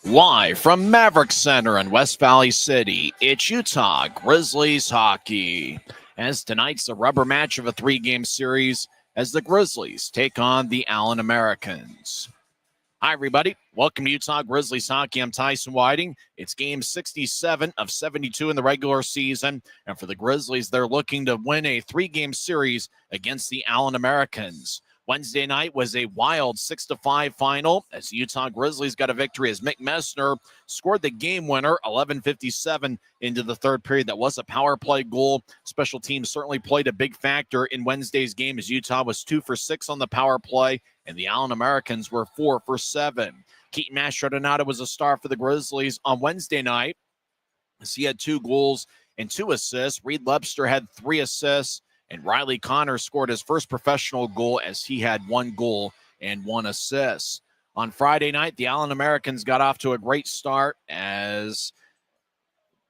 Live from Maverik Center in West Valley City, it's Utah Grizzlies hockey. As tonight's a rubber match of a three-game series as the Grizzlies take on the Allen Americans. Hi, everybody. Welcome to Utah Grizzlies hockey. I'm Tyson Whiting. It's game 67 of 72 in the regular season. And for the Grizzlies, they're looking to win a three-game series against the Allen Americans. Wednesday night was a wild 6-5 final as the Utah Grizzlies got a victory as Mick Messner scored the game winner, 11:57 into the third period. That was a power play goal. Special teams certainly played a big factor in Wednesday's game as Utah was 2 for 6 on the power play, and the Allen Americans were 4 for 7. Keaton Mastrodonado was a star for the Grizzlies on Wednesday night as he had 2 goals and 2 assists. Reed Lebster had 3 assists. And Riley Connor scored his first professional goal as he had 1 goal and 1 assist. On Friday night, the Allen Americans got off to a great start as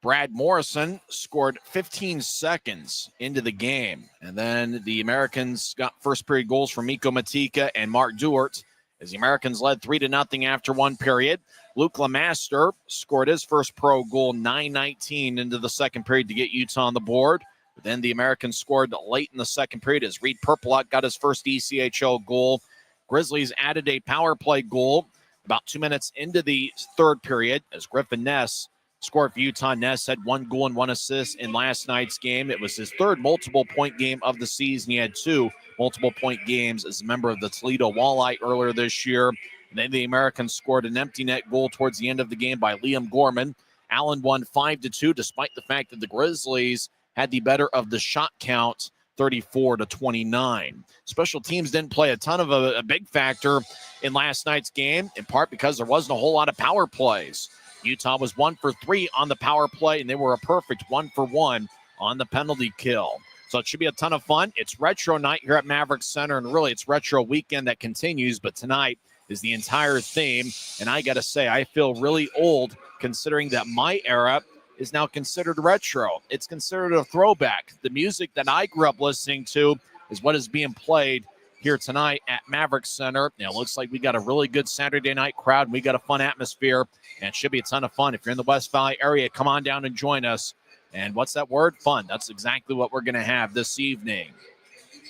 Brad Morrison scored 15 seconds into the game. And then the Americans got first period goals from Mikko Matika and Mark Duart as the Americans led 3-0 after 1 period. Luke Lemaster scored his first pro goal 9:19 into the second period to get Utah on the board. But then the Americans scored late in the second period as Reed Purplock got his first ECHL goal. Grizzlies added a power play goal about 2 minutes into the third period as Griffin Ness scored for Utah. Ness had 1 goal and 1 assist in last night's game. It was his third multiple-point game of the season. He had 2 multiple-point games as a member of the Toledo Walleye earlier this year. And then the Americans scored an empty net goal towards the end of the game by Liam Gorman. Allen won 5-2 despite the fact that the Grizzlies had the better of the shot count, 34-29. Special teams didn't play a ton of a big factor in last night's game, in part because there wasn't a whole lot of power plays. Utah was 1 for 3 on the power play, and they were a perfect 1 for 1 on the penalty kill. So it should be a ton of fun. It's retro night here at Maverik Center, and really it's retro weekend that continues, but tonight is the entire theme. And I got to say, I feel really old considering that my era is now considered retro. It's considered a throwback. The music that I grew up listening to is what is being played here tonight at Maverik Center. It looks like we got a really good Saturday night crowd. We got a fun atmosphere, and it should be a ton of fun. If you're in the West Valley area, come on down and join us. And what's that word? Fun. That's exactly what we're going to have this evening.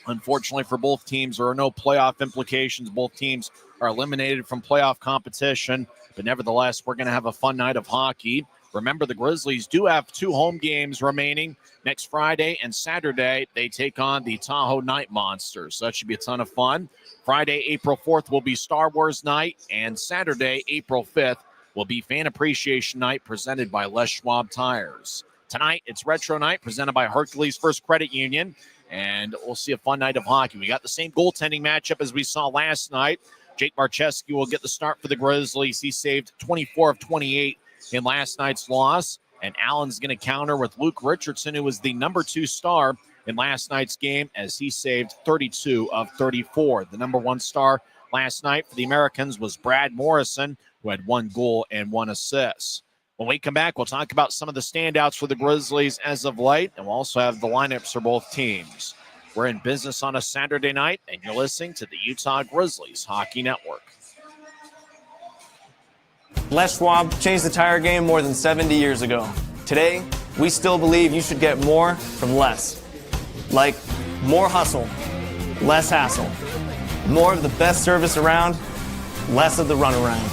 Unfortunately for both teams, there are no playoff implications. Both teams are eliminated from playoff competition, but nevertheless, we're going to have a fun night of hockey. Remember, the Grizzlies do have 2 home games remaining. Next Friday and Saturday, they take on the Tahoe Night Monsters. So that should be a ton of fun. Friday, April 4th, will be Star Wars night. And Saturday, April 5th, will be Fan Appreciation Night presented by Les Schwab Tires. Tonight, it's Retro Night presented by Hercules First Credit Union. And we'll see a fun night of hockey. We got the same goaltending matchup as we saw last night. Jake Marcheski will get the start for the Grizzlies. He saved 24 of 28 in last night's loss, and Allen's going to counter with Luke Richardson, who was the number 2 star in last night's game, as he saved 32 of 34. The number 1 star last night for the Americans was Brad Morrison, who had 1 goal and 1 assist. When we come back, we'll talk about some of the standouts for the Grizzlies as of late, and we'll also have the lineups for both teams. We're in business on a Saturday night, and you're listening to the Utah Grizzlies Hockey Network. Les Schwab changed the tire game more than 70 years ago. Today, we still believe you should get more from less. Like more hustle, less hassle. More of the best service around, less of the runaround.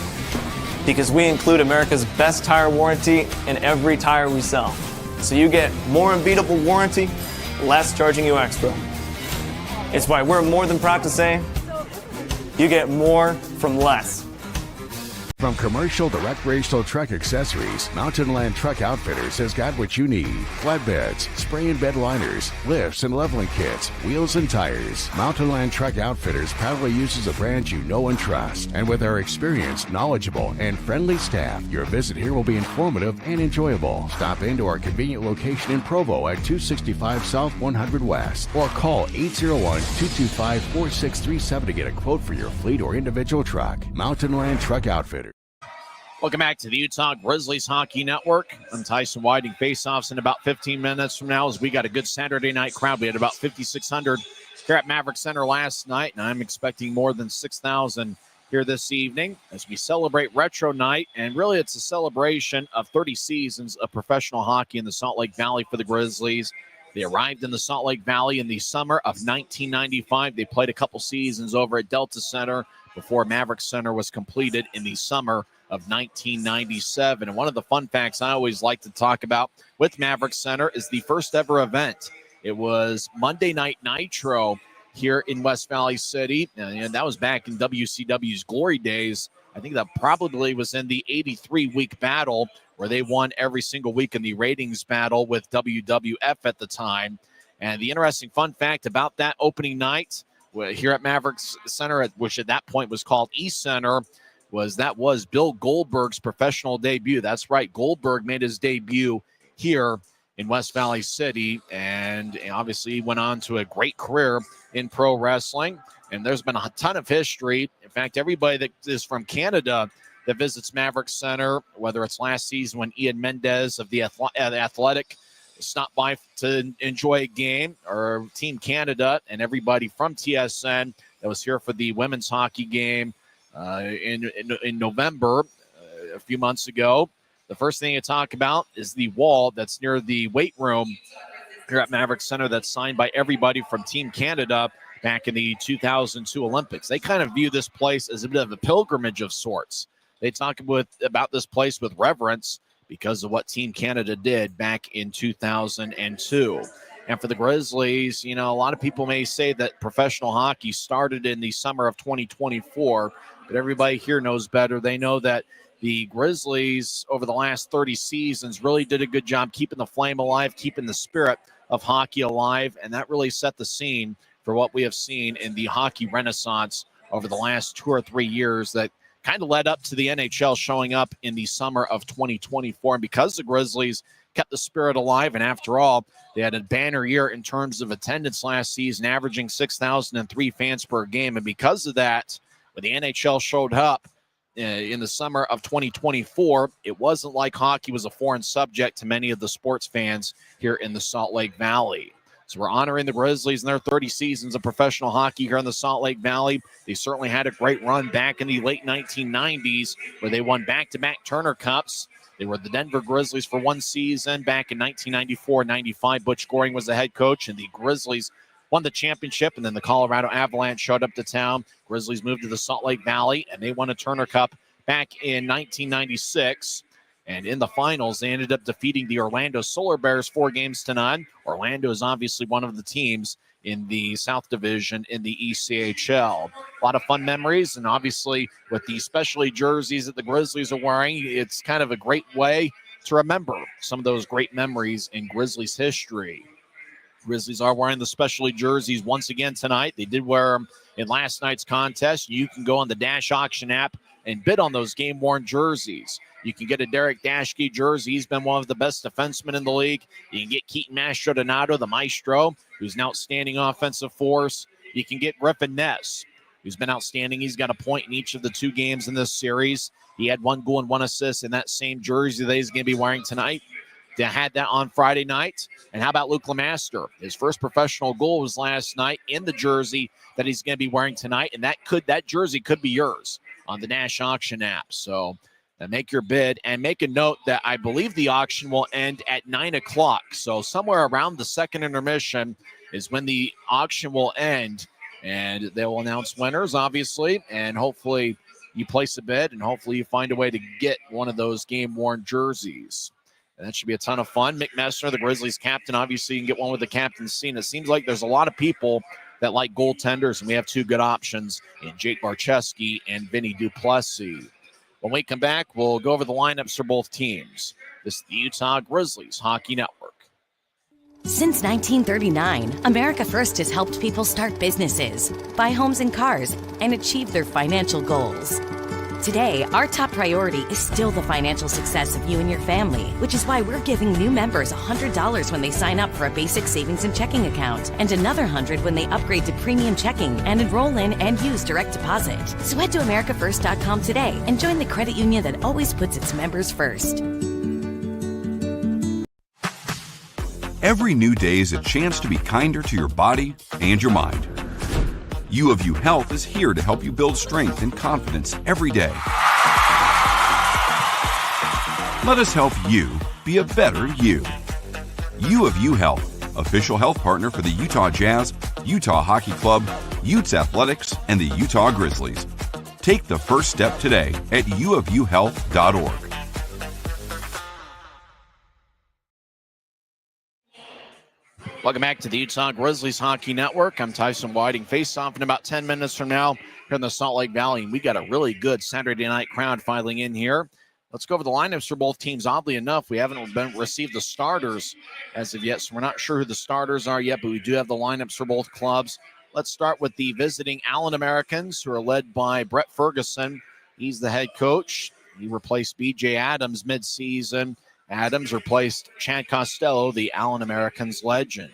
Because we include America's best tire warranty in every tire we sell. So you get more unbeatable warranty, less charging you extra. It's why we're more than proud to say, you get more from less. From commercial to recreational truck accessories, Mountain Land Truck Outfitters has got what you need. Flatbeds, spray and bed liners, lifts and leveling kits, wheels and tires. Mountain Land Truck Outfitters proudly uses a brand you know and trust. And with our experienced, knowledgeable, and friendly staff, your visit here will be informative and enjoyable. Stop into our convenient location in Provo at 265 South 100 West or call 801-225-4637 to get a quote for your fleet or individual truck. Mountain Land Truck Outfitters. Welcome back to the Utah Grizzlies Hockey Network. I'm Tyson Whiting. Face-offs in about 15 minutes from now as we got a good Saturday night crowd. We had about 5,600 here at Maverik Center last night, and I'm expecting more than 6,000 here this evening as we celebrate Retro Night. And really, it's a celebration of 30 seasons of professional hockey in the Salt Lake Valley for the Grizzlies. They arrived in the Salt Lake Valley in the summer of 1995. They played a couple seasons over at Delta Center before Maverik Center was completed in the summer of 1997. And one of the fun facts I always like to talk about with Maverik Center is the first ever event. It was Monday Night Nitro here in West Valley City, and that was back in WCW's glory days. I think that probably was in the 83-week battle where they won every single week in the ratings battle with WWF at the time. And the interesting fun fact about that opening night here at Maverik Center, which at that point was called East Center, was Bill Goldberg's professional debut. That's right, Goldberg made his debut here in West Valley City, and obviously went on to a great career in pro wrestling. And there's been a ton of history. In fact, everybody that is from Canada that visits Maverik Center, whether it's last season when Ian Mendez of the Athletic stopped by to enjoy a game, or Team Canada, and everybody from TSN that was here for the women's hockey game in November a few months ago. The first thing to talk about is the wall that's near the weight room here at Maverik Center that's signed by everybody from Team Canada back in the 2002 Olympics. They kind of view this place as a bit of a pilgrimage of sorts. They talk about this place with reverence because of what Team Canada did back in 2002. And for the Grizzlies, a lot of people may say that professional hockey started in the summer of 2024, but everybody here knows better. They know that the Grizzlies over the last 30 seasons really did a good job keeping the flame alive, keeping the spirit of hockey alive, and that really set the scene for what we have seen in the hockey renaissance over the last 2 or 3 years that kind of led up to the NHL showing up in the summer of 2024. And because the Grizzlies kept the spirit alive, and after all, they had a banner year in terms of attendance last season, averaging 6,003 fans per game, and because of that, when the NHL showed up in the summer of 2024, it wasn't like hockey was a foreign subject to many of the sports fans here in the Salt Lake Valley. So we're honoring the Grizzlies and their 30 seasons of professional hockey here in the Salt Lake Valley. They certainly had a great run back in the late 1990s where they won back-to-back Turner Cups. They were the Denver Grizzlies for one season back in 1994-95. Butch Goring was the head coach, and the Grizzlies won the championship, and then the Colorado Avalanche showed up to town. Grizzlies moved to the Salt Lake Valley, and they won a Turner Cup back in 1996. And in the finals, they ended up defeating the Orlando Solar Bears 4-0. Orlando is obviously one of the teams in the South Division in the ECHL. A lot of fun memories, and obviously with the specialty jerseys that the Grizzlies are wearing, it's kind of a great way to remember some of those great memories in Grizzlies history. Grizzlies are wearing the specialty jerseys once again tonight. They did wear them in last night's contest. You can go on the Dash Auction app and bid on those game-worn jerseys. You can get a Derek Dashke jersey. He's been one of the best defensemen in the league. You can get Keaton Mastrodonato, the maestro, who's an outstanding offensive force. You can get Griffin Ness, who's been outstanding. He's got a point in each of the 2 games in this series. He had 1 goal and 1 assist in that same jersey that he's going to be wearing tonight. They had that on Friday night. And how about Luke Lemaster? His first professional goal was last night in the jersey that he's going to be wearing tonight. And that jersey could be yours on the Dash Auction app. So make your bid, and make a note that I believe the auction will end at 9 o'clock. So somewhere around the second intermission is when the auction will end. And they will announce winners, obviously. And hopefully you place a bid, and hopefully you find a way to get one of those game-worn jerseys. And that should be a ton of fun. Mick Messner, the Grizzlies captain, obviously you can get one with the captain's seat. It seems like there's a lot of people that like goaltenders, and we have 2 good options in Jake Barcheski and Vinny Duplessis. When we come back, we'll go over the lineups for both teams. This is the Utah Grizzlies Hockey Network. Since 1939, America First has helped people start businesses, buy homes and cars, and achieve their financial goals. Today, our top priority is still the financial success of you and your family, which is why we're giving new members $100 when they sign up for a basic savings and checking account, and another $100 when they upgrade to premium checking and enroll in and use direct deposit. So head to AmericaFirst.com today and join the credit union that always puts its members first. Every new day is a chance to be kinder to your body and your mind. U of U Health is here to help you build strength and confidence every day. Let us help you be a better you. U of U Health, official health partner for the Utah Jazz, Utah Hockey Club, Utes Athletics, and the Utah Grizzlies. Take the first step today at uofuhealth.org. Welcome back to the Utah Grizzlies Hockey Network. I'm Tyson Whiting. Face off in about 10 minutes from now here in the Salt Lake Valley. And we got a really good Saturday night crowd filing in here. Let's go over the lineups for both teams. Oddly enough, we haven't received the starters as of yet, so we're not sure who the starters are yet, but we do have the lineups for both clubs. Let's start with the visiting Allen Americans, who are led by Brett Ferguson. He's the head coach. He replaced B.J. Adams midseason. Adams replaced Chad Costello, the Allen Americans legend.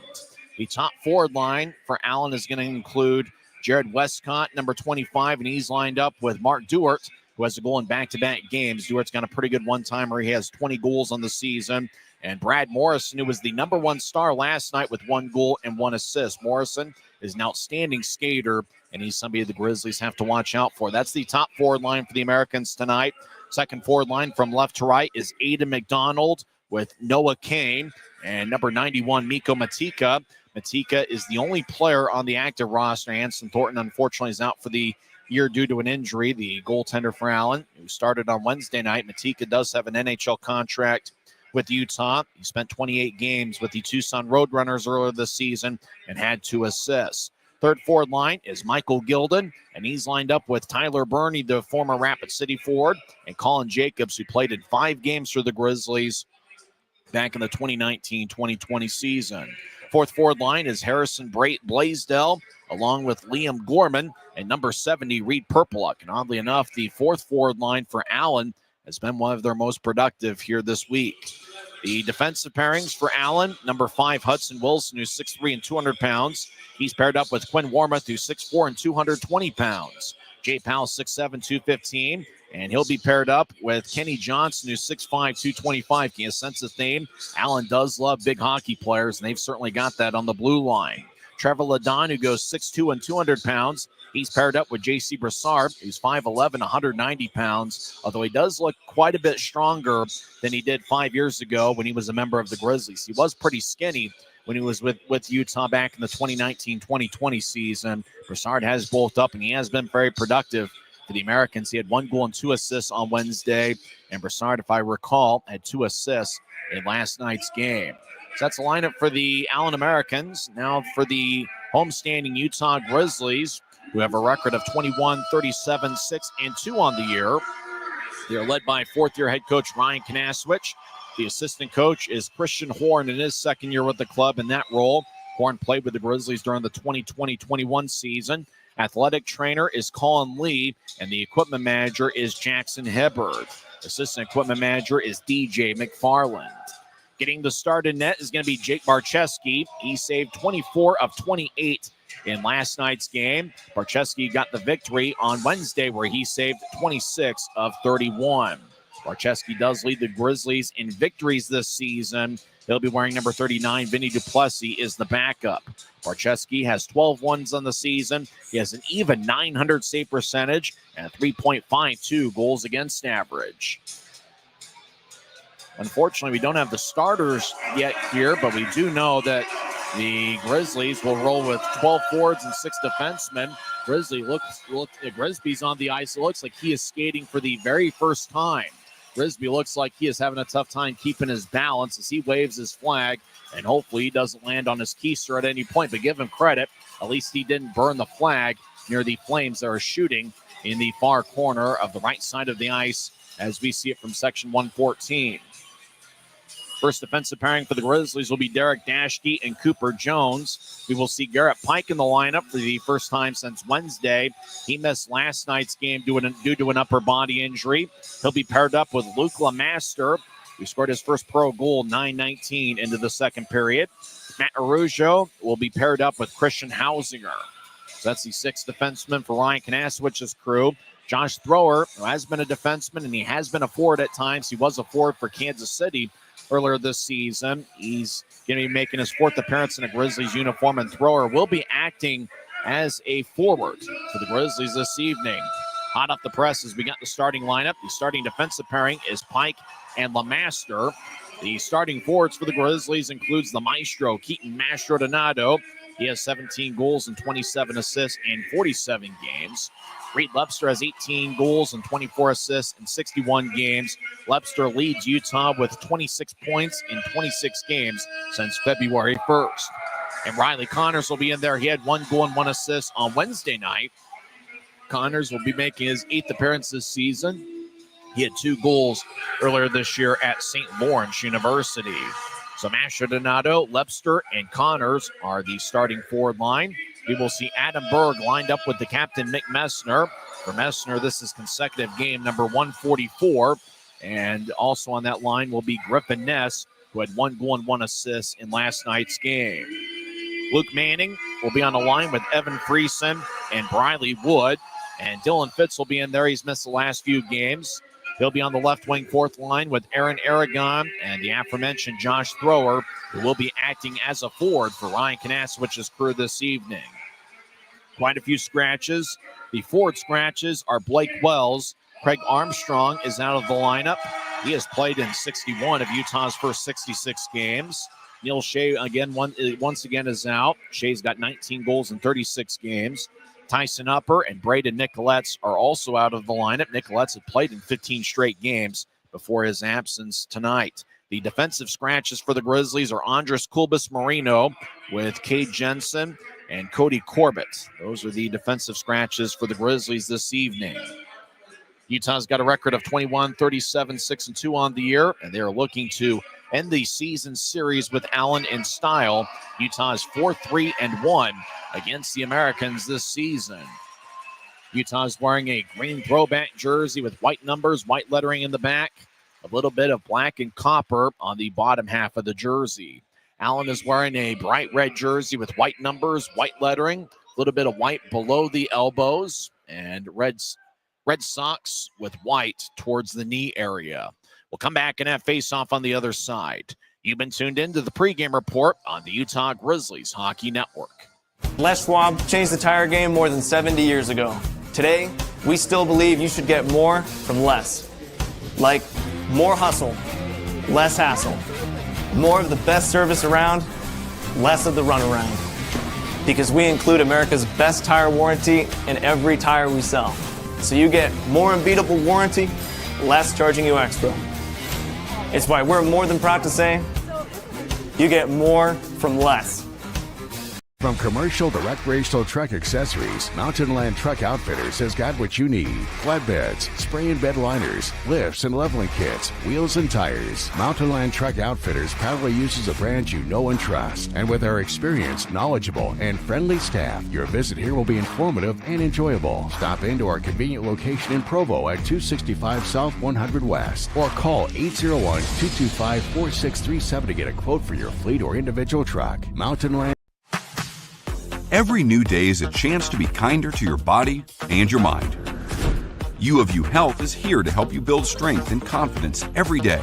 The top forward line for Allen is going to include Jared Westcott, number 25, and he's lined up with Mark Duart, who has a goal in back-to-back games. Duart's got a pretty good one-timer. He has 20 goals on the season. And Brad Morrison, who was the number one star last night with 1 goal and 1 assist. Morrison is an outstanding skater, and he's somebody the Grizzlies have to watch out for. That's the top forward line for the Americans tonight. Second forward line from left to right is Aiden McDonald with Noah Kane and number 91, Mikko Matika. Matika is the only player on the active roster. Anson Thornton, unfortunately, is out for the year due to an injury, the goaltender for Allen, who started on Wednesday night. Matika does have an NHL contract with Utah. He spent 28 games with the Tucson Roadrunners earlier this season and had 2 assists. Third forward line is Michael Gilden, and he's lined up with Tyler Burney, the former Rapid City forward, and Colin Jacobs, who played in 5 games for the Grizzlies back in the 2019-2020 season. Fourth forward line is Harrison Blaisdell, along with Liam Gorman, and number 70, Reed Purpluck. And oddly enough, the fourth forward line for Allen has been one of their most productive here this week. The defensive pairings for Allen, number 5, Hudson Wilson, who's 6'3" and 200 pounds. He's paired up with Quinn Warmoth, who's 6'4" and 220 pounds. Jay Powell, 6'7", 215, and he'll be paired up with Kenny Johnson, who's 6'5", 225. Can you sense the theme? Allen does love big hockey players, and they've certainly got that on the blue line. Trevor Ladon, who goes 6'2" and 200 pounds. He's paired up with J.C. Brassard, who's 5'11", 190 pounds, although he does look quite a bit stronger than he did 5 years ago when he was a member of the Grizzlies. He was pretty skinny when he was with Utah back in the 2019-2020 season. Brassard has bulked up, and he has been very productive for the Americans. He had 1 goal and 2 assists on Wednesday, and Brassard, if I recall, had 2 assists in last night's game. So that's the lineup for the Allen Americans. Now for the homestanding Utah Grizzlies, who have a record of 21, 37, 6, and 2 on the year. They are led by fourth-year head coach Ryan Kanaswich. The assistant coach is Christian Horn in his second year with the club in that role. Horn played with the Grizzlies during the 2020-21 season. Athletic trainer is Colin Lee, and the equipment manager is Jackson Hibbard. Assistant equipment manager is DJ McFarland. Getting the start in net is going to be Jake Barczewski. He saved 24 of 28 in last night's game. Barczewski got the victory on Wednesday, where he saved 26 of 31. Barczewski does lead the Grizzlies in victories this season. He'll be wearing number 39. Vinny Duplessis is the backup. Barczewski has 12 wins on the season. He has an even 900 save percentage and a 3.52 goals against average. Unfortunately, we don't have the starters yet here, but we do know that the Grizzlies will roll with 12 forwards and 6 defensemen. Grisby's on the ice. It looks like he is skating for the very first time. Grisby looks like he is having a tough time keeping his balance as he waves his flag, and hopefully he doesn't land on his keister at any point. But give him credit. At least he didn't burn the flag near the Flames that are shooting in the far corner of the right side of the ice as we see it from section 114. First defensive pairing for the Grizzlies will be Derek Dashke and Cooper Jones. We will see Garrett Pike in the lineup for the first time since Wednesday. He missed last night's game due to an upper body injury. He'll be paired up with Luke Lamaster, who scored his first pro goal 9:19 into the second period. Matt Arujo will be paired up with Christian Hausinger. So that's the 6th defenseman for Ryan Kanaswich's crew. Josh Thrower, who has been a defenseman and he has been a forward at times. He was a forward for Kansas City earlier this season. He's going to be making his 4th appearance in a Grizzlies uniform, and Thrower will be acting as a forward for the Grizzlies this evening. Hot off the press as we got the starting lineup. The starting defensive pairing is Pike and LeMaster. The starting forwards for the Grizzlies includes the maestro, Keaton Mastrodonado. He has 17 goals and 27 assists in 47 games. Reed Lepster has 18 goals and 24 assists in 61 games. Lepster leads Utah with 26 points in 26 games since February 1st. And Riley Connors will be in there. He had 1 goal and 1 assist on Wednesday night. Connors will be making his 8th appearance this season. He had 2 goals earlier this year at St. Lawrence University. So Mastrodonado, Lepster, and Connors are the starting forward line. We will see Adam Berg lined up with the captain, Mick Messner. For Messner, this is consecutive game number 144. And also on that line will be Griffin Ness, who had 1 goal and 1 assist in last night's game. Luke Manning will be on the line with Evan Friesen and Briley Wood. And Dylan Fitz will be in there. He's missed the last few games. He'll be on the left wing fourth line with Aaron Aragon and the aforementioned Josh Thrower, who will be acting as a forward for Ryan Kanasowicz's crew this evening. Quite a few scratches. The forward scratches are Blake Wells. Craig Armstrong is out of the lineup. He has played in 61 of Utah's first 66 games. Neil Shea once again is out. Shea's got 19 goals in 36 games. Tyson Upper and Braden Nicoletts are also out of the lineup. Nicoletts had played in 15 straight games before his absence tonight. The defensive scratches for the Grizzlies are Andres Kulbis Marino with Cade Jensen and Cody Corbett. Those are the defensive scratches for the Grizzlies this evening. Utah's got a record of 21, 37, 6, and 2 on the year, and they're looking to end the season series with Allen in style. Utah is 4-3-1 against the Americans this season. Utah's wearing a green throwback jersey with white numbers, white lettering in the back, a little bit of black and copper on the bottom half of the jersey. Allen is wearing a bright red jersey with white numbers, white lettering, a little bit of white below the elbows, and red socks with white towards the knee area. We'll come back and have face-off on the other side. You've been tuned in to the pregame report on the Utah Grizzlies Hockey Network. Les Schwab changed the tire game more than 70 years ago. Today, we still believe you should get more from less. Like more hustle, less hassle. More of the best service around, less of the runaround. Because we include America's best tire warranty in every tire we sell. So you get more unbeatable warranty, less charging you extra. It's why we're more than proud to say, you get more from less. From commercial to recreational truck accessories, Mountain Land Truck Outfitters has got what you need. Flatbeds, spray and bed liners, lifts and leveling kits, wheels and tires. Mountain Land Truck Outfitters proudly uses a brand you know and trust. And with our experienced, knowledgeable, and friendly staff, your visit here will be informative and enjoyable. Stop into our convenient location in Provo at 265 South 100 West or call 801-225-4637 to get a quote for your fleet or individual truck. Mountain Land. Every new day is a chance to be kinder to your body and your mind. U of U Health is here to help you build strength and confidence every day.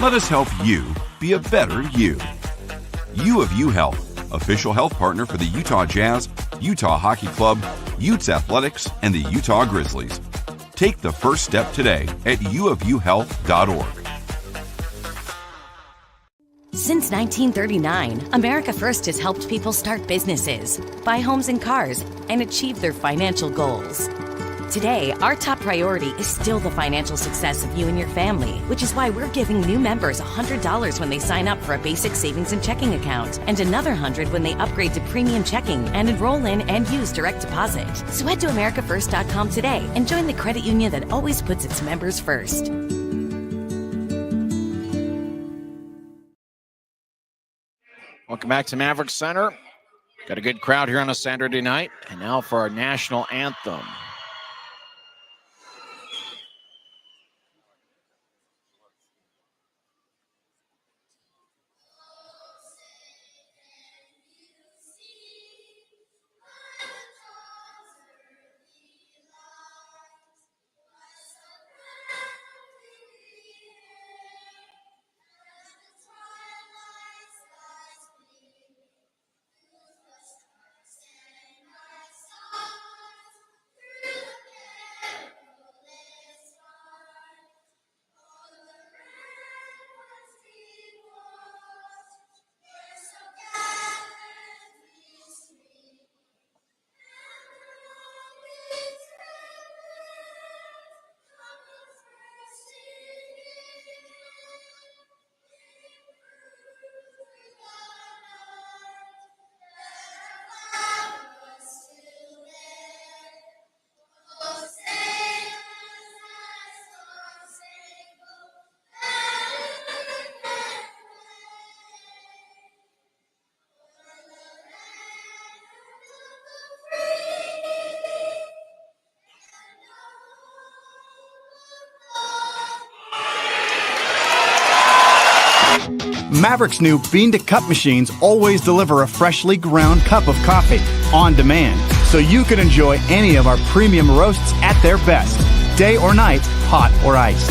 Let us help you be a better you. U of U Health, official health partner for the Utah Jazz, Utah Hockey Club, Utes Athletics, and the Utah Grizzlies. Take the first step today at uofuhealth.org. Since 1939, America First has helped people start businesses, buy homes and cars, and achieve their financial goals. Today, our top priority is still the financial success of you and your family, which is why we're giving new members $100 when they sign up for a basic savings and checking account, and another $100 when they upgrade to premium checking and enroll in and use direct deposit. So head to AmericaFirst.com today and join the credit union that always puts its members first. Welcome back to Maverik Center. Got a good crowd here on a Saturday night. And now for our national anthem. Maverik's new bean-to-cup machines always deliver a freshly ground cup of coffee on demand, so you can enjoy any of our premium roasts at their best, day or night, hot or iced.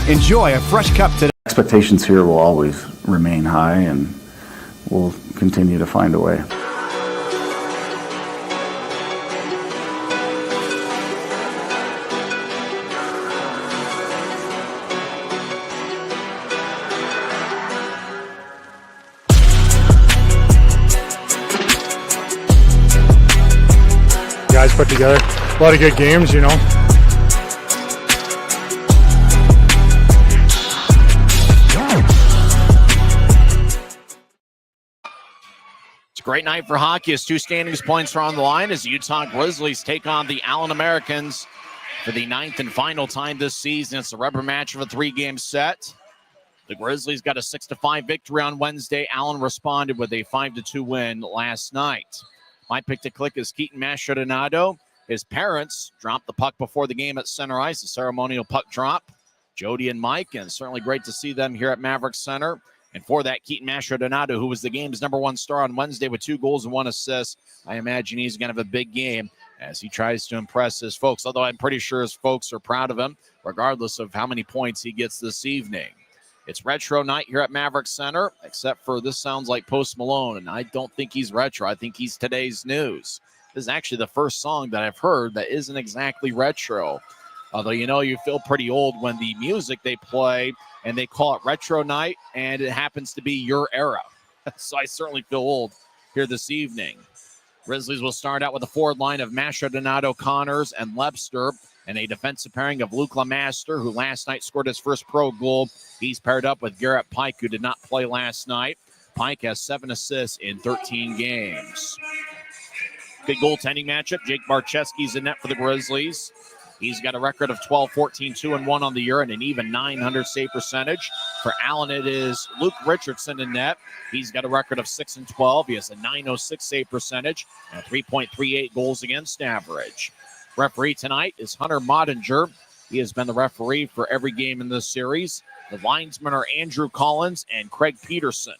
Enjoy a fresh cup today. Expectations here will always remain high, and we'll continue to find a way. Guys put together a lot of good games, you know. It's a great night for hockey as two standings points are on the line as the Utah Grizzlies take on the Allen Americans for the 9th and final time this season. It's a rubber match of a 3-game set. The Grizzlies got a 6-5 victory on Wednesday. Allen responded with a 5-2 win last night. My pick to click is Keaton Mastrodonado. His parents dropped the puck before the game at center ice, a ceremonial puck drop. Jody and Mike, and certainly great to see them here at Maverik Center. And for that, Keaton Mastrodonado, who was the game's #1 star on Wednesday with 2 goals and 1 assist, I imagine he's going to have a big game as he tries to impress his folks, although I'm pretty sure his folks are proud of him, regardless of how many points he gets this evening. It's retro night here at Maverik Center, except for this sounds like Post Malone, and I don't think he's retro. I think he's today's news. This is actually the first song that I've heard that isn't exactly retro. Although, you know, you feel pretty old when the music they play and they call it retro night, and it happens to be your era. So I certainly feel old here this evening. Grizzlies will start out with a forward line of Mastrodonado, Connors, and Lebster, and a defensive pairing of Luke LeMaster, who last night scored his first pro goal. He's paired up with Garrett Pike, who did not play last night. Pike has 7 assists in 13 games. Good goaltending matchup. Jake Barczewski's in net for the Grizzlies. He's got a record of 12-14, 2-1 on the year, and an even .900 save percentage. For Allen, it is Luke Richardson in net. He's got a record of 6-12. He has a .906 save percentage and a 3.38 goals against average. Referee tonight is Hunter Modinger. He has been the referee for every game in this series. The linesmen are Andrew Collins and Craig Peterson.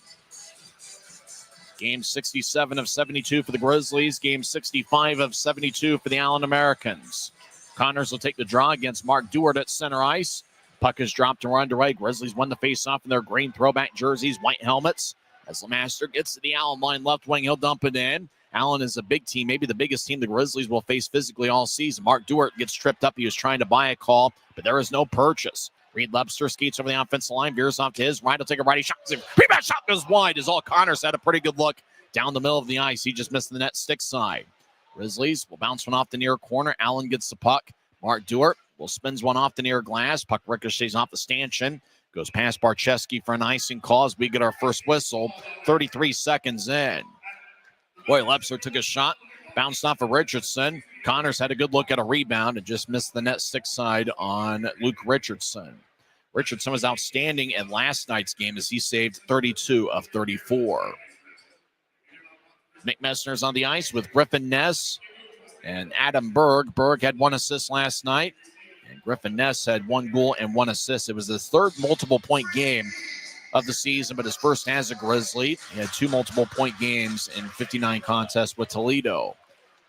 Game 67 of 72 for the Grizzlies. Game 65 of 72 for the Allen Americans. Connors will take the draw against Mark Dewart at center ice. Puck is dropped and we're underway. Grizzlies won the faceoff in their green throwback jerseys, white helmets. As LeMaster gets to the Allen line left wing, he'll dump it in. Allen is a big team, maybe the biggest team the Grizzlies will face physically all season. Mark Dewart gets tripped up. He was trying to buy a call, but there is no purchase. Reed Lebster skates over the offensive line, veers off to his right. He'll take a righty shot. Rebound shot goes wide as all Connors had a pretty good look down the middle of the ice. He just missed the net stick side. Grizzlies will bounce one off the near corner. Allen gets the puck. Mark Dewart will spins one off the near glass. Puck ricochets off the stanchion. Goes past Barczewski for an icing call as we get our first whistle. 33 seconds in. Boy, Lebster took a shot. Bounced off of Richardson. Connors had a good look at a rebound and just missed the net stick side on Luke Richardson. Richardson was outstanding in last night's game as he saved 32 of 34. Nick Messner's on the ice with Griffin Ness and Adam Berg. Berg had 1 assist last night, and Griffin Ness had 1 goal and 1 assist. It was his 3rd multiple-point game of the season, but his first as a Grizzly. He had 2 multiple-point games in 59 contests with Toledo.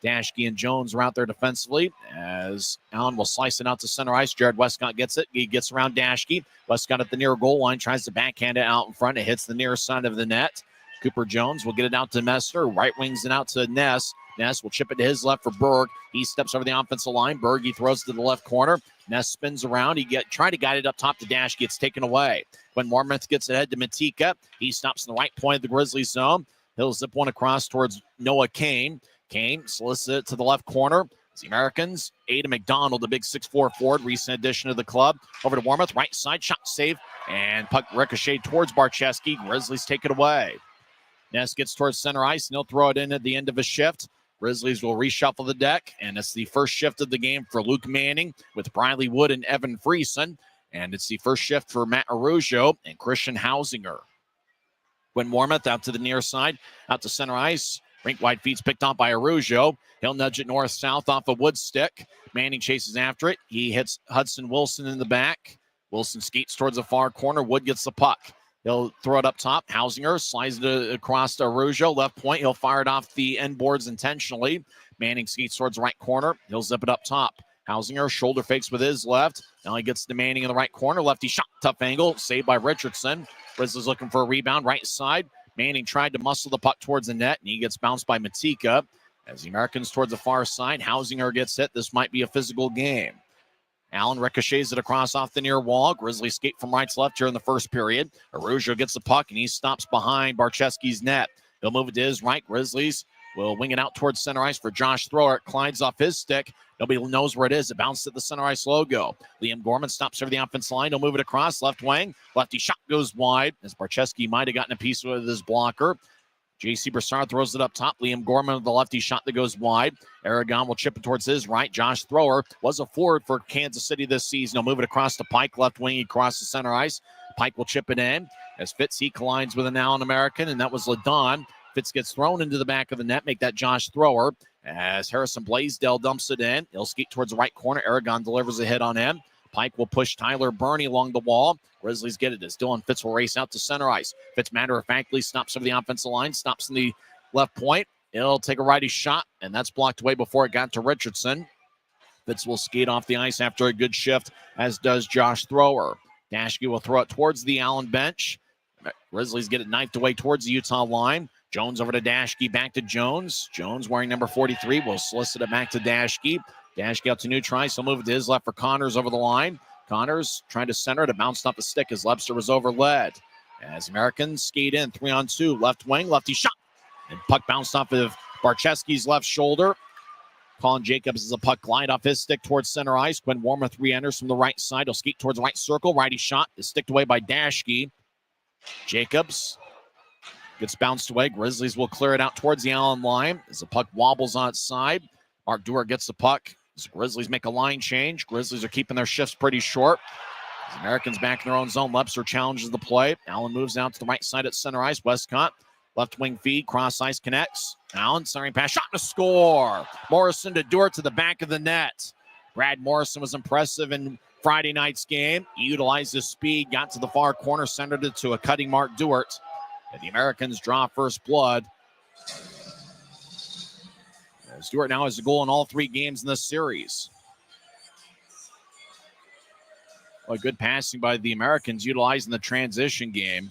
Dashke and Jones are out there defensively as Allen will slice it out to center ice. Jared Westcott gets it. He gets around Dashke. Westcott at the near goal line, tries to backhand it out in front. It hits the near side of the net. Cooper Jones will get it out to Messner. Right wings it out to Ness. Ness will chip it to his left for Berg. He steps over the offensive line. Berg, he throws to the left corner. Ness spins around. Trying to guide it up top to Dash. Gets taken away. When Mormouth gets ahead to Matika, he stops in the right point of the Grizzlies zone. He'll zip one across towards Noah Kane. Kane solicits it to the left corner. The Americans, Ada McDonald, the big 6'4" forward, recent addition to the club. Over to Warmouth, right side, shot save, and puck ricocheted towards Barczewski. Grizzlies take it away. Ness gets towards center ice, and he'll throw it in at the end of a shift. Grizzlies will reshuffle the deck, and it's the first shift of the game for Luke Manning with Briley Wood and Evan Friesen, and it's the first shift for Matt Arujo and Christian Hausinger. When Warmouth out to the near side, out to center ice. Rink wide feet's picked off by Arujo. He'll nudge it north-south off a wood stick. Manning chases after it. He hits Hudson Wilson in the back. Wilson skates towards the far corner. Wood gets the puck. He'll throw it up top. Hausinger slides it across to Araujo. Left point. He'll fire it off the end boards intentionally. Manning skates towards the right corner. He'll zip it up top. Hausinger shoulder fakes with his left. Now he gets to Manning in the right corner. Lefty shot. Tough angle. Saved by Richardson. Grizzlies looking for a rebound. Right side. Manning tried to muscle the puck towards the net, and he gets bounced by Matika. As the Americans towards the far side, Hausinger gets hit. This might be a physical game. Allen ricochets it across off the near wall. Grizzlies skate from right to left here in the first period. Araujo gets the puck, and he stops behind Barczewski's net. He'll move it to his right. Grizzlies will wing it out towards center ice for Josh Thrower. It glides off his stick. Nobody knows where it is. It bounced at the center ice logo. Liam Gorman stops over the offensive line. He'll move it across left wing. Lefty shot goes wide as Barczewski might have gotten a piece with his blocker. J.C. Brassard throws it up top. Liam Gorman with the lefty shot that goes wide. Aragon will chip it towards his right. Josh Thrower was a forward for Kansas City this season. He'll move it across to Pike. Left wing across the center ice. Pike will chip it in. As Fitz, he collides with an Allen American, and that was LaDon. Fitz gets thrown into the back of the net. Make that Josh Thrower. As Harrison Blaisdell dumps it in. He'll skate towards the right corner. Aragon delivers a hit on him. Pike will push Tyler Burney along the wall. Grizzlies get it as Dylan Fitz will race out to center ice. Fitz matter-of-factly stops over the offensive line, stops in the left point. He'll take a righty shot, and that's blocked away before it got to Richardson. Fitz will skate off the ice after a good shift, as does Josh Thrower. Dashke will throw it towards the Allen bench. Grizzlies get it knifed away towards the Utah line. Jones over to Dashke, back to Jones. Jones wearing number 43 will solicit it back to Dashke. Dashke out to Neutrise. He'll move it to his left for Connors over the line. Connors trying to center it. It bounced off the stick as Lebster was overled. As Americans skate in 3-on-2. Left wing, lefty shot. And puck bounced off of Barczewski's left shoulder. Colin Jacobs as a puck glide off his stick towards center ice. Quinn Warmoth re-enters from the right side. He'll skate towards the right circle. Righty shot is sticked away by Dashke. Jacobs gets bounced away. Grizzlies will clear it out towards the Allen line as the puck wobbles on its side. Mark Dewar gets the puck. As Grizzlies make a line change. Grizzlies are keeping their shifts pretty short. As Americans back in their own zone. Lebster challenges the play. Allen moves out to the right side at center ice. Westcott, left wing feed. Cross ice connects. Allen, centering pass. Shot and a score. Morrison to Dewar to the back of the net. Brad Morrison was impressive in Friday night's game. He utilized his speed. Got to the far corner. Centered it to a cutting Mark Dewart. And the Americans draw first blood. Stewart now has a goal in all 3 games in this series. Well, good passing by the Americans utilizing the transition game.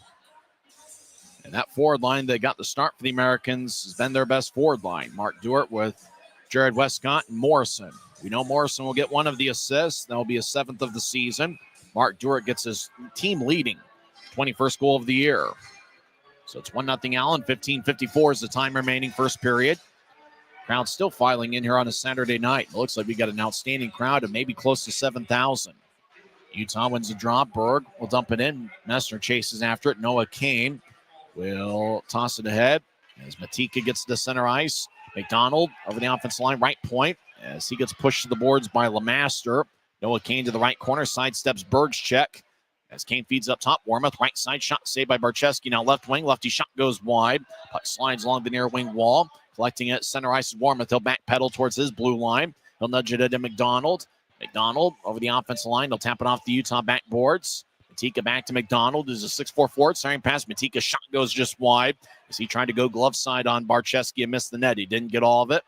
And that forward line that got the start for the Americans has been their best forward line. Mark Dewart with Jared Westcott and Morrison. We know Morrison will get 1 of the assists. That will be his 7th of the season. Mark Dewart gets his team leading 21st goal of the year. So it's 1-0 Allen. 15:54 is the time remaining first period. Crowd still filing in here on a Saturday night. It looks like we got an outstanding crowd of maybe close to 7,000. Utah wins the draw. Berg will dump it in. Messner chases after it. Noah Kane will toss it ahead as Matika gets to the center ice. McDonald over the offensive line, right point, as he gets pushed to the boards by LeMaster. Noah Kane to the right corner, sidesteps Berg's check. As Kane feeds up top, Warmoth, right side shot saved by Barczewski. Now left wing, lefty shot goes wide. Puck slides along the near wing wall. Collecting it, center ice is Warmoth. He'll backpedal towards his blue line. He'll nudge it into McDonald. McDonald over the offensive line. They'll tap it off the Utah backboards. Matika back to McDonald. There's a 6'4" forward. Starting pass. Matika's shot goes just wide as he tried to go glove side on Barczewski and missed the net. He didn't get all of it.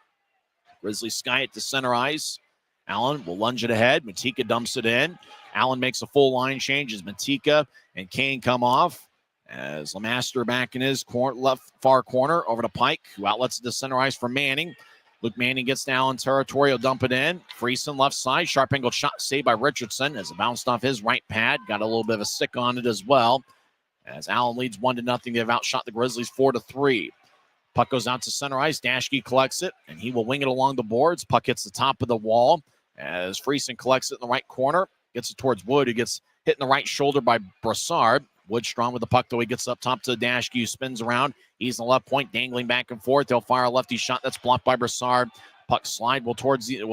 Grizzlies sky it to center ice. Allen will lunge it ahead. Matika dumps it in. Allen makes a full line change as Matika and Kane come off. As LeMaster back in his left far corner over to Pike, who outlets it to center ice for Manning. Luke Manning gets to Allen territory. He'll dump it in. Friesen left side. Sharp angled shot saved by Richardson as it bounced off his right pad. Got a little bit of a stick on it as well. As Allen leads 1-0. They've outshot the Grizzlies 4-3. Puck goes out to center ice. Dashke collects it, and he will wing it along the boards. Puck hits the top of the wall as Friesen collects it in the right corner. Gets it towards Wood, who gets hit in the right shoulder by Brassard. Wood strong with the puck, though. He gets up top to Dashke, who spins around. He's in the left point, dangling back and forth. They'll fire a lefty shot that's blocked by Brassard. Puck will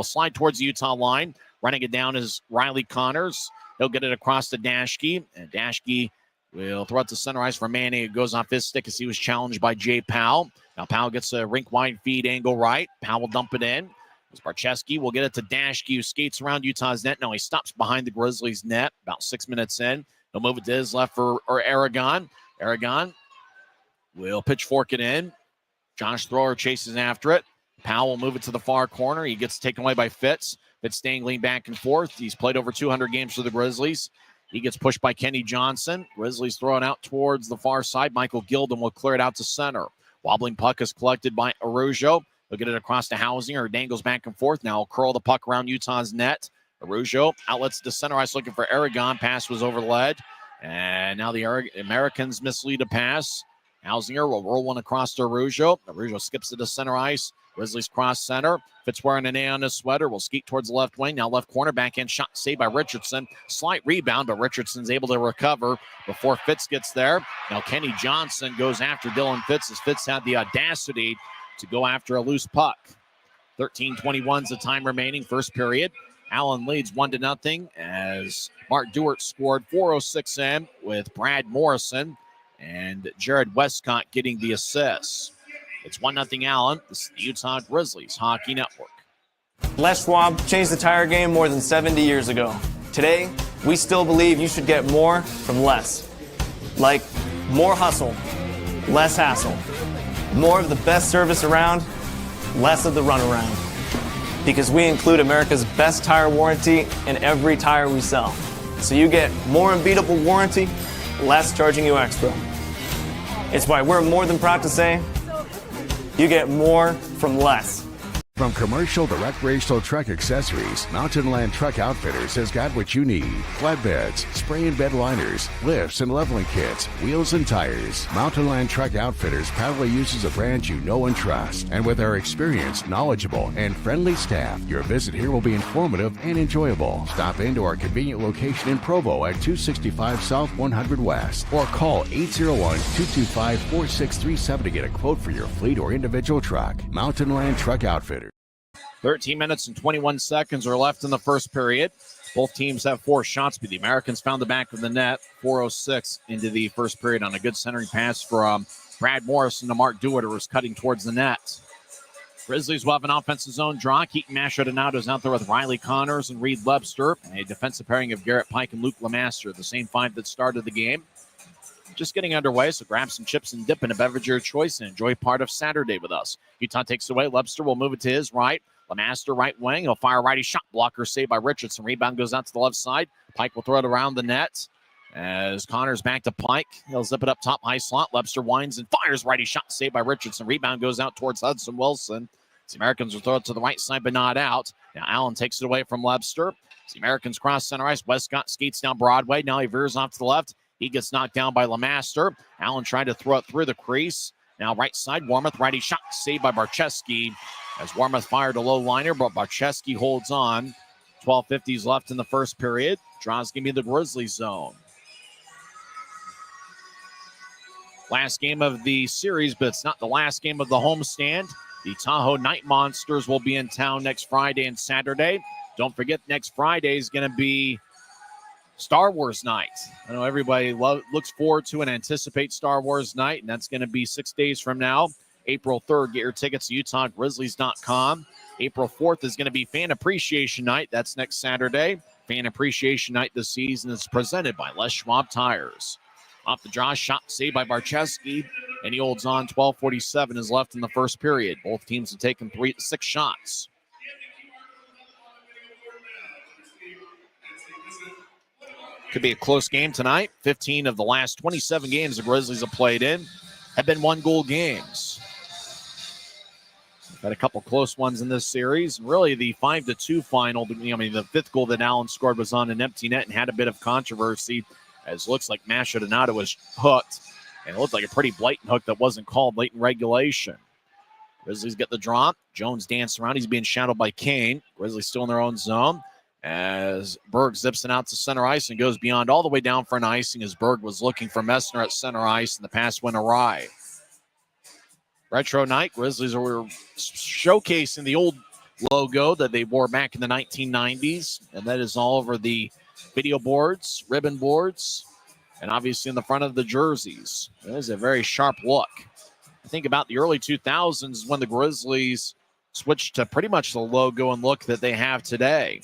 slide towards the Utah line. Running it down is Riley Connors. He'll get it across to Dashke, and Dashke will throw it to center ice for Manning. It goes off his stick as he was challenged by Jay Powell. Now Powell gets a rink-wide feed angle right. Powell will dump it in. As Barczewski will get it to Dashke, who skates around Utah's net. Now he stops behind the Grizzlies' net about 6 minutes in. He'll move it to his left for Aragon. Aragon will pitchfork it in. Josh Thrower chases after it. Powell will move it to the far corner. He gets taken away by Fitz. Fitz dangling back and forth. He's played over 200 games for the Grizzlies. He gets pushed by Kenny Johnson. Grizzlies throwing out towards the far side. Michael Gilden will clear it out to center. Wobbling puck is collected by Araujo. He'll get it across to Hausinger. Dangles back and forth. Now he'll curl the puck around Utah's net. Araujo outlets to center ice looking for Aragon. Pass was over the lead. And now the Americans mislead a pass. Hausinger will roll one across to Araujo. Araujo skips it to center ice. Grizzlies cross center. Fitz wearing an A on his sweater. Will skeet towards the left wing. Now left corner. Backhand shot saved by Richardson. Slight rebound, but Richardson's able to recover before Fitz gets there. Now Kenny Johnson goes after Dylan Fitz as Fitz had the audacity to go after a loose puck. 13:21 is the time remaining. First period. Allen leads 1-0 as Mark Dewart scored 4:06 in with Brad Morrison and Jared Westcott getting the assists. It's 1-0 Allen. This is the Utah Grizzlies Hockey Network. Les Schwab changed the tire game more than 70 years ago. Today, we still believe you should get more from less. Like more hustle, less hassle. More of the best service around, less of the runaround. Because we include America's best tire warranty in every tire we sell. So you get more unbeatable warranty, less charging you extra. It's why we're more than proud to say, you get more from less. From commercial to recreational truck accessories, Mountain Land Truck Outfitters has got what you need. Flatbeds, spray and bed liners, lifts and leveling kits, wheels and tires. Mountain Land Truck Outfitters proudly uses a brand you know and trust. And with our experienced, knowledgeable, and friendly staff, your visit here will be informative and enjoyable. Stop into our convenient location in Provo at 265 South 100 West or call 801-225-4637 to get a quote for your fleet or individual truck. Mountain Land Truck Outfitters. 13 minutes and 21 seconds are left in the first period. Both teams have 4 shots, but the Americans found the back of the net. 4:06 into the first period on a good centering pass from Brad Morrison to Mark Dewar, who was cutting towards the net. Grizzlies will have an offensive zone draw. Keaton Machado is out there with Riley Connors and Reed Webster. A defensive pairing of Garrett Pike and Luke Lemaster, the same 5 that started the game. Just getting underway, so grab some chips and dip in a beverage of your choice and enjoy part of Saturday with us. Utah takes it away. Webster will move it to his right. Lemaster right wing. He'll fire a righty shot blocker saved by Richardson. Rebound goes out to the left side. Pike will throw it around the net. As Connors back to Pike. He'll zip it up top high slot. Webster winds and fires righty shot saved by Richardson. Rebound goes out towards Hudson Wilson. The Americans will throw it to the right side but not out. Now Allen takes it away from Webster. The Americans cross center ice. Westcott skates down Broadway. Now he veers off to the left. He gets knocked down by Lemaster. Allen trying to throw it through the crease. Now right side, Warmoth, righty shot saved by Barczewski. As Warmoth fired a low liner, but Barczewski holds on. 12:50 left in the first period. Draws give me the Grizzlies zone. Last game of the series, but it's not the last game of the homestand. The Tahoe Night Monsters will be in town next Friday and Saturday. Don't forget, next Friday is going to be Star Wars night. I know everybody looks forward to and anticipates Star Wars night, and that's going to be 6 days from now. April 3rd, get your tickets at UtahGrizzlies.com. April 4th is going to be Fan Appreciation Night. That's next Saturday. Fan Appreciation Night this season is presented by Les Schwab Tires. Off the draw, shot saved by Barczewski, and he holds on. 12:47 is left in the first period. Both teams have taken 6 shots. Could be a close game tonight. 15 of the last 27 games the Grizzlies have played in have been 1-goal games. We've had a couple close ones in this series. And really, the 5-2 final, the 5th goal that Allen scored was on an empty net and had a bit of controversy, as it looks like Machado was hooked. And it looked like a pretty blatant hook that wasn't called late in regulation. Grizzlies get the drop. Jones dancing around. He's being shadowed by Kane. Grizzlies still in their own zone. As Berg zips it out to center ice and goes beyond all the way down for an icing as Berg was looking for Messner at center ice, and the pass went awry. Retro night, Grizzlies were showcasing the old logo that they wore back in the 1990s, and that is all over the video boards, ribbon boards, and obviously in the front of the jerseys. It is a very sharp look. I think about the early 2000s when the Grizzlies switched to pretty much the logo and look that they have today.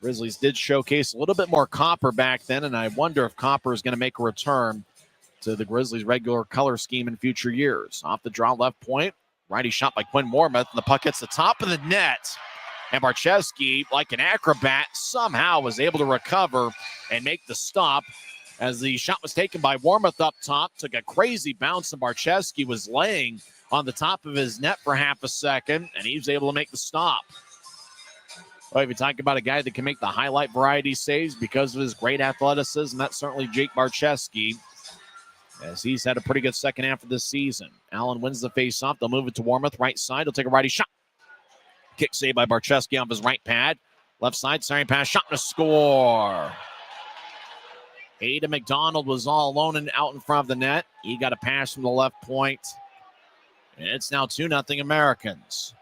Grizzlies did showcase a little bit more copper back then, and I wonder if copper is going to make a return to the Grizzlies' regular color scheme in future years. Off the draw left point, righty shot by Quinn Wormuth, and the puck hits the top of the net. And Barczewski, like an acrobat, somehow was able to recover and make the stop as the shot was taken by Wormuth up top. Took a crazy bounce, and Barczewski was laying on the top of his net for half a second, and he was able to make the stop. Well, if you talk about a guy that can make the highlight variety saves because of his great athleticism, that's certainly Jake Barczewski, as he's had a pretty good second half of this season. Allen wins the faceoff. They'll move it to Wormuth, right side. He'll take a righty shot. Kick save by Barczewski off his right pad. Left side, centering pass, shot and a score. Aiden McDonald was all alone and out in front of the net. He got a pass from the left point. And it's now 2-0 Americans.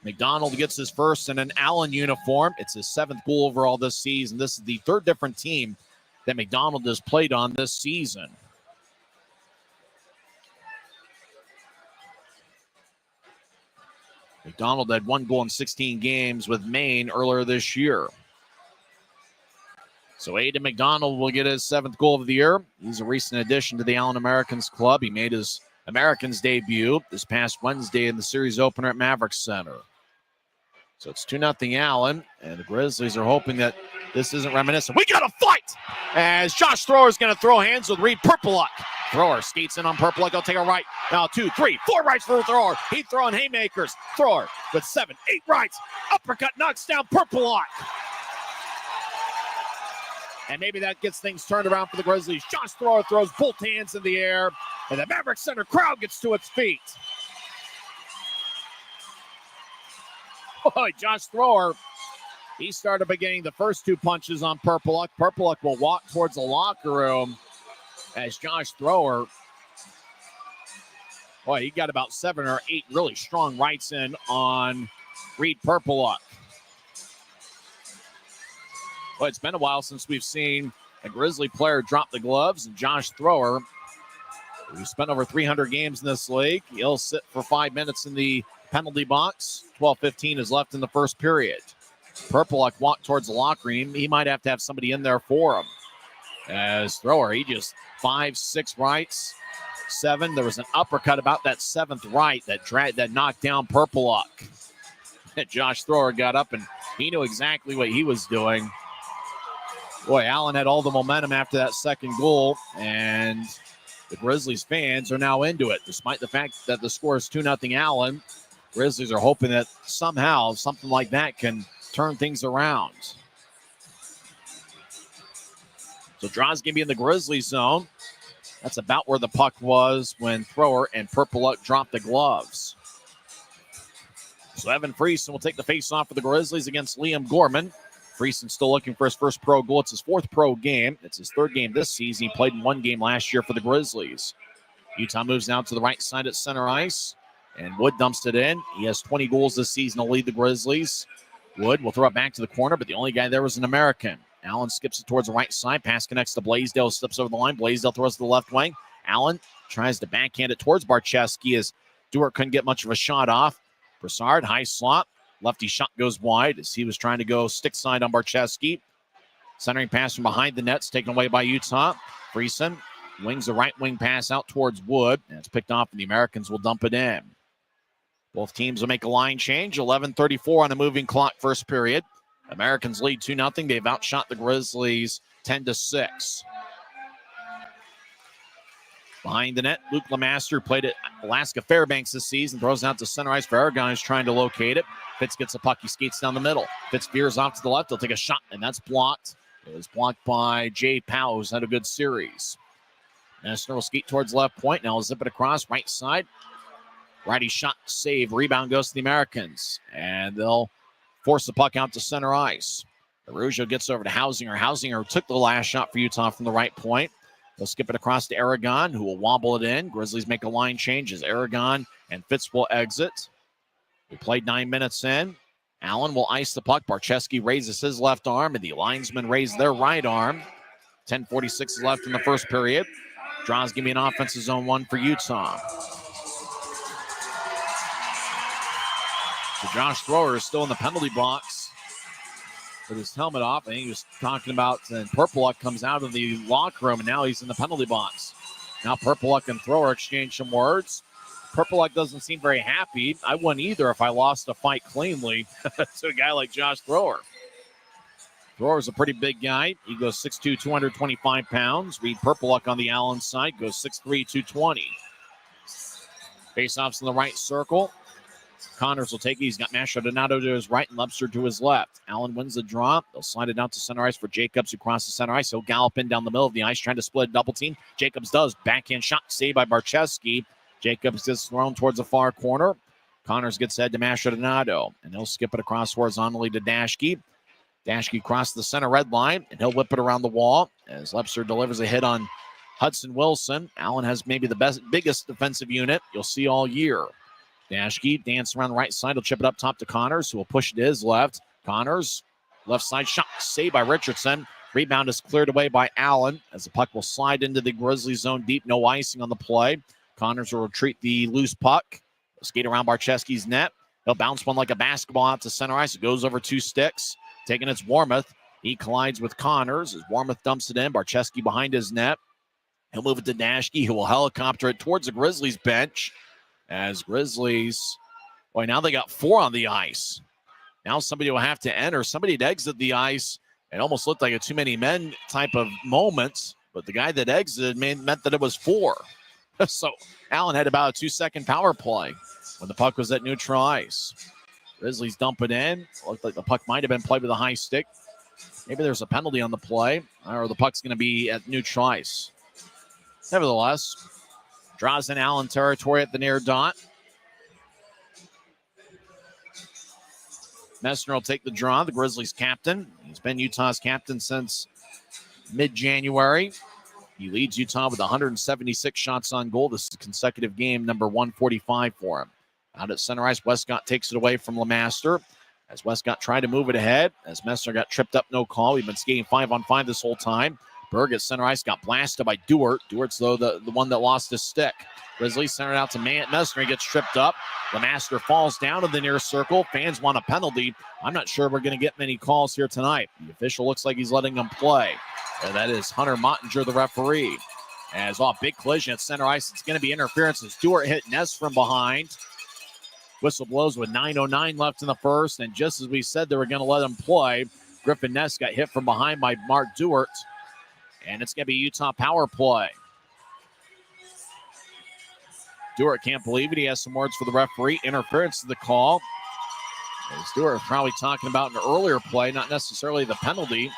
McDonald gets his first in an Allen uniform. It's his 7th goal overall this season. This is the 3rd different team that McDonald has played on this season. McDonald had 1 goal in 16 games with Maine earlier this year. So Aiden McDonald will get his 7th goal of the year. He's a recent addition to the Allen Americans club. He made his Americans debut this past Wednesday in the series opener at Maverik Center. So it's 2-0 Allen, and the Grizzlies are hoping that this isn't reminiscent. We got a fight as Josh Thrower is going to throw hands with Reed Purpleluck. Thrower skates in on Purpleluck. He'll take a right. Now 2, 3, 4 rights for Thrower. He's throwing haymakers. Thrower with 7, 8 rights. Uppercut knocks down Purpleluck. And maybe that gets things turned around for the Grizzlies. Josh Thrower throws both hands in the air, and the Maverik Center crowd gets to its feet. Boy, Josh Thrower, he started by getting the first 2 punches on Purpleluck. Purpleluck will walk towards the locker room as Josh Thrower, boy, he got about 7 or 8 really strong rights in on Reed Purpleluck. Well, it's been a while since we've seen a Grizzly player drop the gloves, and Josh Thrower, who spent over 300 games in this league, he'll sit for 5 minutes in the penalty box. 12:15 is left in the first period. Purpleluck walked towards the locker room. He might have to have somebody in there for him. As Thrower, he just 5, 6 rights, 7. There was an uppercut about that 7th right that knocked down Purpleluck. Josh Thrower got up, and he knew exactly what he was doing. Boy, Allen had all the momentum after that second goal, and the Grizzlies fans are now into it. Despite the fact that the score is 2-0 Allen, Grizzlies are hoping that somehow something like that can turn things around. So draw's going to be in the Grizzlies zone. That's about where the puck was when Thrower and Purpleluck dropped the gloves. So Evan Friesen will take the face-off for the Grizzlies against Liam Gorman. Friesen still looking for his first pro goal. It's his 4th pro game. It's his 3rd game this season. He played in 1 game last year for the Grizzlies. Utah moves now to the right side at center ice, and Wood dumps it in. He has 20 goals this season to lead the Grizzlies. Wood will throw it back to the corner, but the only guy there was an American. Allen skips it towards the right side. Pass connects to Blaisdell, slips over the line. Blaisdell throws to the left wing. Allen tries to backhand it towards Barczewski as Dewar couldn't get much of a shot off. Broussard, high slot. Lefty shot goes wide as he was trying to go stick side on Barczewski. Centering pass from behind the net's taken away by Utah. Friesen wings the right wing pass out towards Wood. And it's picked off, and the Americans will dump it in. Both teams will make a line change. 11:34 on the moving clock, first period. Americans lead 2-0. They've outshot the Grizzlies 10-6. Behind the net, Luke Lemaster played at Alaska Fairbanks this season. Throws out to center ice for Aragon, who's trying to locate it. Fitz gets the puck. He skates down the middle. Fitz veers off to the left. He'll take a shot, and that's blocked. It was blocked by Jay Powell, who's had a good series. Messner will skate towards left point. Now he'll zip it across right side. Righty shot, save. Rebound goes to the Americans, and they'll force the puck out to center ice. Araujo gets over to Hausinger. Hausinger took the last shot for Utah from the right point. They'll skip it across to Aragon, who will wobble it in. Grizzlies make a line change as Aragon and Fitz will exit. We played 9 minutes in. Allen will ice the puck. Barczewski raises his left arm, and the linesmen raise their right arm. 10:46 is left in the first period. Draws give me an offensive zone 1 for Utah. So Josh Thrower is still in the penalty box with his helmet off. I think he was talking about, and Purple Luck comes out of the locker room, and now he's in the penalty box. Now Purple Luck and Thrower exchange some words. Purple Luck doesn't seem very happy. I wouldn't either if I lost a fight cleanly to a guy like Josh Thrower. Thrower's a pretty big guy. He goes 6'2", 225 pounds. Reed Purple Luck on the Allen side goes 6'3", 220. Face-offs in the right circle. Connors will take it. He's got Mastrodonado to his right and Lebster to his left. Allen wins the draw. They'll slide it out to center ice for Jacobs, who crosses center ice. He'll gallop in down the middle of the ice, trying to split a double team. Jacobs does. Backhand shot saved by Barczewski. Jacobs gets thrown towards the far corner. Connors gets head to Mastrodonado, and he'll skip it across horizontally to Dashke. Dashke crosses the center red line, and he'll whip it around the wall as Lebster delivers a hit on Hudson Wilson. Allen has maybe the biggest defensive unit you'll see all year. Dashke dance around the right side. He'll chip it up top to Connors, who will push it to his left. Connors, left side shot, saved by Richardson. Rebound is cleared away by Allen as the puck will slide into the Grizzlies zone deep. No icing on the play. Connors will retreat the loose puck. He'll skate around Barczewski's net. He'll bounce one like a basketball out to center ice. It goes over two sticks. Taking it's Warmoth. He collides with Connors as Warmoth dumps it in. Barczewski behind his net. He'll move it to Dashke, who will helicopter it towards the Grizzlies bench. As Grizzlies, boy, now they got 4 on the ice. Now somebody will have to enter. Somebody had exited the ice. It almost looked like a too many men type of moment, but the guy that exited meant that it was 4. So Allen had about a 2-second power play when the puck was at neutral ice. Grizzlies dump it in. Looked like the puck might have been played with a high stick. Maybe there's a penalty on the play, or the puck's going to be at neutral ice. Nevertheless, draws in Allen territory at the near dot. Messner will take the draw, the Grizzlies captain. He's been Utah's captain since mid-January. He leads Utah with 176 shots on goal. This is consecutive game number 145 for him. Out at center ice, Westcott takes it away from LeMaster. As Westcott tried to move it ahead, as Messner got tripped up, no call. We've been skating 5-on-5 this whole time. Berg at center ice got blasted by Dewart. Dewart's, though, the one that lost his stick. Grizzlies centered out to Messner. He gets tripped up. LeMaster falls down in the near circle. Fans want a penalty. I'm not sure we're going to get many calls here tonight. The official looks like he's letting them play. And that is Hunter Mottinger, the referee. As big collision at center ice. It's going to be interference as Dewart hit Ness from behind. Whistle blows with 9:09 left in the first. And just as we said they were going to let him play, Griffin Ness got hit from behind by Mark Dewart. And it's going to be Utah power play. Dewart can't believe it. He has some words for the referee. Interference to the call. As Dewart was probably talking about an earlier play, not necessarily the penalty,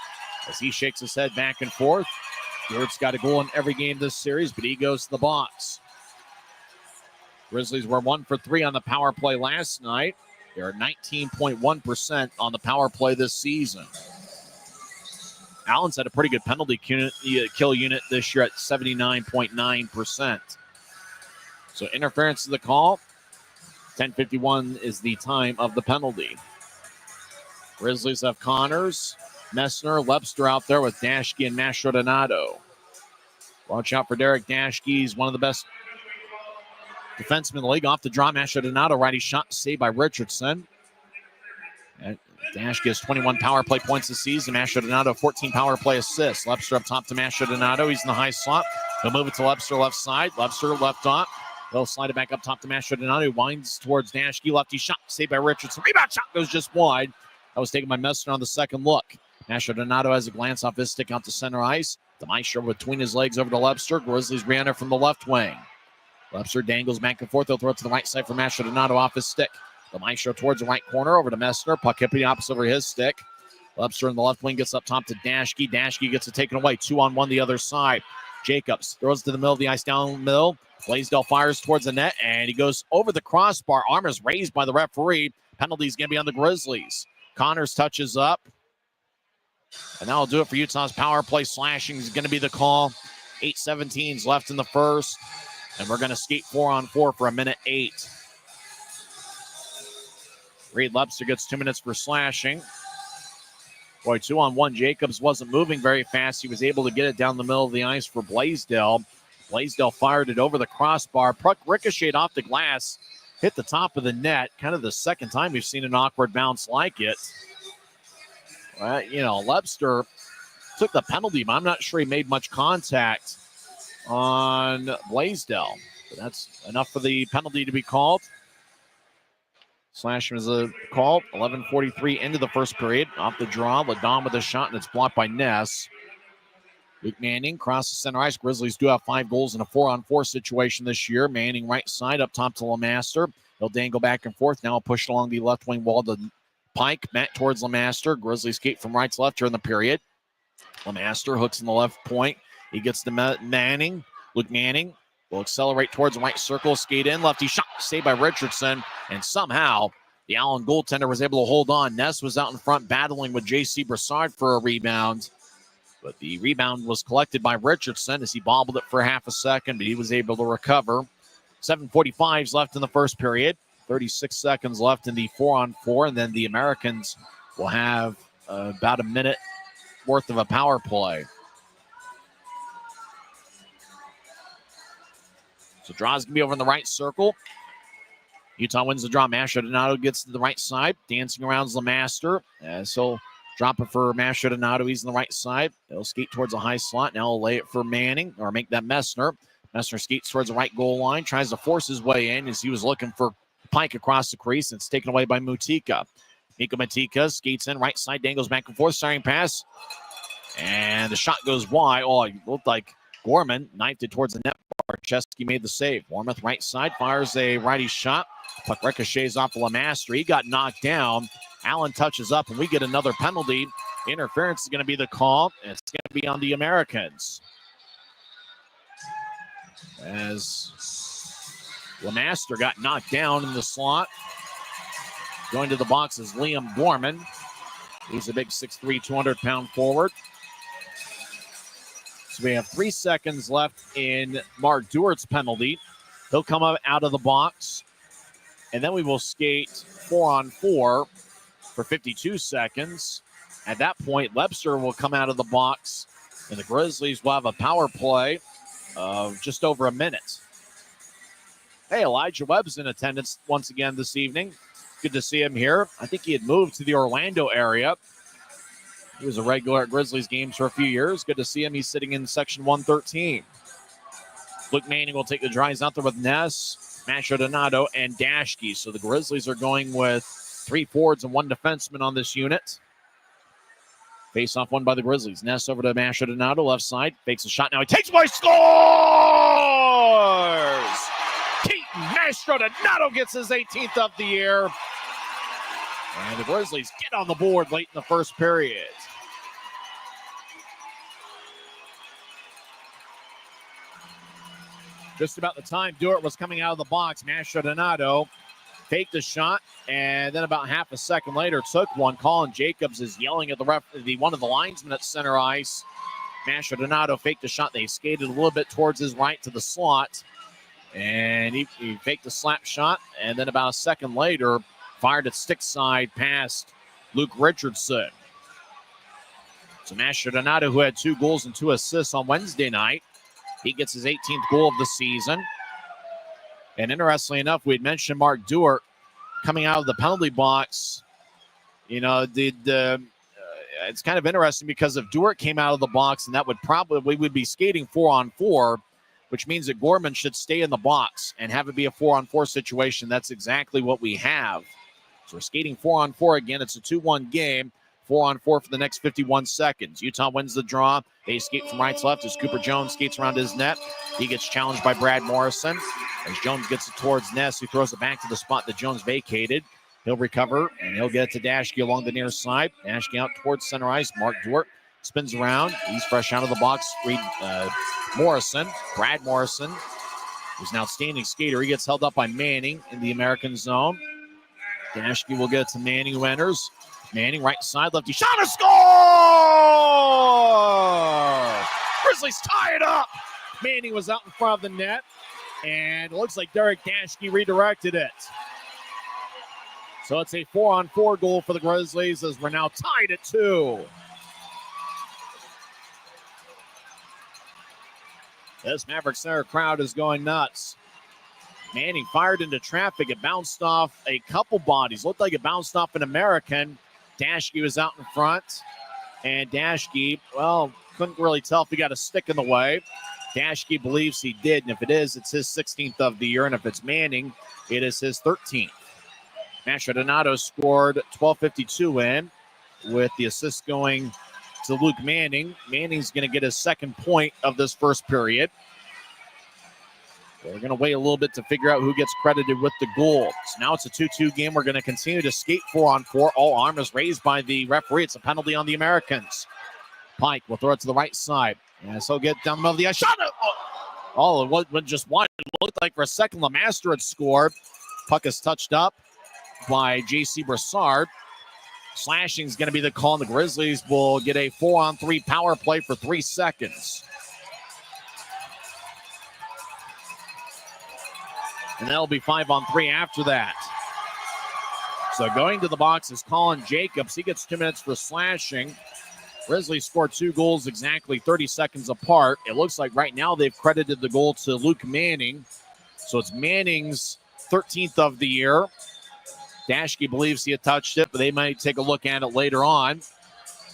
as he shakes his head back and forth. Dewart's got a goal in every game this series, but he goes to the box. Grizzlies were 1 for 3 on the power play last night. They're 19.1% on the power play this season. Allen's had a pretty good penalty kill unit this year at 79.9%. So interference to the call. 10:51 is the time of the penalty. Grizzlies have Connors, Messner, Lebster out there with Dashke and Mastrodonado. Watch out for Derek Dashke. He's one of the best defensemen in the league. Off the draw, Mastrodonado, righty shot saved by Richardson. And Dashke has 21 power play points this season. Mastrodonado, 14 power play assists. Lebster up top to Mastrodonado. He's in the high slot. He'll move it to Lebster left side. Lebster left top. They'll slide it back up top to Mastrodonado. He winds towards Dashke. Lefty shot saved by Richardson. Rebound shot goes just wide. That was taken by Messner on the second look. Mastrodonado has a glance off his stick out to center ice. The Maestro between his legs over to Lebster. Grizzlies re-enter from the left wing. Lebster dangles back and forth. They'll throw it to the right side for Mastrodonado off his stick. The Maestro towards the right corner over to Messner. Puck hit the opposite over his stick. Lebster in the left wing gets up top to Dashke. Dashke gets it taken away. 2-on-1 the other side. Jacobs throws it to the middle of the ice down the middle. Blaisdell fires towards the net, and he goes over the crossbar. Arm is raised by the referee. Penalty's going to be on the Grizzlies. Connors touches up. And that'll do it for Utah's power play. Slashing is going to be the call. 8:17 left in the first. And we're going to skate 4-on-4 for 1:08. Reed Lebster gets 2 minutes for slashing. Boy, 2-on-1. Jacobs wasn't moving very fast. He was able to get it down the middle of the ice for Blaisdell. Blaisdell fired it over the crossbar. Puck ricocheted off the glass. hit the top of the net. Kind of the second time we've seen an awkward bounce like it. Lebster took the penalty, but I'm not sure he made much contact on Blaisdell. But that's enough for the penalty to be called. Slash was a call. 11:43 into the first period. Off the draw, Ladon with a shot, and it's blocked by Ness. Luke Manning crosses center ice. Grizzlies do have 5 goals in a 4-on-4 situation this year. Manning right side up top to Lemaster. He'll dangle back and forth. Now push along the left wing wall to Pike. Matt towards Lemaster. Grizzlies skate from right to left during the period. Lemaster hooks in the left point. He gets to Manning. Luke Manning will accelerate towards the right circle. Skate in. Lefty shot. Saved by Richardson. And somehow the Allen goaltender was able to hold on. Ness was out in front battling with J.C. Brassard for a rebound. But the rebound was collected by Richardson as he bobbled it for half a second, but he was able to recover. 7:45 left in the first period. 36 seconds left in the 4-on-4, and then the Americans will have about a minute worth of a power play. So draw's going to be over in the right circle. Utah wins the draw. Masha Donato gets to the right side. Dancing around Lemaster. So drop it for Masha Donato. He's on the right side. He'll skate towards a high slot. Now he'll lay it for Manning, or make that Messner. Messner skates towards the right goal line. Tries to force his way in as he was looking for Pike across the crease. It's taken away by Mutika. Mika Mutika skates in. Right side, dangles back and forth. Starting pass. And the shot goes wide. Oh, it looked like Gorman knifed it towards the net. Barczewski made the save. Warmouth right side fires a righty shot. Puck ricochets off of Lemaster. He got knocked down. Allen touches up, and we get another penalty. Interference is going to be the call, and it's going to be on the Americans. As Lemaster got knocked down in the slot. Going to the box is Liam Gorman. He's a big 6'3", 200-pound forward. So we have 3 seconds left in Mark Dewart's penalty. He'll come up out of the box. And then we will skate 4-on-4 for 52 seconds. At that point, Lebster will come out of the box. And the Grizzlies will have a power play of just over a minute. Hey, Elijah Webb's in attendance once again this evening. Good to see him here. I think he had moved to the Orlando area. He was a regular at Grizzlies games for a few years. Good to see him. He's sitting in section 113. Luke Manning will take the drives out there with Ness, Masha Donato, and Dashke. So the Grizzlies are going with 3 forwards and 1 defenseman on this unit. Face off won by the Grizzlies. Ness over to Masha Donato, left side. Fakes a shot. Now he takes away, scores! Keaton Masha Donato gets his 18th of the year. And the Grizzlies get on the board late in the first period. Just about the time Dewart was coming out of the box, Masha Donato faked the shot, and then about half a second later took one. Colin Jacobs is yelling at one of the linesmen at center ice. Masha Donato faked the shot. They skated a little bit towards his right to the slot, and he faked the slap shot, and then about a second later fired it stick side past Luke Richardson. So Masha Donato, who had 2 goals and 2 assists on Wednesday night, he gets his 18th goal of the season. And interestingly enough, we had mentioned Mark Dewart coming out of the penalty box. You know, it's kind of interesting because if Dewart came out of the box, and that would we would be skating 4-on-4, which means that Gorman should stay in the box and have it be a 4-on-4 situation. That's exactly what we have. So we're skating 4-on-4 again. It's a 2-1 game. 4-on-4 for the next 51 seconds. Utah wins the draw. They skate from right to left as Cooper Jones skates around his net. He gets challenged by Brad Morrison. As Jones gets it towards Ness, he throws it back to the spot that Jones vacated. He'll recover, and he'll get it to Dashke along the near side. Dashke out towards center ice. Mark Dewart spins around. He's fresh out of the box. Morrison, Brad Morrison, who's an outstanding skater. He gets held up by Manning in the American zone. Dashke will get it to Manning, who enters. Manning, right side, lefty shot, a score! Grizzlies tie it up. Manning was out in front of the net, and it looks like Derek Dashke redirected it. So it's a 4-on-4 goal for the Grizzlies as we're now tied at 2. This Maverik Center crowd is going nuts. Manning fired into traffic. It bounced off a couple bodies. Looked like it bounced off an American. Dashke was out in front. And Dashke, well, couldn't really tell if he got a stick in the way. Dashke believes he did, and if it is, it's his 16th of the year, and if it's Manning, it is his 13th. Mastrodonato scored 12:52 in, with the assist going to Luke Manning. Manning's going to get his second point of this first period. We're going to wait a little bit to figure out who gets credited with the goal. So now it's a 2-2 game. We're going to continue to skate 4-on-4. All arm is raised by the referee. It's a penalty on the Americans. Pike will throw it to the right side. And so get down the middle of the ice. Shot it! Oh, it wasn't just one. It looked like for a second Lemaster had scored. Puck is touched up by J.C. Brassard. Slashing is going to be the call, and the Grizzlies will get a 4-on-3 power play for 3 seconds. And that'll be 5-on-3 after that. So going to the box is Colin Jacobs. He gets 2 minutes for slashing. Grizzlies scored 2 goals exactly 30 seconds apart. It looks like right now they've credited the goal to Luke Manning. So it's Manning's 13th of the year. Dashke believes he had touched it, but they might take a look at it later on.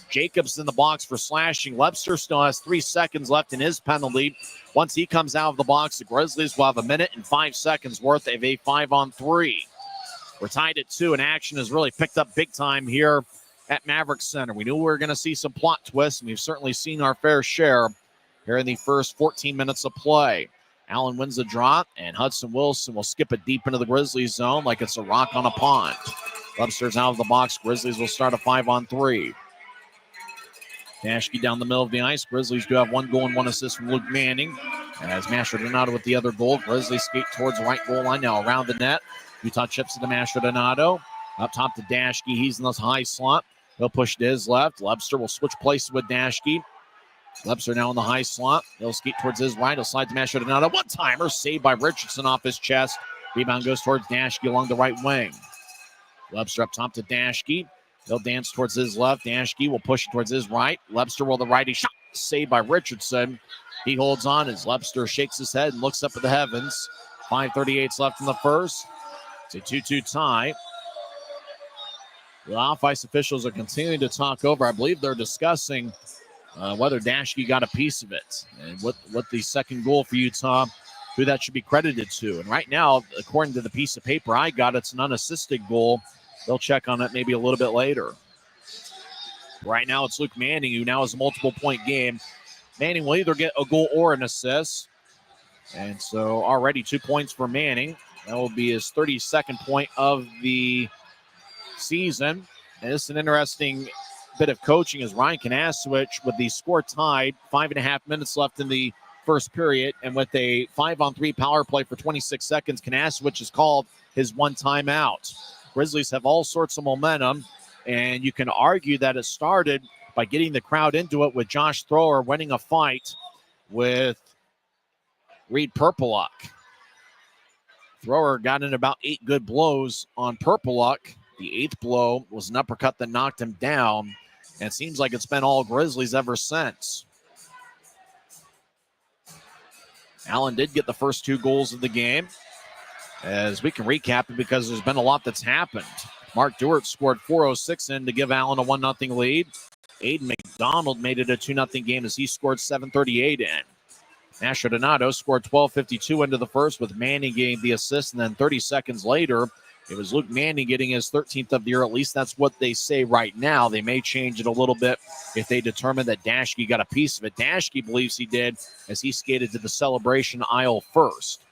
Jacobs in the box for slashing. Webster still has 3 seconds left in his penalty. Once he comes out of the box, the Grizzlies will have 1 minute and 5 seconds worth of a 5-on-3. We're tied at 2, and action has really picked up big time here at Maverik Center. We knew we were going to see some plot twists, and we've certainly seen our fair share here in the first 14 minutes of play. Allen wins the draw, and Hudson Wilson will skip it deep into the Grizzlies zone like it's a rock on a pond. Webster's out of the box. Grizzlies will start a 5-on-3. Dashke down the middle of the ice. Grizzlies do have 1 goal and 1 assist from Luke Manning. As Mastrodonato with the other goal. Grizzlies skate towards the right goal line now around the net. Utah chips to Mastrodonato. Up top to Dashke. He's in the high slot. He'll push to his left. Webster will switch places with Dashke. Webster now in the high slot. He'll skate towards his right. He'll slide to Mastrodonato. One-timer saved by Richardson off his chest. Rebound goes towards Dashke along the right wing. Webster up top to Dashke. He'll dance towards his left. Dashke will push it towards his right. Webster will the righty shot. Saved by Richardson. He holds on as Webster shakes his head and looks up at the heavens. 5:38 left in the first. It's a 2-2 tie. The off-ice officials are continuing to talk over. I believe they're discussing whether Dashke got a piece of it and what the second goal for Utah, who that should be credited to. And right now, according to the piece of paper I got, it's an unassisted goal. They'll check on it maybe a little bit later. Right now, it's Luke Manning, who now has a multiple-point game. Manning will either get a goal or an assist. And so already 2 points for Manning. That will be his 32nd point of the season. And this is an interesting bit of coaching as Ryan Kanasowicz, with the score tied, 5.5 minutes left in the first period, and with a 5-on-3 power play for 26 seconds, Kanasowicz has called his 1 timeout. Grizzlies have all sorts of momentum, and you can argue that it started by getting the crowd into it with Josh Thrower winning a fight with Reed Purpleluck. Thrower got in about 8 good blows on Purpleluck. The 8th blow was an uppercut that knocked him down, and it seems like it's been all Grizzlies ever since. Allen did get the first 2 goals of the game, as we can recap it because there's been a lot that's happened. Mark Dewart scored 4:06 in to give Allen a 1-0 lead. Aiden McDonald made it a 2-0 game as he scored 7:38 in. Mastrodonato scored 12:52 into the first, with Manning getting the assist, and then 30 seconds later, it was Luke Manning getting his 13th of the year. At least that's what they say right now. They may change it a little bit if they determine that Dashke got a piece of it. Dashke believes he did, as he skated to the celebration aisle first.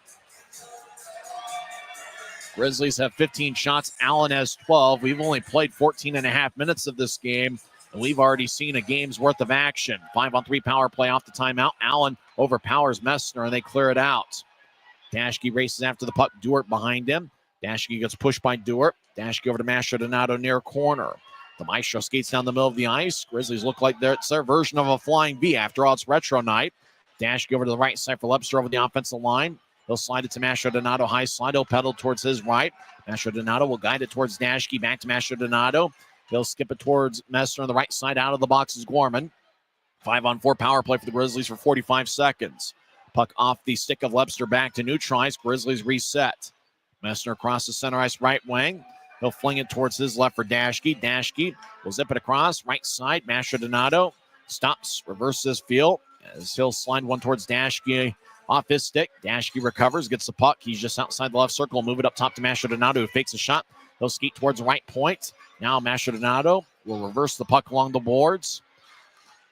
Grizzlies have 15 shots. Allen has 12. We've only played 14.5 minutes of this game, and we've already seen a game's worth of action. 5-on-3 power play off the timeout. Allen overpowers Messner, and they clear it out. Dashke races after the puck. Dewart behind him. Dashke gets pushed by Dewart. Dashke over to Mastrodonato near corner. The Maestro skates down the middle of the ice. Grizzlies look like it's their version of a flying V. After all, it's retro night. Dashke over to the right side for Webster over the offensive line. He'll slide it to Mastrodonato. High slide. He'll pedal towards his right. Mastrodonato will guide it towards Dashke. Back to Mastrodonato. He'll skip it towards Messner on the right side. Out of the box is Gorman. 5-on-4 power play for the Grizzlies for 45 seconds. Puck off the stick of Lebster back to neutralize. Grizzlies reset. Messner across the center ice right wing. He'll fling it towards his left for Dashke. Dashke will zip it across. Right side, Masher Donato stops, reverses field as he'll slide one towards Dashke off his stick. Dashke recovers, gets the puck. He's just outside the left circle. Move it up top to Masher Donato, who fakes a shot. He'll skeet towards the right point. Now Masher Donato will reverse the puck along the boards.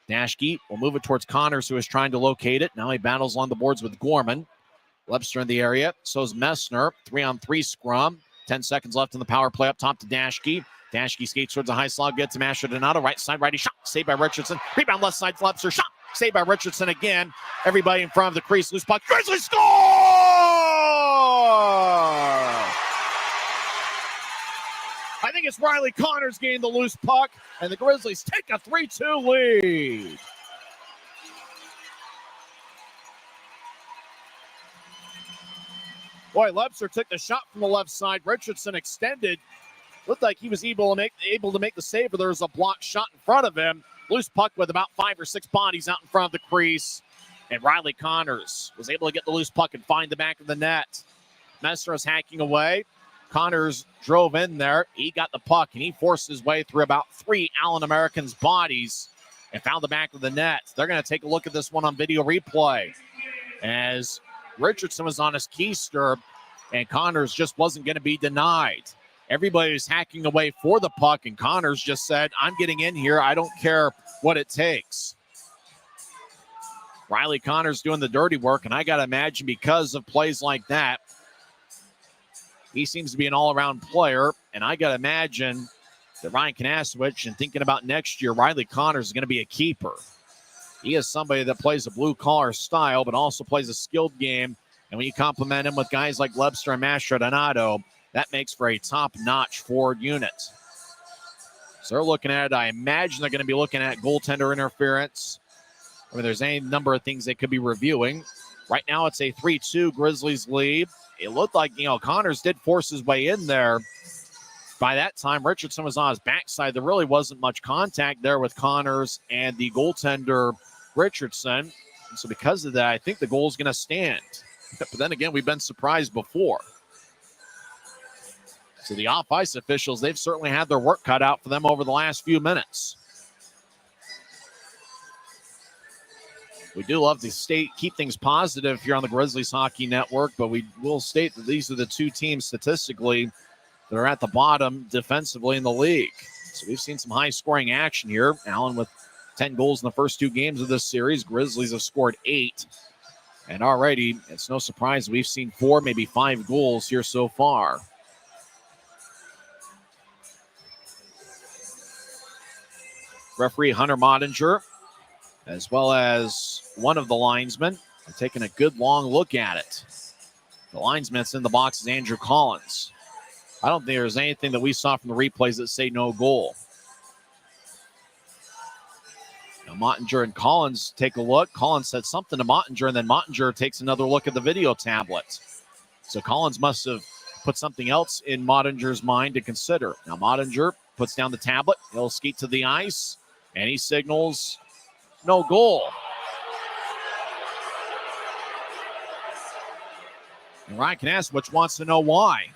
Dashke will move it towards Connors, who is trying to locate it. Now he battles along the boards with Gorman. Lebster in the area. So is Messner. 3-on-3 scrum. 10 seconds left in the power play up top to Dashke. Dashke skates towards the high slot. Gets to Masher Donato. Right side, righty shot. Saved by Richardson. Rebound left side. Lebster shot. Saved by Richardson again. Everybody in front of the crease. Loose puck. Grizzlies score! I think it's Riley Connors getting the loose puck, and the Grizzlies take a 3-2 lead. Boy, Lebster took the shot from the left side. Richardson extended. Looked like he was able to make the save, but there was a blocked shot in front of him. Loose puck with about 5 or 6 bodies out in front of the crease. And Riley Connors was able to get the loose puck and find the back of the net. Messner is hacking away. Connors drove in there. He got the puck, and he forced his way through about 3 Allen Americans' bodies and found the back of the net. They're going to take a look at this one on video replay as Richardson was on his keister, and Connors just wasn't going to be denied. Everybody was hacking away for the puck, and Connors just said, I'm getting in here. I don't care what it takes. Riley Connors doing the dirty work, and I got to imagine because of plays like that, he seems to be an all-around player, and I got to imagine that Ryan Kanasowicz, and thinking about next year, Riley Connors is going to be a keeper. He is somebody that plays a blue-collar style, but also plays a skilled game, and when you complement him with guys like Lebster and Masher Donato, that makes for a top-notch forward unit. So they're looking at it. I imagine they're going to be looking at goaltender interference. I mean, there's any number of things they could be reviewing. Right now, it's a 3-2 Grizzlies lead. It looked like, Connors did force his way in there. By that time, Richardson was on his backside. There really wasn't much contact there with Connors and the goaltender, Richardson. And so because of that, I think the goal is going to stand. But then again, we've been surprised before. So the off-ice officials, they've certainly had their work cut out for them over the last few minutes. We do love to keep things positive here on the Grizzlies Hockey Network, but we will state that these are the two teams statistically that are at the bottom defensively in the league. So we've seen some high-scoring action here. Allen with 10 goals in the first 2 games of this series. Grizzlies have scored 8. And already, it's no surprise we've seen 4, maybe 5 goals here so far. Referee Hunter Mottinger, as well as one of the linesmen, are taking a good long look at it. The linesman that's in the box is Andrew Collins. I don't think there's anything that we saw from the replays that say no goal. Now Mottinger and Collins take a look. Collins said something to Mottinger, and then Mottinger takes another look at the video tablet. So Collins must have put something else in Mottinger's mind to consider. Now Mottinger puts down the tablet. He'll skeet to the ice, and he signals no goal. And Ryan Kanasowicz wants to know why.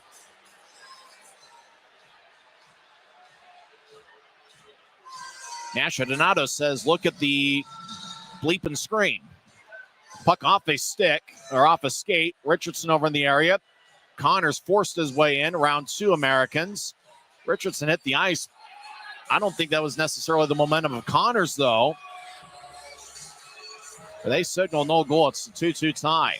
Masher Donato says, look at the bleeping screen. Puck off a stick, or off a skate. Richardson over in the area. Connors forced his way in around 2 Americans. Richardson hit the ice. I don't think that was necessarily the momentum of Connors, though. But they signal no goal. It's a 2-2 tie.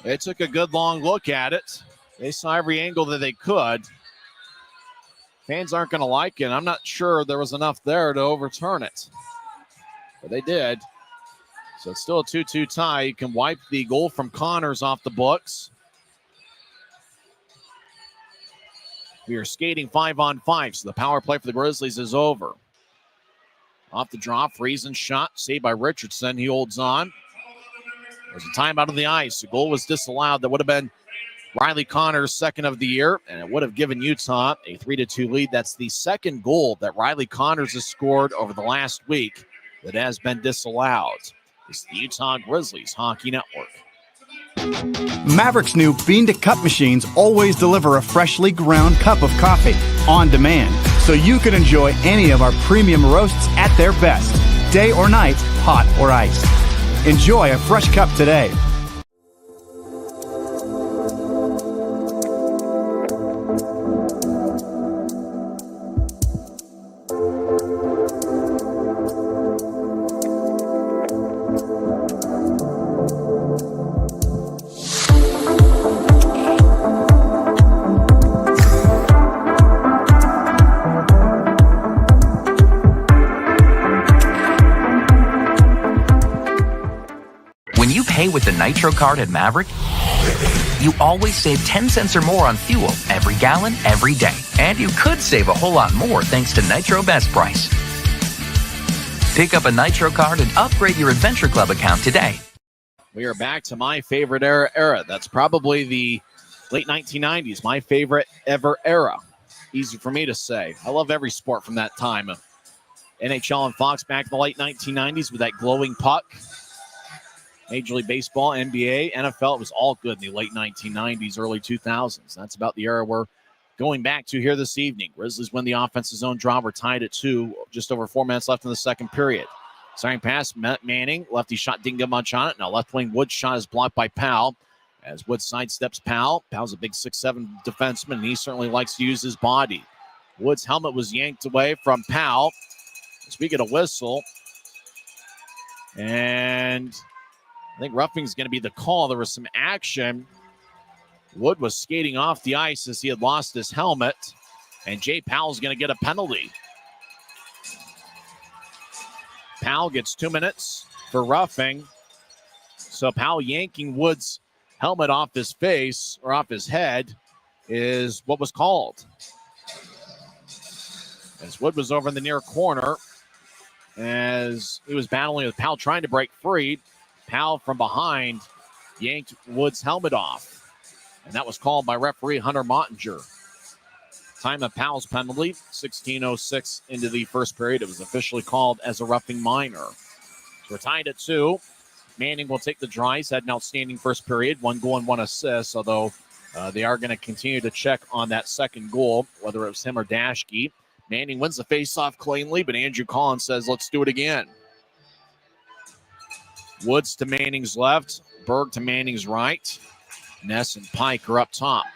They took a good long look at it. They saw every angle that they could. Fans aren't going to like it. I'm not sure there was enough there to overturn it. But they did. So it's still a 2-2 tie. You can wipe the goal from Connors off the books. We are skating 5-on-5, so the power play for the Grizzlies is over. Off the draw, Friesen shot, saved by Richardson. He holds on. There's a timeout on the ice. The goal was disallowed. That would have been Riley Connors, second of the year, and it would have given Utah a 3-2 lead. That's the second goal that Riley Connors has scored over the last week that has been disallowed. It's the Utah Grizzlies Hockey Network. Maverik's new bean-to-cup machines always deliver a freshly ground cup of coffee on demand, so you can enjoy any of our premium roasts at their best, day or night, hot or iced. Enjoy a fresh cup today. With the Nitro card at Maverik, you always save 10 cents or more on fuel every gallon, every day. And you could save a whole lot more thanks to Nitro Best Price. Pick up a Nitro card and upgrade your Adventure Club account today. We are back to my favorite era. That's probably the late 1990s, my favorite ever era. Easy for me to say. I love every sport from that time. NHL and Fox back in the late 1990s with that glowing puck. Major League Baseball, NBA, NFL, it was all good in the late 1990s, early 2000s. That's about the era we're going back to here this evening. Grizzlies win the offensive zone draw. We're tied at 2, just over 4 minutes left in the second period. Starting pass, Manning, lefty shot didn't get much on it. Now left wing Wood shot is blocked by Powell. As Wood sidesteps Powell. Powell's a big 6'7" defenseman, and he certainly likes to use his body. Wood's helmet was yanked away from Powell. As we get a whistle. And I think roughing is going to be the call. There was some action. Wood was skating off the ice as he had lost his helmet. And Jay Powell's going to get a penalty. Powell gets 2 minutes for roughing. So Powell yanking Wood's helmet off his face, or off his head, is what was called. As Wood was over in the near corner, as he was battling with Powell trying to break free, Powell from behind yanked Wood's helmet off. And that was called by referee Hunter Mottinger. Time of Powell's penalty, 16:06 into the first period. It was officially called as a roughing minor. So we're tied at 2. Manning will take the draw. He's had an outstanding first period, 1 goal and 1 assist, although they are going to continue to check on that second goal, whether it was him or Dashke. Manning wins the faceoff cleanly, but Andrew Collins says, let's do it again. Woods to Manning's left. Berg to Manning's right. Ness and Pike are up top.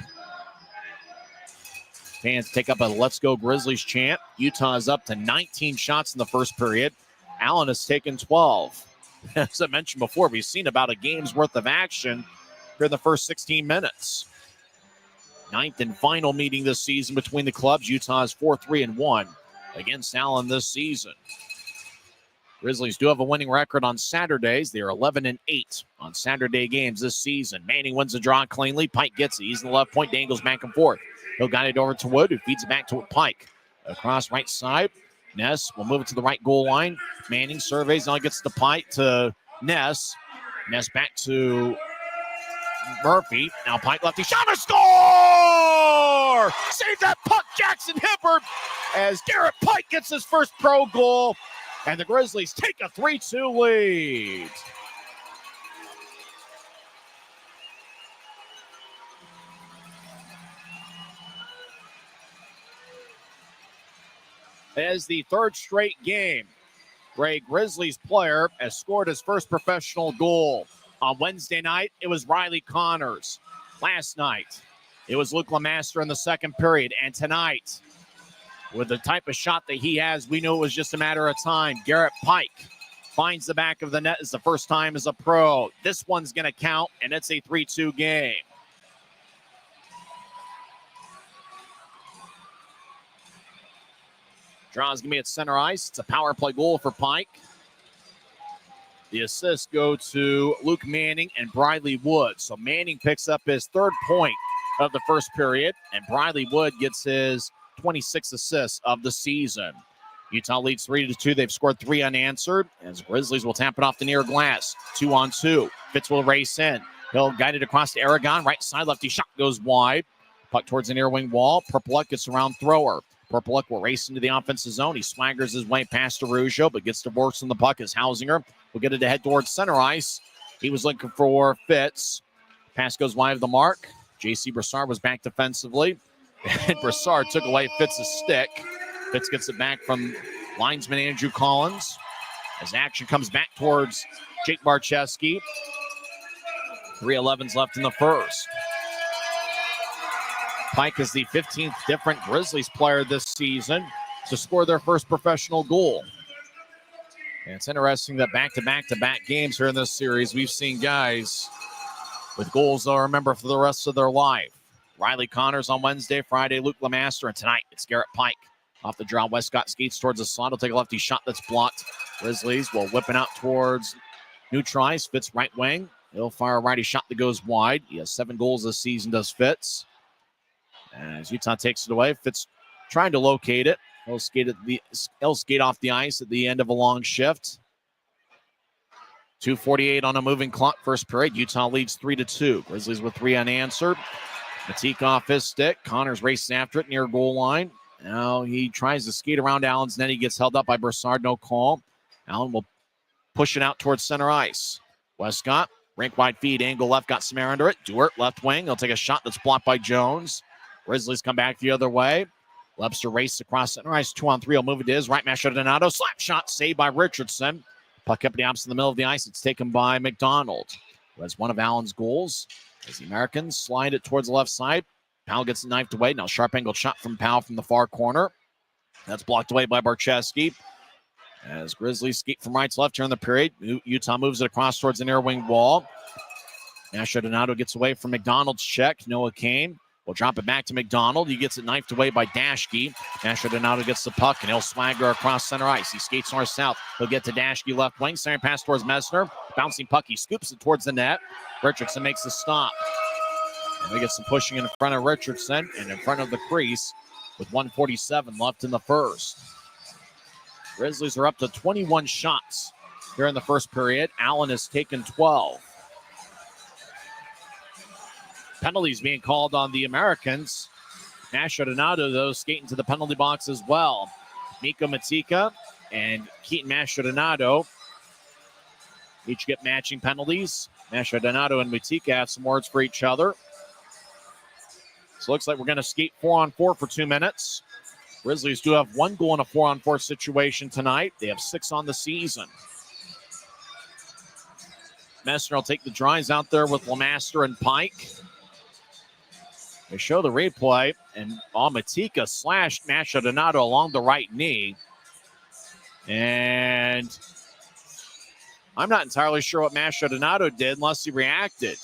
Fans take up a Let's Go Grizzlies chant. Utah is up to 19 shots in the first period. Allen has taken 12. As I mentioned before, we've seen about a game's worth of action here in the first 16 minutes. 9th and final meeting this season between the clubs. Utah is 4-3-1 against Allen this season. Grizzlies do have a winning record on Saturdays. They are 11-8 on Saturday games this season. Manning wins the draw cleanly. Pike gets it. He's in the left point, dangles back and forth. He'll guide it over to Wood, who feeds it back to Pike. Across right side. Ness will move it to the right goal line. Manning surveys, now gets the Pike to Ness. Ness back to Murphy. Now Pike lefty shot, a score! Save that puck, Jackson Hibbert, as Garrett Pike gets his first pro goal. And the Grizzlies take a 3-2 lead. As the third straight game, a Grizzlies player has scored his first professional goal. On Wednesday night, it was Riley Connors. Last night, it was Luke Lemaster in the second period. And tonight, with the type of shot that he has, we knew it was just a matter of time. Garrett Pike finds the back of the net. It's the first time as a pro. This one's going to count, and it's a 3-2 game. Draw's going to be at center ice. It's a power play goal for Pike. The assists go to Luke Manning and Briley Wood. So Manning picks up his third point of the first period, and Briley Wood gets his 26 assists of the season. Utah leads 3-2. They've scored 3 unanswered, as Grizzlies will tap it off the near glass. 2-on-2. Fitz will race in. He'll guide it across to Aragon. Right side, lefty shot goes wide. Puck towards the near wing wall. Purple gets around thrower. Purple will race into the offensive zone. He swaggers his way past Araujo, but gets divorced on the puck as Hausinger will get it to head towards center ice. He was looking for Fitz. Pass goes wide of the mark. J.C. Brassard was back defensively. And Brassard took away Fitz's stick. Fitz gets it back from linesman Andrew Collins. As action comes back towards Jake Barczewski. 3:11 left in the first. Pike is the 15th different Grizzlies player this season to score their first professional goal. And it's interesting that back-to-back games here in this series, we've seen guys with goals they'll remember for the rest of their life. Riley Connors on Wednesday, Friday, Luke Lemaster, and tonight it's Garrett Pike. Off the draw, Westcott skates towards the slot. He'll take a lefty shot that's blocked. Grizzlies will whip it out towards Neutrais. Fitz right wing. He'll fire a righty shot that goes wide. He has 7 goals this season, does Fitz. As Utah takes it away, Fitz trying to locate it. He'll skate off the ice at the end of a long shift. 2:48 on a moving clock, first period. Utah leads 3-2. Grizzlies with 3 unanswered. Matik off his stick. Connors races after it near goal line. Now he tries to skate around Allen's net. He gets held up by Brassard, no call. Allen will push it out towards center ice. Westcott, rink wide feed, angle left, got some air under it. Dewart, left wing. He'll take a shot that's blocked by Jones. Grizzlies come back the other way. Webster races across center ice. 2-on-3. He'll move it to his right. Masha Donato. Slap shot saved by Richardson. Puck up the opposite in the middle of the ice. It's taken by McDonald, who has one of Allen's goals. As the Americans slide it towards the left side. Powell gets it knifed away. Now sharp angled shot from Powell from the far corner. That's blocked away by Barczewski. As Grizzlies skate from right to left here in the period. Utah moves it across towards the near wing wall. Masha Donato gets away from McDonald's check. Noah Kane will drop it back to McDonald. He gets it knifed away by Dashke. Masha Donato gets the puck, and he'll swagger across center ice. He skates north-south. He'll get to Dashke left wing. Center pass towards Messner. Bouncing puck. He scoops it towards the net. Richardson makes the stop. And we get some pushing in front of Richardson and in front of the crease with 1:47 left in the first. Grizzlies are up to 21 shots here in the first period. Allen has taken 12. Penalties being called on the Americans. Masha Donato, though, skating to the penalty box as well. Miko Matika and Keaton Masha Donato each get matching penalties. Masha Donato and Matika have some words for each other. So it looks like we're going to skate 4-on-4 for 2 minutes. Grizzlies do have 1 goal in a 4-on-4 situation tonight. They have 6 on the season. Messner will take the drives out there with Lemaster and Pike. They show the replay, and Matika slashed Masha Donato along the right knee. And I'm not entirely sure what Masha Donato did unless he reacted.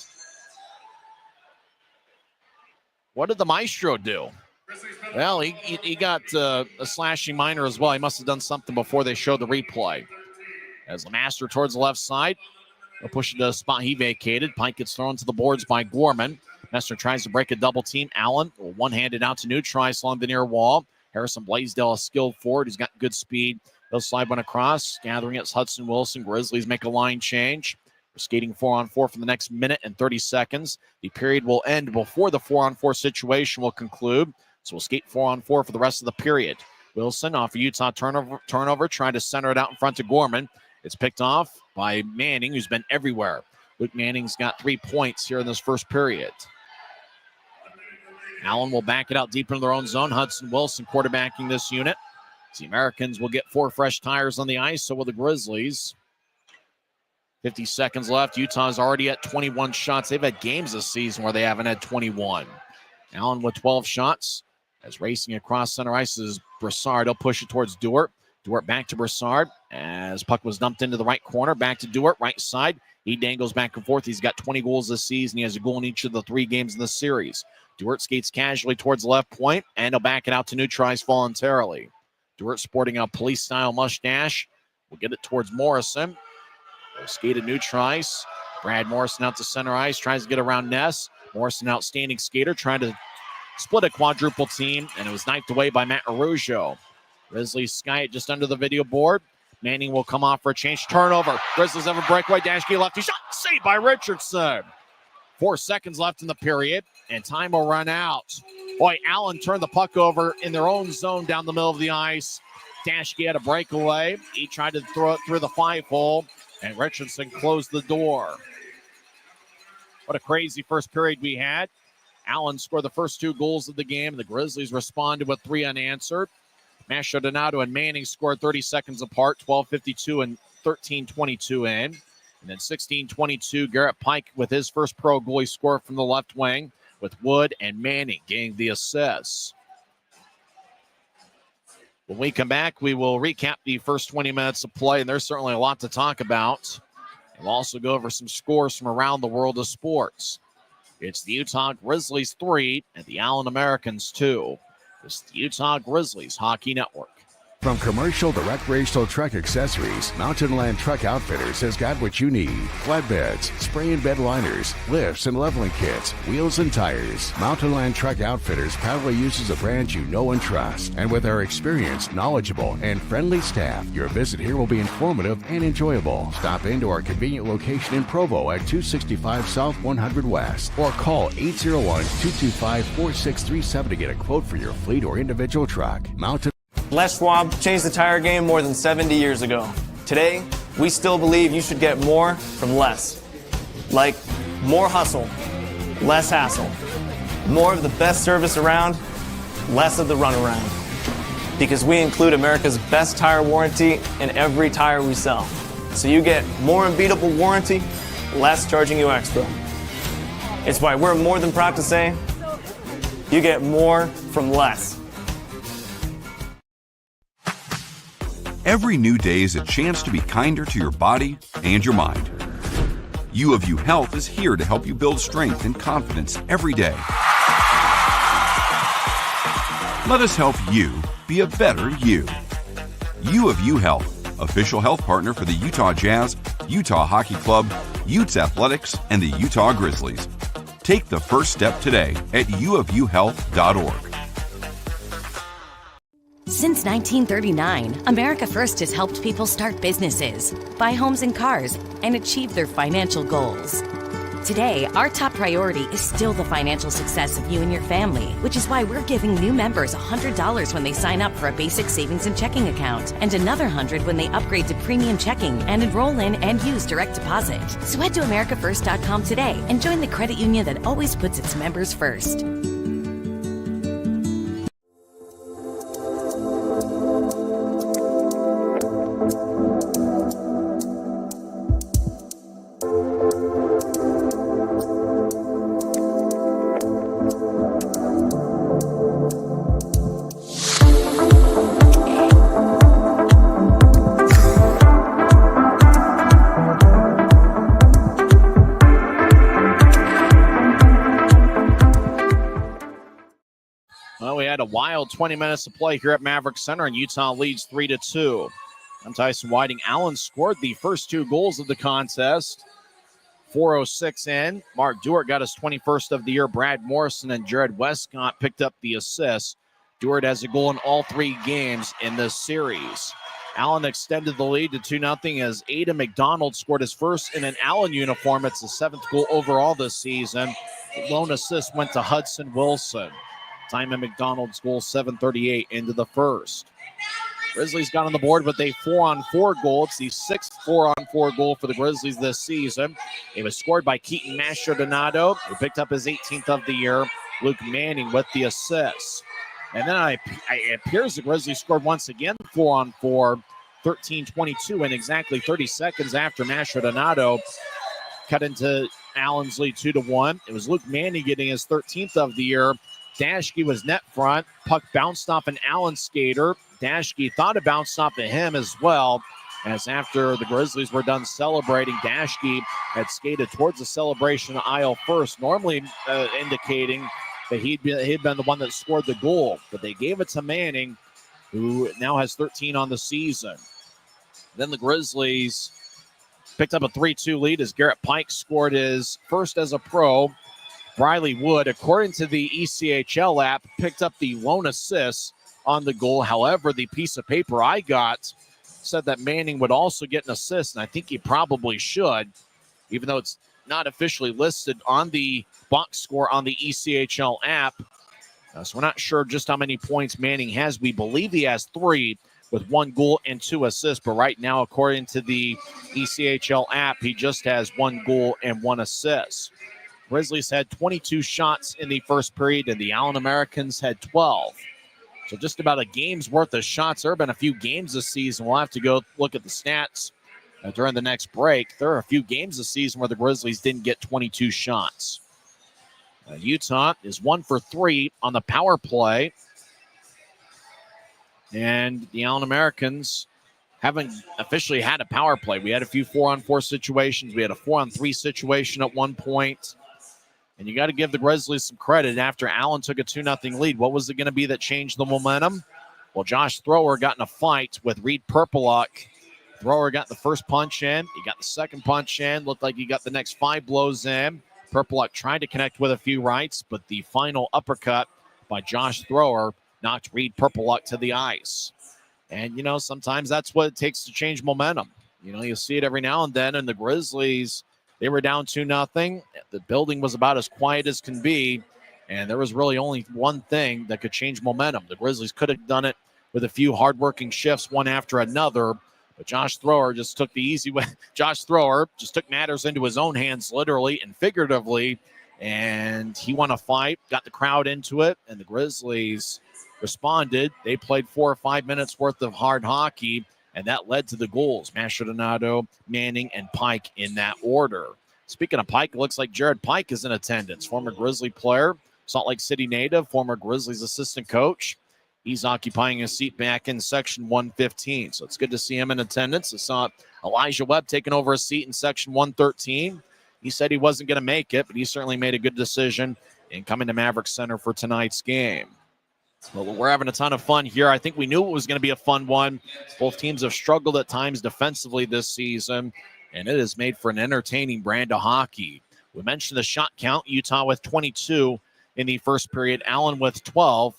What did the Maestro do? Well, he got a slashing minor as well. He must have done something before they showed the replay. As Lemaster towards the left side, they'll push it to a spot he vacated. Pike gets thrown to the boards by Gorman. Messner tries to break a double team. Allen will one-handed out to Neutrais along the near wall. Harrison Blaisdell, a skilled forward. He's got good speed. They'll slide one across. Gathering it's Hudson Wilson. Grizzlies make a line change. We're skating 4-on-4 for the next minute and 30 seconds. The period will end before the 4-on-4 situation will conclude. So we'll skate 4-on-4 for the rest of the period. Wilson off a Utah turnover, trying to center it out in front of Gorman. It's picked off by Manning, who's been everywhere. Luke Manning's got 3 points here in this first period. Allen will back it out deep into their own zone. Hudson Wilson quarterbacking this unit. The Americans will get 4 fresh tires on the ice, so will the Grizzlies. 50 seconds left. Utah's already at 21 shots. They've had games this season where they haven't had 21. Allen with 12 shots. As racing across center ice is Brassard. He'll push it towards Dewart. Dewart back to Brassard. As puck was dumped into the right corner. Back to Dewart, right side. He dangles back and forth. He's got 20 goals this season. He has a goal in each of the 3 games in the series. Dewart skates casually towards the left point, and he'll back it out to Neutrais voluntarily. Dewart sporting a police-style mustache. We'll get it towards Morrison. We'll skate to Neutrais. Brad Morrison out to center ice, tries to get around Ness. Morrison, outstanding skater, trying to split a quadruple team, and it was knifed away by Matt Araujo. Grizzlies sky it just under the video board. Manning will come off for a change. Turnover. Grizzlies have a breakaway. Dashke lefty shot. Saved by Richardson. 4 seconds left in the period, and time will run out. Boy, Allen turned the puck over in their own zone down the middle of the ice. Dashke had a breakaway. He tried to throw it through the 5-hole, and Richardson closed the door. What a crazy first period we had. Allen scored the first 2 goals of the game. The Grizzlies responded with 3 unanswered. Mastrodonado and Manning scored 30 seconds apart, 12:52 and 13:22 in. And then 16:22, Garrett Pike with his first pro goal. He scored from the left wing, with Wood and Manning getting the assists. When we come back, we will recap the first 20 minutes of play, and there's certainly a lot to talk about. We'll also go over some scores from around the world of sports. It's the Utah Grizzlies 3 and the Allen Americans 2. It's the Utah Grizzlies Hockey Network. From commercial to recreational truck accessories, Mountain Land Truck Outfitters has got what you need. Flatbeds, spray and bed liners, lifts and leveling kits, wheels and tires. Mountain Land Truck Outfitters proudly uses a brand you know and trust. And with our experienced, knowledgeable, and friendly staff, your visit here will be informative and enjoyable. Stop into our convenient location in Provo at 265 South 100 West or call 801-225-4637 to get a quote for your fleet or individual truck. Mountain Les Schwab changed the tire game more than 70 years ago. Today, we still believe you should get more from less. Like more hustle, less hassle. More of the best service around, less of the runaround. Because we include America's best tire warranty in every tire we sell. So you get more unbeatable warranty, less charging you extra. It's why we're more than proud to say, you get more from less. Every new day is a chance to be kinder to your body and your mind. U of U Health is here to help you build strength and confidence every day. Let us help you be a better you. U of U Health, official health partner for the Utah Jazz, Utah Hockey Club, Utes Athletics, and the Utah Grizzlies. Take the first step today at uofuhealth.org. Since 1939, America First has helped people start businesses, buy homes and cars, and achieve their financial goals. Today, our top priority is still the financial success of you and your family, which is why we're giving new members $100 when they sign up for a basic savings and checking account, and another $100 when they upgrade to premium checking and enroll in and use direct deposit. So head to americafirst.com today and join the credit union that always puts its members first. A wild 20 minutes to play here at Maverik Center, and Utah leads 3-2. I'm Tyson Whiting. Allen scored the first 2 goals of the contest. 4:06 in. Mark Dewart got his 21st of the year. Brad Morrison and Jared Westcott picked up the assists. Dewart has a goal in all 3 games in this series. Allen extended the lead to 2-0 as Ada McDonald scored his first in an Allen uniform. It's the 7th goal overall this season. The lone assist went to Hudson Wilson. Time at McDonald's goal, 7:38 into the first. Grizzlies got on the board with a 4-on-4 goal. It's the 6th 4-on-4 goal for the Grizzlies this season. It was scored by Keaton Mastrodonado, who picked up his 18th of the year. Luke Manning with the assist. And then it appears the Grizzlies scored once again 4-on-4, 13:22, and exactly 30 seconds after Mastrodonado cut into Allen's lead 2-1. It was Luke Manning getting his 13th of the year. Dashke was net front. Puck bounced off an Allen skater. Dashke thought it bounced off of him as well, as after the Grizzlies were done celebrating, Dashke had skated towards the celebration aisle first, normally indicating that he'd been the one that scored the goal. But they gave it to Manning, who now has 13 on the season. Then the Grizzlies picked up a 3-2 lead as Garrett Pike scored his first as a pro. Briley Wood, according to the ECHL app, picked up the lone assist on the goal. However, the piece of paper I got said that Manning would also get an assist, and I think he probably should, even though it's not officially listed on the box score on the ECHL app. So we're not sure just how many points Manning has. We believe he has 3 with 1 goal and 2 assists. But right now, according to the ECHL app, he just has 1 goal and 1 assist. Grizzlies had 22 shots in the first period, and the Allen Americans had 12. So just about a game's worth of shots. There have been a few games this season. We'll have to go look at the stats during the next break. There are a few games this season where the Grizzlies didn't get 22 shots. Utah is 1 for 3 on the power play. And the Allen Americans haven't officially had a power play. We had a few 4-on-4 situations. We had a 4-on-3 situation at one point. And you got to give the Grizzlies some credit. After Allen took a 2-0 lead, what was it going to be that changed the momentum? Well, Josh Thrower got in a fight with Reed Purpleluck. Thrower got the first punch in. He got the second punch in. Looked like he got the next 5 blows in. Purpleluck tried to connect with a few rights, but the final uppercut by Josh Thrower knocked Reed Purpleluck to the ice. And, you know, sometimes that's what it takes to change momentum. You know, you see it every now and then, and the Grizzlies, they were down 2-0. The building was about as quiet as can be, and there was really only one thing that could change momentum. The Grizzlies could have done it with a few hardworking shifts, one after another, but Josh Thrower just took the easy way. Josh Thrower just took matters into his own hands, literally and figuratively, and he won a fight, got the crowd into it, and the Grizzlies responded. They played 4 or 5 minutes worth of hard hockey, and that led to the goals. Mastrodonado, Manning, and Pike in that order. Speaking of Pike, it looks like Jared Pike is in attendance. Former Grizzly player, Salt Lake City native, former Grizzlies assistant coach. He's occupying a seat back in section 115. So it's good to see him in attendance. I saw Elijah Webb taking over a seat in section 113. He said he wasn't going to make it, but he certainly made a good decision in coming to Maverik Center for tonight's game. Well, we're having a ton of fun here. I think we knew it was going to be a fun one. Both teams have struggled at times defensively this season, and it has made for an entertaining brand of hockey. We mentioned the shot count. Utah with 22 in the first period. Allen with 12.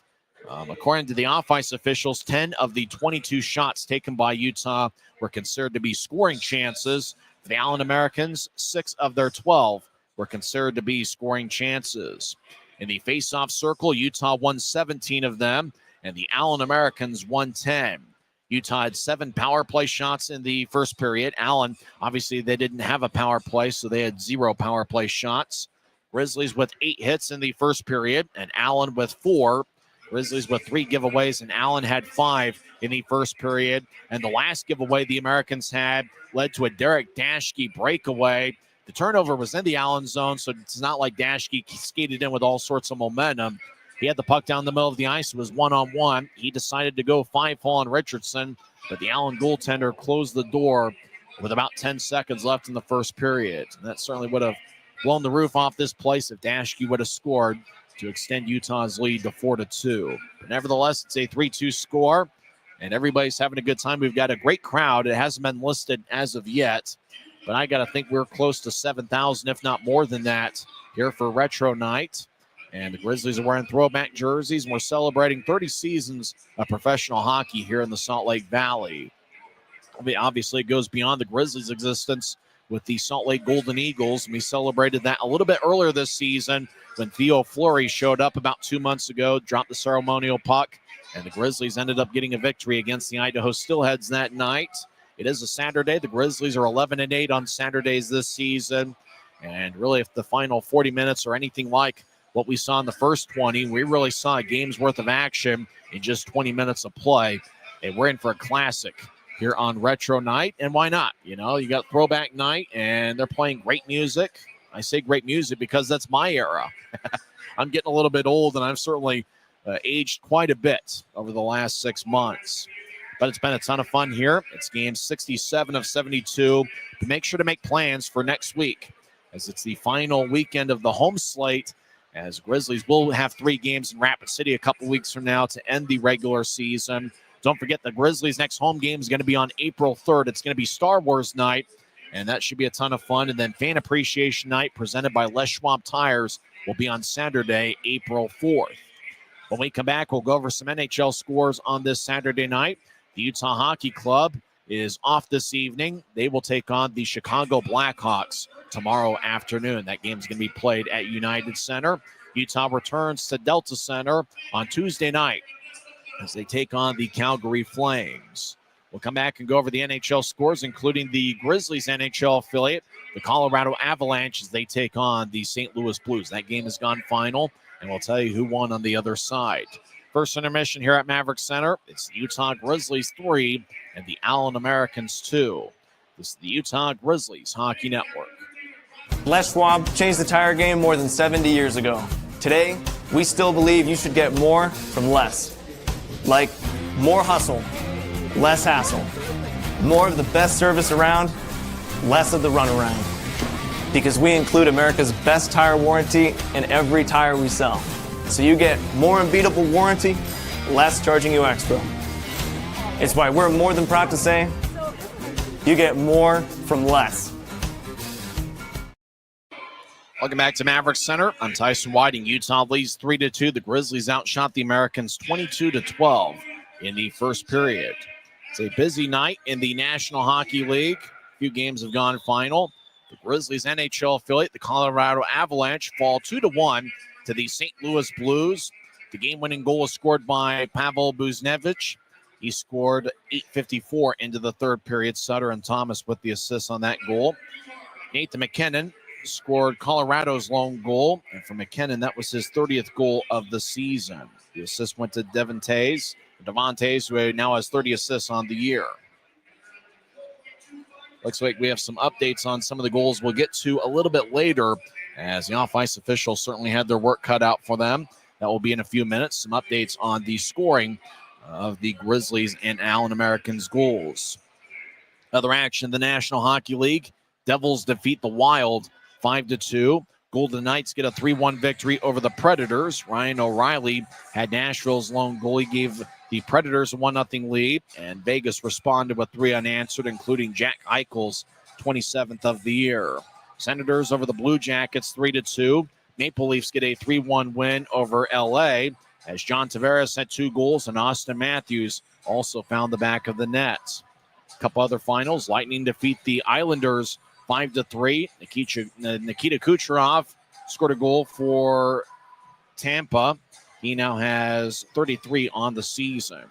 According to the off-ice officials, 10 of the 22 shots taken by Utah were considered to be scoring chances. For the Allen Americans, 6 of their 12 were considered to be scoring chances. In the face-off circle, Utah won 17 of them, and the Allen Americans won 10. Utah had 7 power play shots in the first period. Allen, obviously, they didn't have a power play, so they had 0 power play shots. Grizzlies with 8 hits in the first period, and Allen with 4. Grizzlies with 3 giveaways, and Allen had 5 in the first period. And the last giveaway the Americans had led to a Derek Dashke breakaway. The turnover was in the Allen zone, so it's not like Dashke skated in with all sorts of momentum. He had the puck down the middle of the ice. It was 1-on-1. He decided to go 5-hole on Richardson, but the Allen goaltender closed the door with about 10 seconds left in the first period. And that certainly would have blown the roof off this place if Dashke would have scored to extend Utah's lead to 4-2. But nevertheless, it's a 3-2 score, and everybody's having a good time. We've got a great crowd. It hasn't been listed as of yet, but I got to think we're close to 7,000, if not more than that, here for Retro Night. And the Grizzlies are wearing throwback jerseys, and we're celebrating 30 seasons of professional hockey here in the Salt Lake Valley. I mean, obviously, it goes beyond the Grizzlies' existence with the Salt Lake Golden Eagles, and we celebrated that a little bit earlier this season when Theo Fleury showed up about 2 months ago, dropped the ceremonial puck, and the Grizzlies ended up getting a victory against the Idaho Steelheads that night. It is a Saturday. The Grizzlies are 11-8 on Saturdays this season, and really if the final 40 minutes are anything like what we saw in the first 20, we really saw a game's worth of action in just 20 minutes of play, and we're in for a classic here on Retro Night, and why not? You know, you got Throwback Night, and they're playing great music. I say great music because that's my era. I'm getting a little bit old, and I've certainly aged quite a bit over the last 6 months. But it's been a ton of fun here. It's game 67 of 72. But make sure to make plans for next week, as it's the final weekend of the home slate, as Grizzlies will have 3 games in Rapid City a couple weeks from now to end the regular season. Don't forget the Grizzlies' next home game is going to be on April 3rd. It's going to be Star Wars night, and that should be a ton of fun. And then Fan Appreciation Night, presented by Les Schwab Tires, will be on Saturday, April 4th. When we come back, we'll go over some NHL scores on this Saturday night. The Utah Hockey Club is off this evening. They will take on the Chicago Blackhawks tomorrow afternoon. That game's going to be played at United Center. Utah returns to Delta Center on Tuesday night as they take on the Calgary Flames. We'll come back and go over the NHL scores, including the Grizzlies NHL affiliate, the Colorado Avalanche, as they take on the St. Louis Blues. That game has gone final, and we'll tell you who won on the other side. First intermission here at Maverik Center. It's the Utah Grizzlies 3 and the Allen Americans 2. This is the Utah Grizzlies Hockey Network. Les Schwab changed the tire game more than 70 years ago. Today, we still believe you should get more from less. Like more hustle, less hassle. More of the best service around, less of the runaround. Because we include America's best tire warranty in every tire we sell. So you get more unbeatable warranty, less charging you extra. It's why we're more than proud to say, you get more from less. Welcome back to Maverik Center. I'm Tyson Whiting. Utah leads 3-2. The Grizzlies outshot the Americans 22-12 in the first period. It's a busy night in the National Hockey League. A few games have gone final. The Grizzlies NHL affiliate, the Colorado Avalanche, fall 2-1 to the St. Louis Blues. The game-winning goal was scored by Pavel Buchnevich. He scored 8:54 into the third period. Sutter and Thomas with the assists on that goal. Nathan MacKinnon scored Colorado's lone goal. And for McKinnon, that was his 30th goal of the season. The assist went to Devontae, who now has 30 assists on the year. Looks like we have some updates on some of the goals we'll get to a little bit later, as the off-ice officials certainly had their work cut out for them. That will be in a few minutes. Some updates on the scoring of the Grizzlies and Allen Americans goals. Other action in the National Hockey League. Devils defeat the Wild 5-2. Golden Knights get a 3-1 victory over the Predators. Ryan O'Reilly had Nashville's lone goal. He gave the Predators a 1-0 lead, and Vegas responded with 3 unanswered, including Jack Eichel's 27th of the year. Senators over the Blue Jackets 3-2. Maple Leafs get a 3-1 win over LA, as John Tavares had 2 goals, and Austin Matthews also found the back of the net. A couple other finals. Lightning defeat the Islanders 5-3. Nikita Kucherov scored a goal for Tampa. He now has 33 on the season.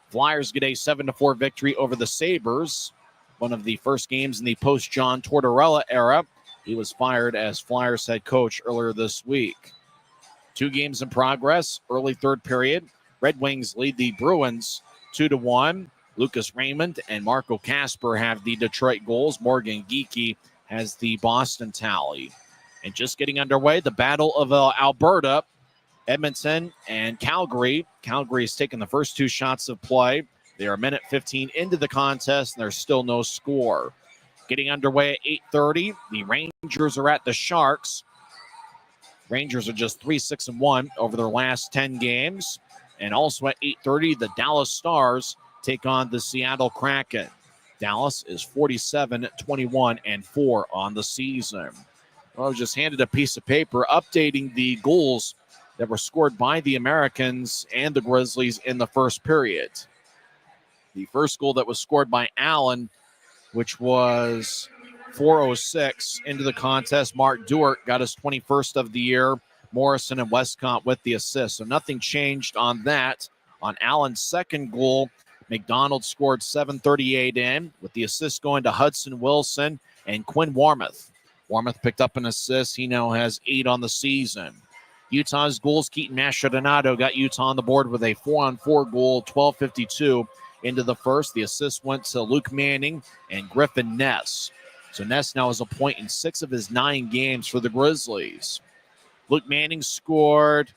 Flyers get a 7-4 victory over the Sabres. One of the first games in the post-John Tortorella era. He was fired as Flyers head coach earlier this week. 2 games in progress. Early third period. Red Wings lead the Bruins 2-1. Lucas Raymond and Marco Kasper have the Detroit goals. Morgan Geekie has the Boston tally. And just getting underway, the Battle of Alberta, Edmonton and Calgary. Calgary has taken the first 2 shots of play. They are a minute 15 into the contest, and there's still no score. Getting underway at 8:30, the Rangers are at the Sharks. Rangers are just 3-6-1 over their last 10 games. And also at 8:30, the Dallas Stars take on the Seattle Kraken. Dallas is 47-21-4 on the season. Well, I was just handed a piece of paper updating the goals that were scored by the Americans and the Grizzlies in the first period. The first goal that was scored by Allen, which was 4:06 into the contest. Mark Duart got his 21st of the year. Morrison and Westcott with the assist. So nothing changed on that. On Allen's second goal, McDonald scored 7:38 in, with the assist going to Hudson Wilson and Quinn Warmoth. Warmoth picked up an assist. He now has 8 on the season. Utah's goals, Keaton Mastrodonado got Utah on the board with a 4-on-4 goal, 12:52 into the first. The assist went to Luke Manning and Griffin Ness. So Ness now has a point in 6 of his 9 games for the Grizzlies. Luke Manning scored,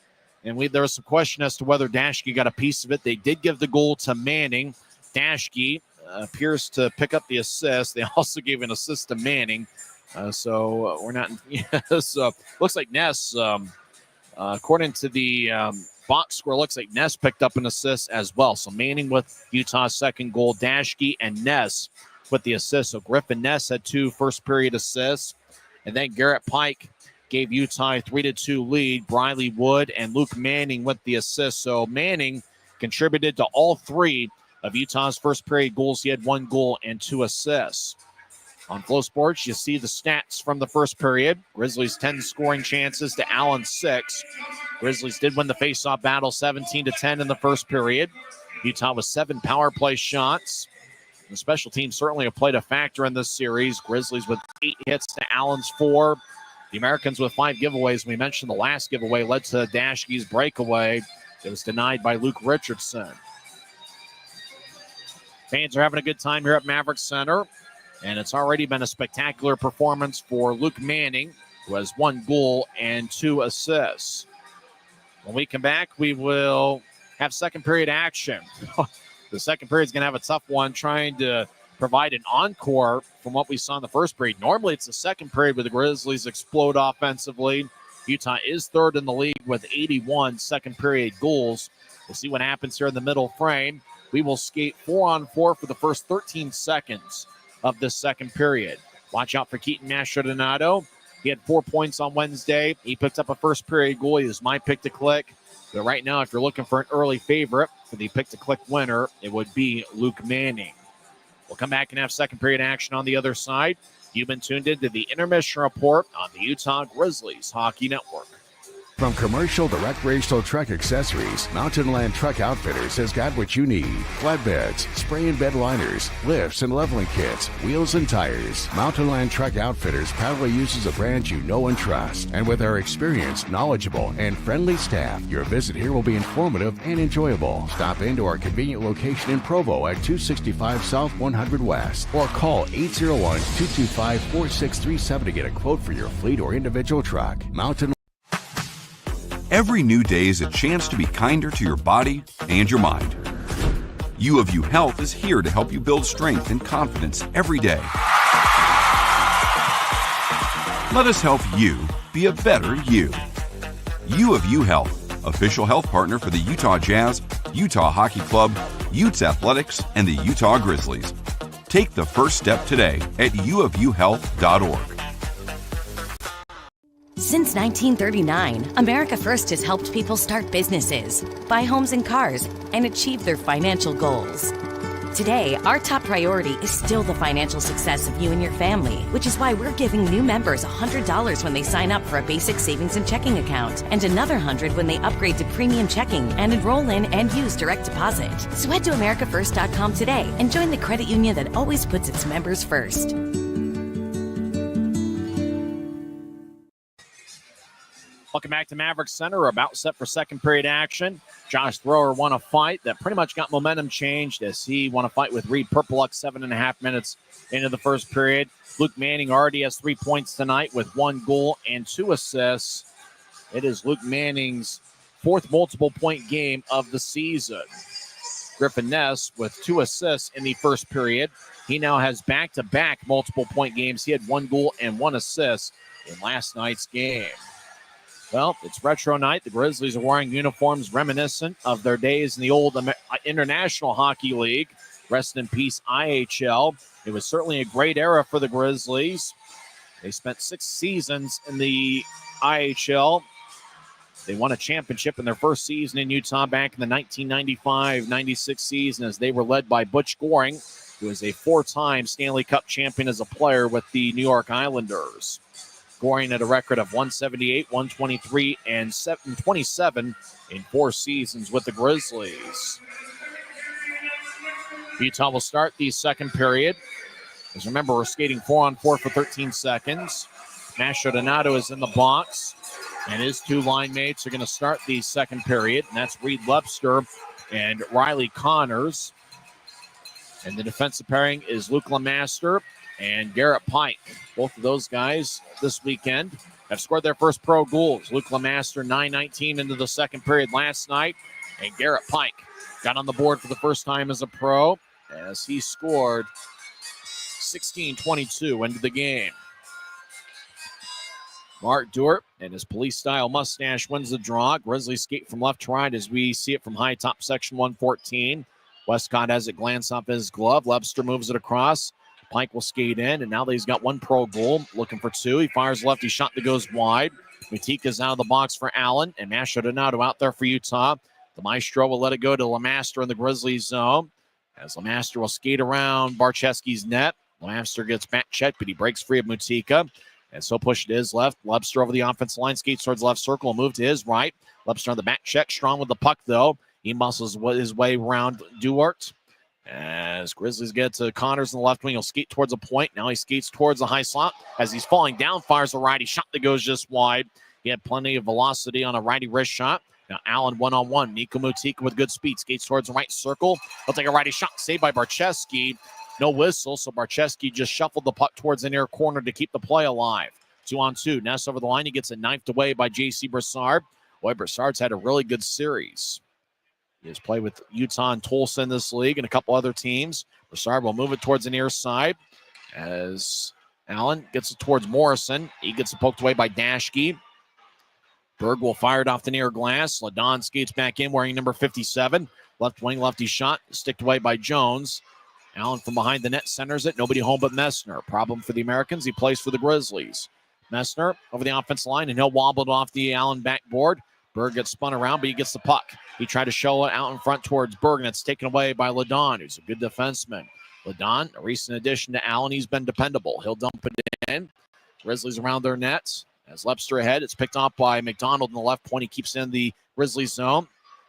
and there was some question as to whether Dashke got a piece of it. They did give the goal to Manning. Dashke appears to pick up the assist. They also gave an assist to Manning. So we're not. So looks like Ness, according to the box score, looks like Ness picked up an assist as well. So Manning with Utah's second goal, Dashke and Ness with the assist. So Griffin Ness had 2 first period assists, and then Garrett Pike gave Utah a 3-2 lead. Briley Wood and Luke Manning with the assist. So Manning contributed to all 3 of Utah's first period goals. He had 1 goal and 2 assists. On Flow Sports, you see the stats from the first period. Grizzlies 10 scoring chances to Allen 6. Grizzlies did win the faceoff battle 17-10 in the first period. Utah with 7 power play shots. The special teams certainly have played a factor in this series. Grizzlies with 8 hits to Allen's 4. The Americans with 5 giveaways. We mentioned the last giveaway led to Dashke's breakaway. It was denied by Luke Richardson. Fans are having a good time here at Maverik Center, and it's already been a spectacular performance for Luke Manning, who has 1 goal and 2 assists. When we come back, we will have second period action. The second period is going to have a tough one trying to provide an encore from what we saw in the first period. Normally, it's the second period where the Grizzlies explode offensively. Utah is third in the league with 81 second period goals. We'll see what happens here in the middle frame. We will skate 4-on-4 for the first 13 seconds of this second period. Watch out for Keaton Mastrodonato. He had 4 points on Wednesday. He picked up a first period goal. He was my pick to click. But right now, if you're looking for an early favorite for the pick to click winner, it would be Luke Manning. We'll come back and have second period action on the other side. You've been tuned into the Intermission Report on the Utah Grizzlies Hockey Network. From commercial to recreational truck accessories, Mountain Land Truck Outfitters has got what you need. Flatbeds, spray and bed liners, lifts and leveling kits, wheels and tires. Mountain Land Truck Outfitters proudly uses a brand you know and trust. And with our experienced, knowledgeable, and friendly staff, your visit here will be informative and enjoyable. Stop into our convenient location in Provo at 265 South 100 West or call 801-225-4637 to get a quote for your fleet or individual truck. Mountain Every new day is a chance to be kinder to your body and your mind. U of U Health is here to help you build strength and confidence every day. Let us help you be a better you. U of U Health, official health partner for the Utah Jazz, Utah Hockey Club, Utes Athletics, and the Utah Grizzlies. Take the first step today at uofuhealth.org. Since 1939, America First has helped people start businesses, buy homes and cars, and achieve their financial goals. Today, our top priority is still the financial success of you and your family, which is why we're giving new members $100 when they sign up for a basic savings and checking account, and another $100 when they upgrade to premium checking and enroll in and use direct deposit. So head to AmericaFirst.com today and join the credit union that always puts its members first. Welcome back to Maverik Center. We're about set for second period action. Josh Thrower won a fight that pretty much got momentum changed as he won a fight with Reed Purpleluck 7.5 minutes into the first period. Luke Manning already has 3 points tonight with 1 goal and 2 assists. It is Luke Manning's 4th multiple point game of the season. Griffin Ness with 2 assists in the first period. He now has back-to-back multiple point games. He had 1 goal and 1 assist in last night's game. Well, it's retro night. The Grizzlies are wearing uniforms reminiscent of their days in the old International Hockey League. Rest in peace, IHL. It was certainly a great era for the Grizzlies. They spent 6 seasons in the IHL. They won a championship in their first season in Utah back in the 1995-96 season as they were led by Butch Goring, who is a 4-time Stanley Cup champion as a player with the New York Islanders. Goring had a record of 178, 123, and 727 in 4 seasons with the Grizzlies. Utah will start the second period. As remember, we're skating 4-on-4 for 13 seconds. Mastrodonato is in the box, and his 2 line mates are going to start the second period, and that's Reed Lepster and Riley Connors. And the defensive pairing is Luke Lemaster and Garrett Pike. Both of those guys this weekend have scored their first pro goals. Luke Lemaster, 9:19 into the second period last night. And Garrett Pike got on the board for the first time as a pro as he scored 16:22 into the game. Mark Dewart and his police-style mustache wins the draw. Grizzlies skate from left to right as we see it from high top section 114. Westcott has it glance off his glove. Lepster moves it across. Pike will skate in, and now that he's got 1 pro goal, looking for 2. He fires lefty shot that goes wide. Matika's out of the box for Allen, and Mastrodonato out there for Utah. The Maestro will let it go to Lemaster in the Grizzlies zone, as Lemaster will skate around Barczewski's net. Lamaster gets back checked, but he breaks free of Mutika. And so push to his left. Webster over the offensive line, skates towards left circle, move to his right. Webster on the back check, strong with the puck, though. He muscles his way around Duarte. As Grizzlies get to Connors in the left wing, he'll skate towards a point. Now he skates towards the high slot. As he's falling down, fires a righty shot that goes just wide. He had plenty of velocity on a righty wrist shot. Now Allen one-on-one. Nico Mutika with good speed. Skates towards the right circle. He'll take a righty shot. Saved by Barcheski. No whistle, so Barcheski just shuffled the puck towards the near corner to keep the play alive. 2-on-2. Ness over the line. He gets it knifed away by J.C. Brassard. Boy, Brassard's had a really good series. He has played with Utah and Tulsa in this league and a couple other teams. Brassard will move it towards the near side as Allen gets it towards Morrison. He gets it poked away by Dashke. Berg will fire it off the near glass. Ladon skates back in wearing number 57. Left wing, lefty shot. Sticked away by Jones. Allen from behind the net centers it. Nobody home but Messner. Problem for the Americans. He plays for the Grizzlies. Messner over the offensive line, and he'll wobble it off the Allen backboard. Berg gets spun around, but he gets the puck. He tried to show it out in front towards Berg, and it's taken away by Ladon, who's a good defenseman. Ladon, a recent addition to Allen, he's been dependable. He'll dump it in. Grizzlies around their nets. As Lepster ahead, it's picked off by McDonald in the left point. He keeps in the Grizzlies zone.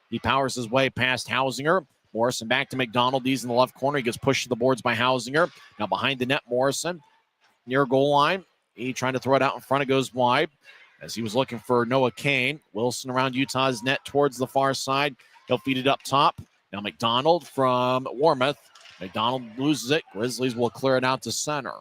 He powers his way past Hausinger. Morrison back to McDonald. He's in the left corner. He gets pushed to the boards by Hausinger. Now behind the net, Morrison near goal line. He trying to throw it out in front. It goes wide as he was looking for Noah Kane. Wilson around Utah's net towards the far side. He'll feed it up top. Now McDonald from Warmouth. McDonald loses it. Grizzlies will clear it out to center.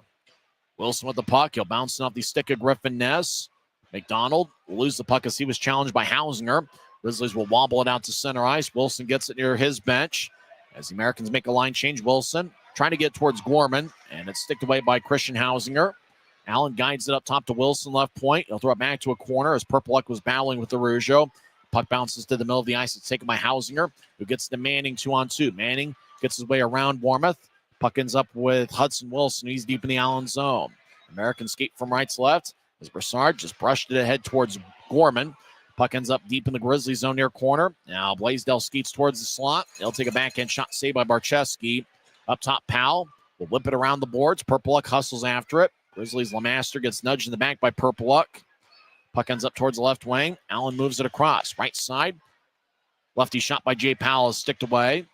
Wilson with the puck. He'll bounce it off the stick of Griffin Ness. McDonald will lose the puck as he was challenged by Hausinger. Grizzlies will wobble it out to center ice. Wilson gets it near his bench. As the Americans make a line change, Wilson trying to get towards Gorman, and it's sticked away by Christian Hausinger. Allen guides it up top to Wilson, left point. He'll throw it back to a corner as Purple Luck was battling with the Rougeau. Puck bounces to the middle of the ice. It's taken by Hausinger, who gets to Manning 2-on-2. Manning gets his way around Warmouth. Puck ends up with Hudson Wilson. He's deep in the Allen zone. American skate from right to left as Brassard just brushed it ahead towards Gorman. Puck ends up deep in the Grizzlies zone near corner. Now Blaisdell skates towards the slot. He'll take a backhand shot saved by Barcheski. Up top, Powell will whip it around the boards. Purple Luck hustles after it. Grizzlies Lamaster gets nudged in the back by Purple Luck. Puck ends up towards the left wing. Allen moves it across. Right side. Lefty shot by Jay Powell is sticked away.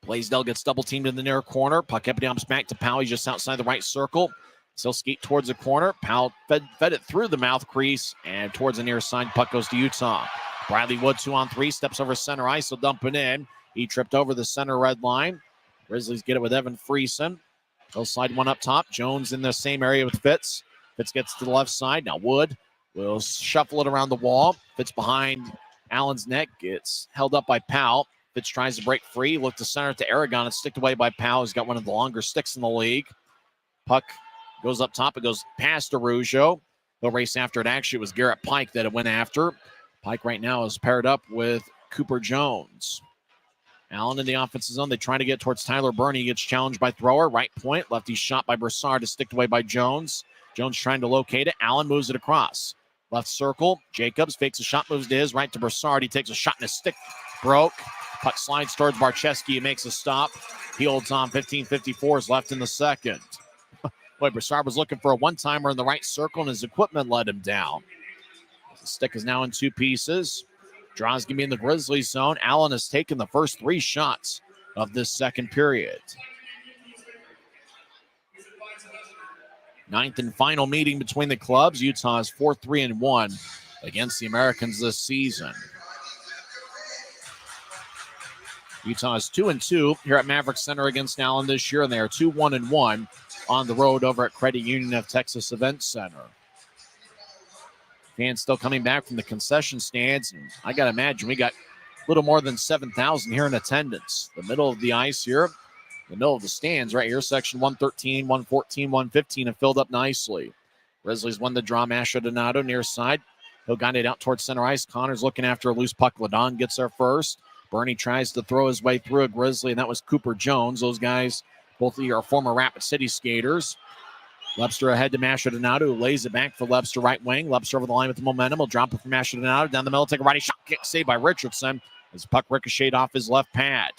Blaisdell gets double teamed in the near corner. Puck jumps back to Powell. He's just outside the right circle. So skate towards the corner. Powell fed it through the mouth crease and towards the near side. Puck goes to Utah. Bradley Wood 2-on-3. Steps over center ice. He'll dump it in. He tripped over the center red line. Grizzlies get it with Evan Friesen. He'll slide one up top. Jones in the same area with Fitz. Fitz gets to the left side. Now Wood will shuffle it around the wall. Fitz behind Allen's neck. Gets held up by Powell. Fitz tries to break free. Look to center to Aragon. It's sticked away by Powell. He's got one of the longer sticks in the league. Puck goes up top. It goes past Rougeau. He'll race after it. Actually, it was Garrett Pike that it went after. Pike right now is paired up with Cooper Jones. Allen in the offensive zone. They try to get towards Tyler Burney. He gets challenged by Thrower. Right point. Lefty shot by Brassard. Is sticked away by Jones. Jones trying to locate it. Allen moves it across. Left circle. Jacobs fakes a shot. Moves to his right to Brassard. He takes a shot and his stick broke. Puck slides towards Barcheski. He makes a stop. He holds on. 15:54 is left in the second. Boy, Brassard was looking for a one-timer in the right circle, and his equipment let him down. The stick is now in two pieces. Draws going to be in the Grizzlies zone. Allen has taken the first three shots of this second period. Ninth and final meeting between the clubs. Utah is 4-3-1 against the Americans this season. Utah is 2-2 here at Maverik Center against Allen this year, and they are 2-1-1 on the road over at Credit Union of Texas Event Center. Fans still coming back from the concession stands, and I got to imagine we got a little more than 7,000 here in attendance. The middle of the ice here, the middle of the stands right here, section 113, 114, 115 have filled up nicely. Grizzlies won the draw. Masha Donato near side. He'll guide it out towards center ice. Connor's looking after a loose puck. Ladon gets there first. Bernie tries to throw his way through a Grizzly, and that was Cooper Jones. Those guys, both of you are former Rapid City skaters. Lepster ahead to Masha Donato, who lays it back for Lepster right wing. Lepster over the line with the momentum. He'll drop it from Masha Donato. Down the middle, take a righty shot. Kick saved by Richardson as puck ricocheted off his left pad.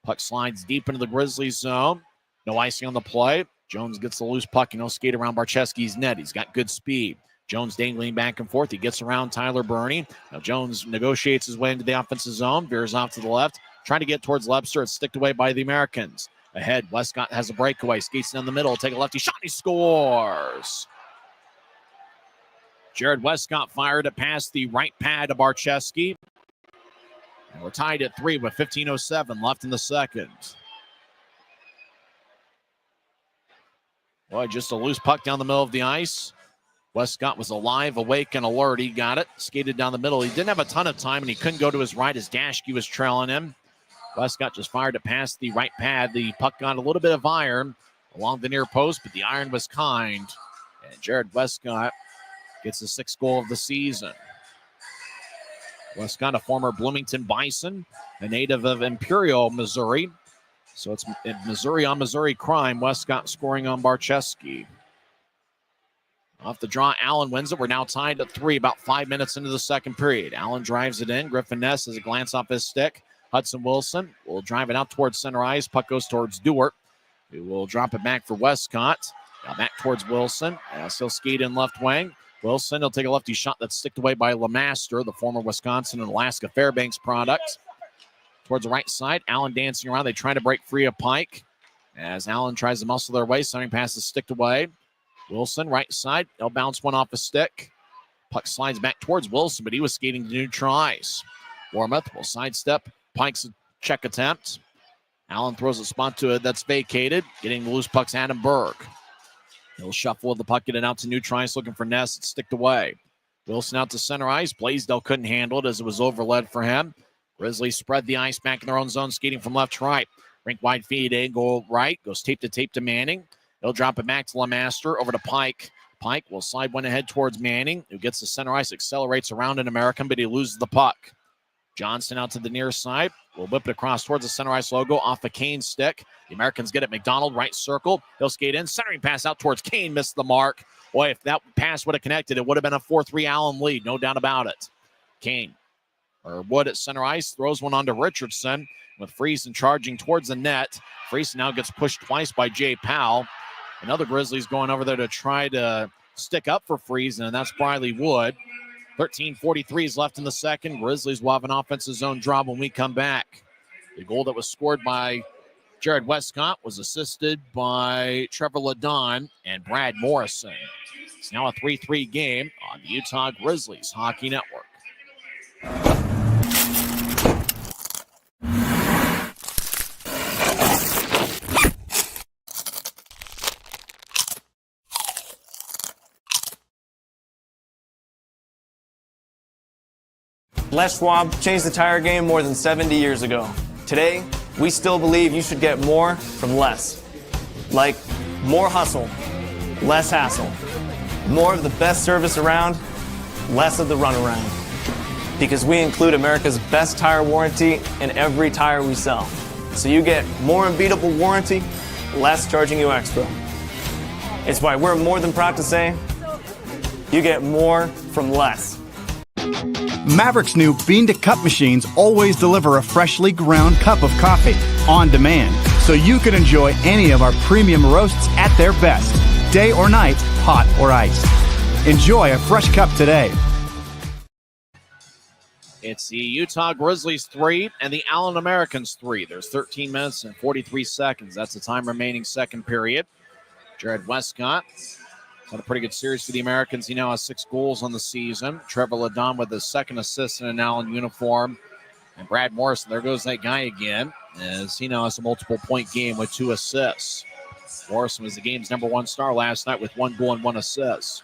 Puck slides deep into the Grizzlies zone. No icing on the play. Jones gets the loose puck and he'll skate around Barczewski's net. He's got good speed. Jones dangling back and forth. He gets around Tyler Burney. Now Jones negotiates his way into the offensive zone, veers off to the left, trying to get towards Lebster. It's sticked away by the Americans. Ahead, Westcott has a breakaway, skates down the middle, take a lefty shot, he scores. Jared Westcott fired it past the right pad of Barczewski. And we're tied at 3 with 15:07 left in the second. Boy, just a loose puck down the middle of the ice. Westcott was alive, awake, and alert. He got it, skated down the middle. He didn't have a ton of time, and he couldn't go to his right as Daschke was trailing him. Westcott just fired it past the right pad. The puck got a little bit of iron along the near post, but the iron was kind. And Jared Westcott gets the 6th goal of the season. Westcott, a former Bloomington Bison, a native of Imperial, Missouri. So it's Missouri on Missouri crime. Westcott scoring on Barczewski. Off the draw, Allen wins it. We're now tied at 3, about 5 minutes into the second period. Allen drives it in. Griffin Ness has a glance off his stick. Hudson Wilson will drive it out towards center ice. Puck goes towards Dewart, who will drop it back for Westcott. Now back towards Wilson. He'll skate in left wing. Wilson, he'll take a lefty shot that's sticked away by LeMaster, the former Wisconsin and Alaska Fairbanks product. Towards the right side, Allen dancing around. They try to break free of Pike. As Allen tries to muscle their way, centering pass is sticked away. Wilson, right side. He'll bounce one off a stick. Puck slides back towards Wilson, but he was skating to neutral ice. Warmuth will sidestep Pike's check attempt. Allen throws a spot to it that's vacated. Getting the loose puck's Adam Berg. He'll shuffle with the puck, get it out to neutral ice, looking for Ness. It's sticked away. Wilson out to center ice. Blaisdell couldn't handle it as it was overled for him. Grizzlies spread the ice back in their own zone, skating from left to right. Rink wide feed in, goal right. Goes tape to Manning. He'll drop it back to LeMaster, over to Pike. Pike will slide one ahead towards Manning, who gets the center ice, accelerates around an American, but he loses the puck. Johnston out to the near side. Will whip it across towards the center ice logo off a Kane stick. The Americans get it. McDonald, right circle. He'll skate in. Centering pass out towards Kane. Missed the mark. Boy, if that pass would have connected, it would have been a 4-3 Allen lead. No doubt about it. Kane, or Wood at center ice, throws one onto Richardson with Friesen charging towards the net. Friesen now gets pushed twice by Jay Powell. Another Grizzlies going over there to try to stick up for Friesen, and that's Briley Wood. 13:43 is left in the second. Grizzlies will have an offensive zone draw when we come back. The goal that was scored by Jared Westcott was assisted by Trevor Ledon and Brad Morrison. It's now a 3-3 game on the Utah Grizzlies Hockey Network. Les Schwab changed the tire game more than 70 years ago. Today, we still believe you should get more from less. Like more hustle, less hassle. More of the best service around, less of the runaround. Because we include America's best tire warranty in every tire we sell. So you get more unbeatable warranty, less charging you extra. It's why we're more than proud to say, you get more from less. Maverik's new bean-to-cup machines always deliver a freshly ground cup of coffee on demand, so you can enjoy any of our premium roasts at their best, day or night, hot or iced. Enjoy a fresh cup today. It's the Utah Grizzlies 3 and the Allen Americans 3. There's 13 minutes and 43 seconds. That's the time remaining second period. Jared Westcott had a pretty good series for the Americans. He now has 6 goals on the season. Trevor Ledon with his second assist in an Allen uniform. And Brad Morrison, there goes that guy again, as he now has a multiple-point game with 2 assists. Morrison was the game's #1 star last night with 1 goal and 1 assist.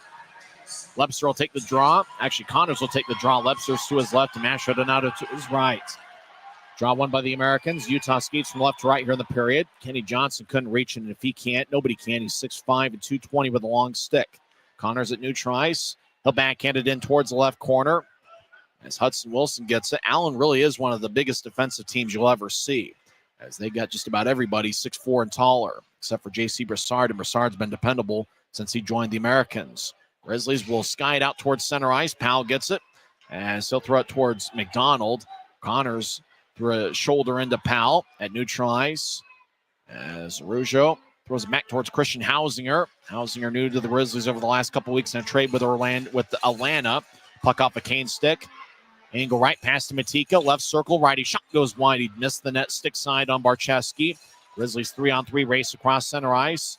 Lebster will take the draw. Actually, Connors will take the draw. Lebster's to his left and Masha Donato to his right. Draw won by the Americans. Utah skates from left to right here in the period. Kenny Johnson couldn't reach it, and if he can't, nobody can. He's 6'5" and 220 with a long stick. Connors at neutral ice. He'll backhand it in towards the left corner. As Hudson Wilson gets it, Allen really is one of the biggest defensive teams you'll ever see, as they got just about everybody 6'4" and taller, except for J.C. Broussard, and Broussard's been dependable since he joined the Americans. Grizzlies will sky it out towards center ice. Powell gets it, and he'll throw it towards McDonald. Connors threw a shoulder into Powell at neutral ice, as Rougeau Throws it back towards Christian Hausinger. Hausinger new to the Grizzlies over the last couple weeks in a trade with Atlanta. Puck off a cane stick. Angle right past to Matika. Left circle. Righty shot goes wide. He missed the net. Stick side on Barcheski. Grizzlies 3-on-3 race across center ice.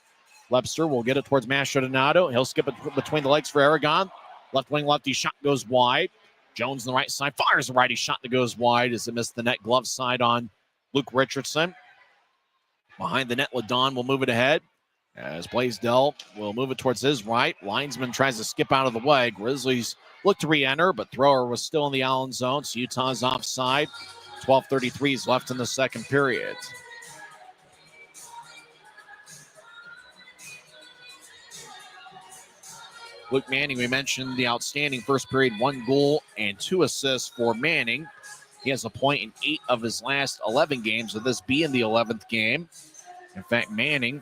Webster will get it towards Mastrodonato. He'll skip it between the legs for Aragon. Left wing lefty shot goes wide. Jones on the right side fires a righty shot that goes wide as it missed the net. Glove side on Luke Richardson. Behind the net, Ladon will move it ahead as Blaisdell will move it towards his right. Linesman tries to skip out of the way. Grizzlies look to re-enter, but thrower was still in the Allen zone, so Utah's offside. 12:33 is left in the second period. Luke Manning, we mentioned the outstanding first period, 1 goal and 2 assists for Manning. He has a point in 8 of his last 11 games, with this being the 11th game. In fact, Manning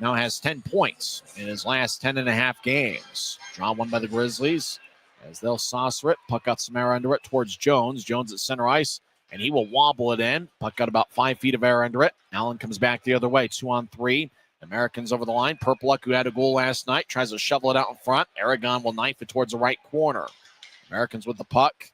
now has 10 points in his last 10.5 games. Draw one by the Grizzlies as they'll saucer it. Puck got some air under it towards Jones. Jones at center ice, and he will wobble it in. Puck got about 5 feet of air under it. Allen comes back the other way, 2-on-3. Americans over the line. Purpluck, who had a goal last night, tries to shovel it out in front. Aragon will knife it towards the right corner. Americans with the puck.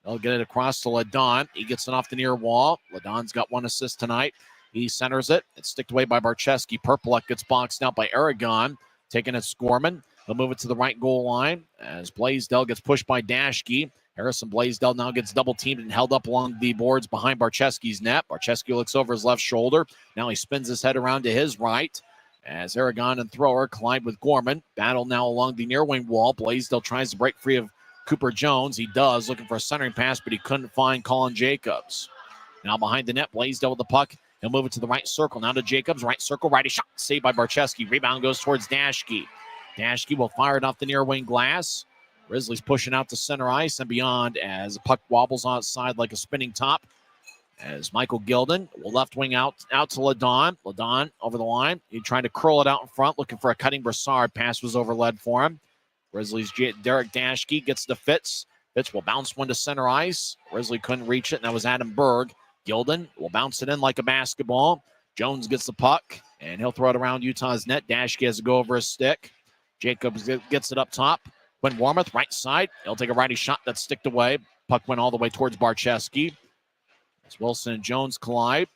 They'll get it across to Ladon. He gets it off the near wall. Ladon's got 1 assist tonight. He centers it. It's sticked away by Barcheski. Purpluck gets boxed out by Aragon. Taking it Scorman. He'll move it to the right goal line as Blaisdell gets pushed by Dashke. Harrison Blaisdell now gets double teamed and held up along the boards behind Barcheski's net. Barcheski looks over his left shoulder. Now he spins his head around to his right as Aragon and thrower collide with Gorman. Battle now along the near wing wall. Blaisdell tries to break free of Cooper Jones. He does, looking for a centering pass, but he couldn't find Colin Jacobs. Now behind the net, Blaisdell with the puck. He'll move it to the right circle. Now to Jacobs. Right circle, righty shot. Saved by Barcheski. Rebound goes towards Dashke. Dashke will fire it off the near wing glass. Grizzlies pushing out to center ice and beyond as the puck wobbles outside like a spinning top. As Michael Gilden will left wing out to Ladon. Ladon over the line. He trying to curl it out in front, looking for a cutting Brassard. Pass was overled for him. Grizzlies Derek Dashke gets to Fitz. Fitz will bounce one to center ice. Grizzly couldn't reach it, and that was Adam Berg. Gilden will bounce it in like a basketball. Jones gets the puck, and he'll throw it around Utah's net. Dashke has to go over his stick. Jacobs gets it up top. Quinn Warmuth, right side. He'll take a righty shot that's sticked away. Puck went all the way towards Barcheski. As Wilson and Jones collide.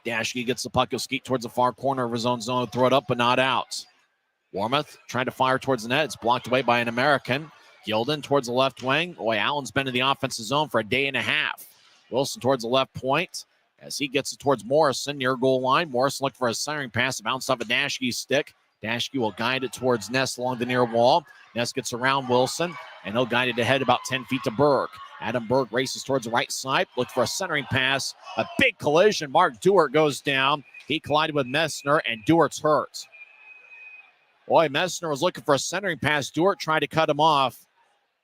Dashke gets the puck. He'll skeet towards the far corner of his own zone. Throw it up, but not out. Warmuth trying to fire towards the net. It's blocked away by an American. Gilden towards the left wing. Boy, Allen's been in the offensive zone for a day and a half. Wilson towards the left point as he gets it towards Morrison near goal line. Morrison looked for a centering pass. It bounced off a Dashke's stick. Dashke will guide it towards Ness along the near wall. Ness gets around Wilson, and he'll guide it ahead about 10 feet to Berg. Adam Berg races towards the right side. Looked for a centering pass. A big collision. Mark Dewart goes down. He collided with Messner, and Dewart's hurt. Boy, Messner was looking for a centering pass. Dewart tried to cut him off.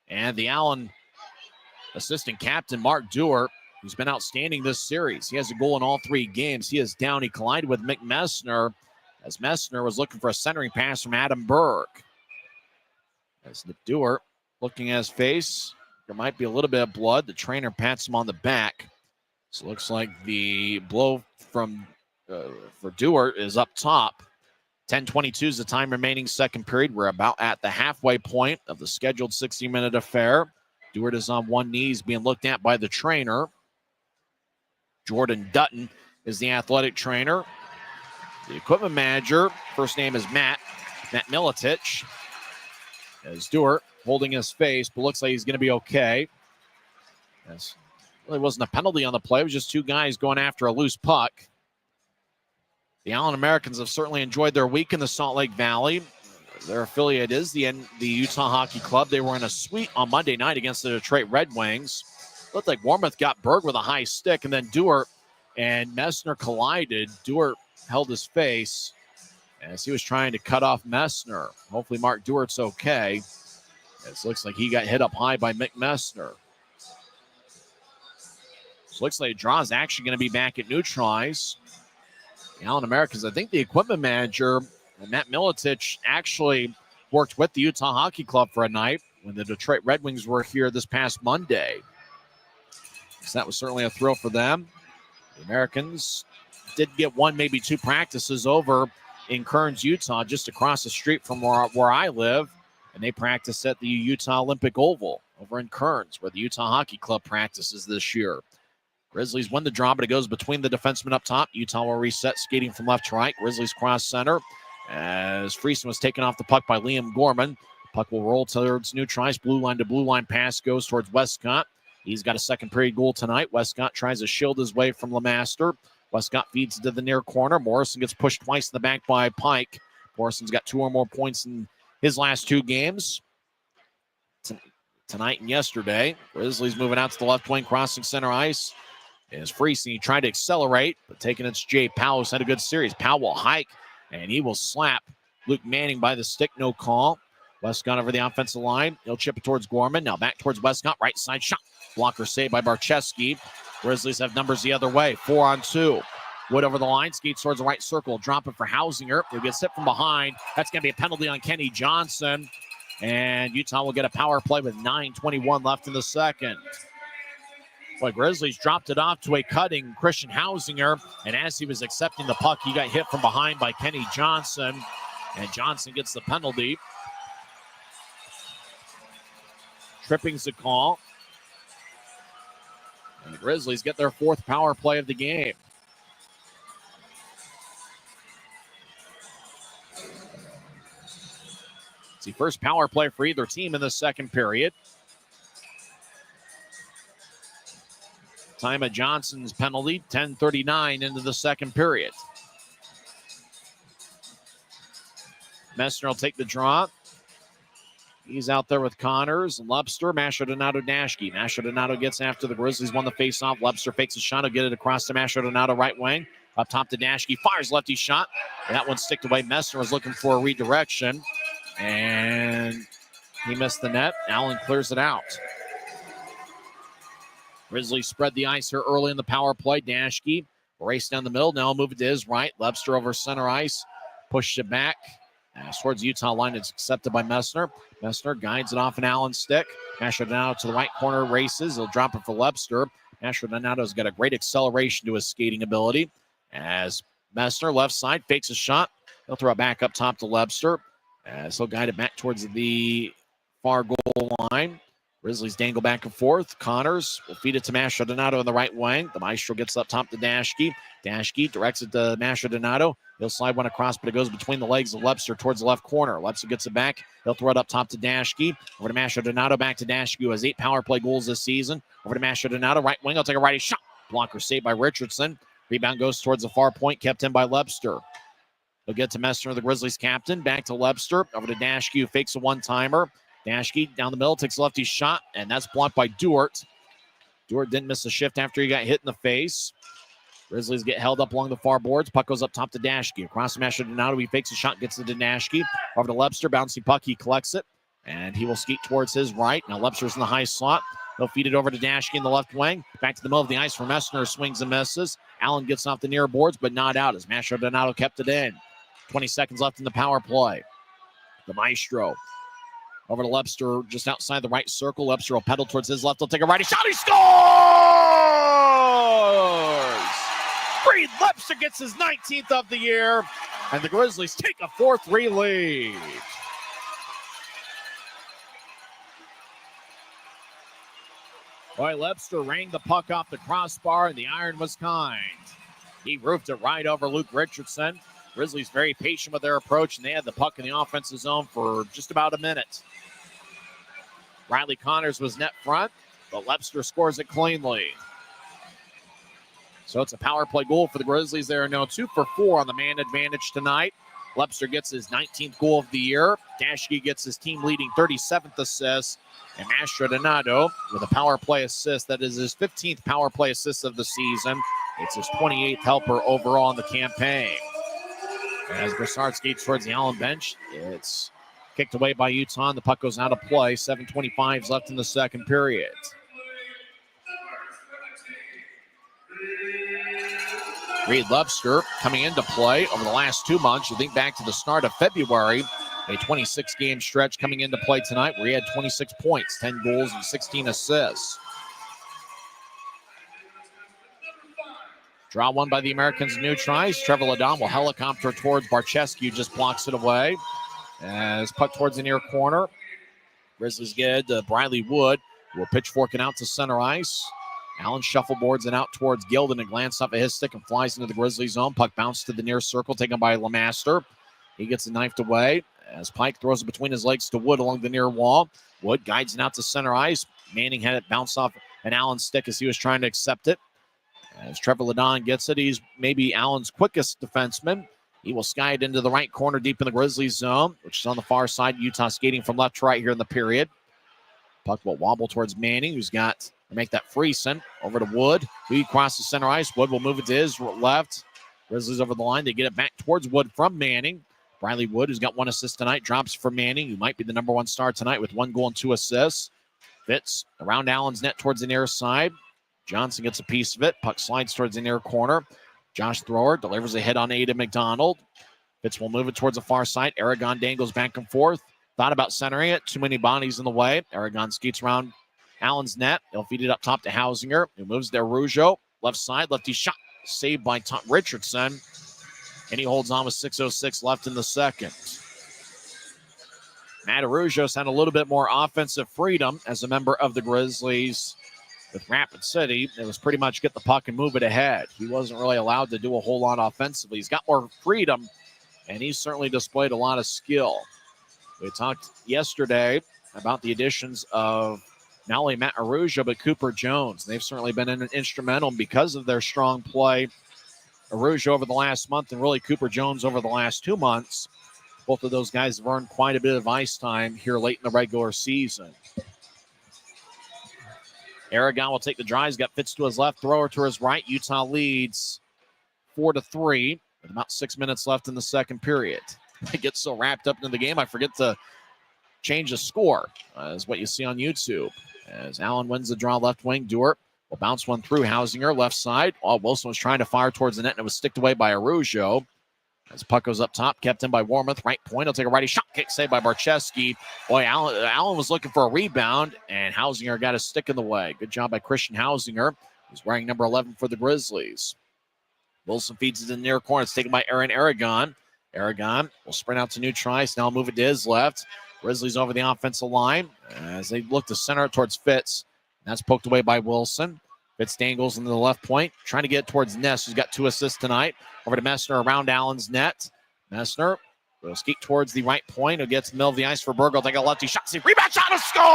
And the Allen assistant captain, Mark Dewart, who's been outstanding this series. He has a goal in all 3 games. He is down. He collided with Mick Messner as Messner was looking for a centering pass from Adam Berg. As the Dewart looking at his face, there might be a little bit of blood. The trainer pats him on the back. So it looks like the blow from for Dewart is up top. 10:22 is the time remaining second period. We're about at the halfway point of the scheduled 60-minute affair. Dewart is on one knee. He's being looked at by the trainer. Jordan Dutton is the athletic trainer. The equipment manager, first name is Matt Milicic. As Dewart holding his face, but looks like he's going to be okay. Yes, really wasn't a penalty on the play. It was just 2 guys going after a loose puck. The Allen Americans have certainly enjoyed their week in the Salt Lake Valley. Their affiliate is the Utah Hockey Club. They were in a sweep on Monday night against the Detroit Red Wings. Looked like Warmuth got Berg with a high stick, and then Dewart and Messner collided. Dewart held his face as he was trying to cut off Messner. Hopefully Mark Dewart's okay. It looks like he got hit up high by Mick Messner. So looks like draw is actually going to be back at neutral ice. The Allen Americans, I think the equipment manager, Matt Milicic, actually worked with the Utah Hockey Club for a night when the Detroit Red Wings were here this past Monday. So that was certainly a thrill for them. The Americans did get 1, maybe 2 practices over in Kearns, Utah, just across the street from where I live. And they practice at the Utah Olympic Oval over in Kearns, where the Utah Hockey Club practices this year. Grizzlies win the draw, but it goes between the defensemen up top. Utah will reset, skating from left to right. Grizzlies cross center as Friesen was taken off the puck by Liam Gorman. Puck will roll towards neutral ice. Blue line to blue line pass goes towards Westcott. He's got a second period goal tonight. Westcott tries to shield his way from Lemaster. Westcott feeds to the near corner. Morrison gets pushed twice in the back by Pike. Morrison's got 2 or more points in his last 2 games. Tonight and yesterday. Grizzlies moving out to the left wing, crossing center ice. Is Friesen. He tried to accelerate, but taking it to Jay Powell, who's had a good series. Powell will hike, and he will slap Luke Manning by the stick. No call. Westcott over the offensive line. He'll chip it towards Gorman. Now back towards Westcott. Right side shot. Blocker saved by Barczewski. Grizzlies have numbers the other way. 4-on-2. Wood over the line. Skates towards the right circle. Drop it for Hausinger. He'll get hit from behind. That's going to be a penalty on Kenny Johnson. And Utah will get a power play with 9:21 left in the second. Boy, Grizzlies dropped it off to a cutting Christian Hausinger. And as he was accepting the puck, he got hit from behind by Kenny Johnson. And Johnson gets the penalty. Tripping's the call. And the Grizzlies get their 4th power play of the game. It's the first power play for either team in the second period. Time of Johnson's penalty, 10:39 into the second period. Messner will take the draw. He's out there with Connors and Lubster. Mastrodonato Dashke. Mastrodonato gets after the Grizzlies, won the faceoff. Lubster fakes a shot. He'll get it across to Mastrodonato right wing. Up top to Dashke. Fires lefty shot. And that one sticked away. Messner was looking for a redirection. And he missed the net. Allen clears it out. Grizzlies spread the ice here early in the power play. Dashke race down the middle. Now move it to his right. Lubster over center ice. Pushed it back. Towards the Utah line. It's accepted by Messner. Messner guides it off an Allen stick. Mastrodonato to the right corner races. He'll drop it for Lubster. Mastrodonato's got a great acceleration to his skating ability. As Messner, left side, fakes a shot. He'll throw it back up top to Lubster. As he'll guide it back towards the far goal line. Grizzlies dangle back and forth. Connors will feed it to Mastrodonato on the right wing. The Maestro gets up top to Dashke. Dashke directs it to Mastrodonato. He'll slide one across, but it goes between the legs of Lubster towards the left corner. Lubster gets it back. He'll throw it up top to Dashke. Over to Mastrodonato, back to Dashke, who has 8 power play goals this season. Over to Mastrodonato, right wing. He'll take a righty shot. Blocker saved by Richardson. Rebound goes towards the far point, kept in by Lubster. He'll get to Messner, the Grizzlies captain. Back to Lubster. Over to Dashke, who fakes a one-timer. Dashke down the middle, takes a lefty shot, and that's blocked by Duart. Duart didn't miss a shift after he got hit in the face. Grizzlies get held up along the far boards. Puck goes up top to Dashke. Across the Mastrodonato, he fakes a shot, gets it to Dashke. Over to Lubster, bouncy puck, he collects it, and he will skeet towards his right. Now Lubster's in the high slot. He'll feed it over to Dashke in the left wing. Back to the middle of the ice for Messner, swings and misses. Allen gets off the near boards, but not out as Mastrodonato kept it in. 20 seconds left in the power play. The Maestro. Over to Lubster, just outside the right circle. Lubster will pedal towards his left. He'll take a righty shot. He scores! Reed Lubster gets his 19th of the year, and the Grizzlies take a 4-3 lead. Boy, Lubster rang the puck off the crossbar, and the iron was kind. He roofed it right over Luke Richardson. Grizzlies very patient with their approach, and they had the puck in the offensive zone for just about a minute. Riley Connors was net front, but Lubster scores it cleanly. So it's a power play goal for the Grizzlies. They are now 2 for 4 on the man advantage tonight. Lubster gets his 19th goal of the year. Dashke gets his team-leading 37th assist. And Mastrodonato with a power play assist. That is his 15th power play assist of the season. It's his 28th helper overall in the campaign. As Brassard skates towards the Allen bench, it's kicked away by Utah, and the puck goes out of play. 7:25 left in the second period. Reed Lubster coming into play over the last 2 months. You think back to the start of February, a 26-game stretch coming into play tonight where he had 26 points, 10 goals, and 16 assists. Draw one by the Americans, new tries. Trevor Ledon will helicopter towards Barczewski, who just blocks it away. As puck towards the near corner. Grizzlies get Briley Wood, will pitchfork it out to center ice. Allen shuffleboards it out towards Gilden and glance off of his stick and flies into the Grizzlies zone. Puck bounced to the near circle, taken by Lemaster. He gets it knifed away as Pike throws it between his legs to Wood along the near wall. Wood guides it out to center ice. Manning had it bounce off an Allen stick as he was trying to accept it. As Trevor Ledon gets it, he's maybe Allen's quickest defenseman. He will sky it into the right corner deep in the Grizzlies zone, which is on the far side. Utah skating from left to right here in the period. Puck will wobble towards Manning, who's got to make that free send over to Wood. He crosses center ice. Wood will move it to his left. Grizzlies over the line. They get it back towards Wood from Manning. Briley Wood, who's got 1 assist tonight, drops for Manning, who might be the number 1 star tonight with 1 goal and 2 assists. Fitz around Allen's net towards the near side. Johnson gets a piece of it. Puck slides towards the near corner. Josh Thrower delivers a hit on Aiden McDonald. Fitz will move it towards the far side. Aragon dangles back and forth. Thought about centering it. Too many bodies in the way. Aragon skates around Allen's net. He'll feed it up top to Hausinger, who moves to Rougeau. Left side, lefty shot. Saved by Tom Richardson. And he holds on with 6:06 left in the second. Matt Rougeau's had a little bit more offensive freedom as a member of the Grizzlies. With Rapid City, it was pretty much get the puck and move it ahead. He wasn't really allowed to do a whole lot offensively. He's got more freedom, and he's certainly displayed a lot of skill. We talked yesterday about the additions of not only Matt Araujo, but Cooper Jones. They've certainly been instrumental because of their strong play. Araujo over the last month and really Cooper Jones over the last 2 months. Both of those guys have earned quite a bit of ice time here late in the regular season. Aragon will take the drive. He's got Fitz to his left, thrower to his right. Utah leads 4-3 with about 6 minutes left in the second period. I get so wrapped up into the game, I forget to change the score, is what you see on YouTube. As Allen wins the draw left wing, Dewar will bounce one through Hausinger, left side. Oh, Wilson was trying to fire towards the net, and it was sticked away by Araujo. As puck goes up top, kept in by Warmoth. Right point, he'll take a righty shot kick saved by Barczewski. Boy, Allen was looking for a rebound, and Hausinger got a stick in the way. Good job by Christian Hausinger, who's wearing number 11 for the Grizzlies. Wilson feeds it in the near corner. It's taken by Aaron Aragon. Aragon will sprint out to new tries. Now move it to his left. Grizzlies over the offensive line as they look to center it towards Fitz. That's poked away by Wilson. Fitz dangles into the left point, trying to get towards Ness, who's got 2 assists tonight. Over to Messner around Allen's net. Messner will skeet towards the right point. He'll get to the middle of the ice for Berg. He'll take a lefty shot. See, rebound shot, a score!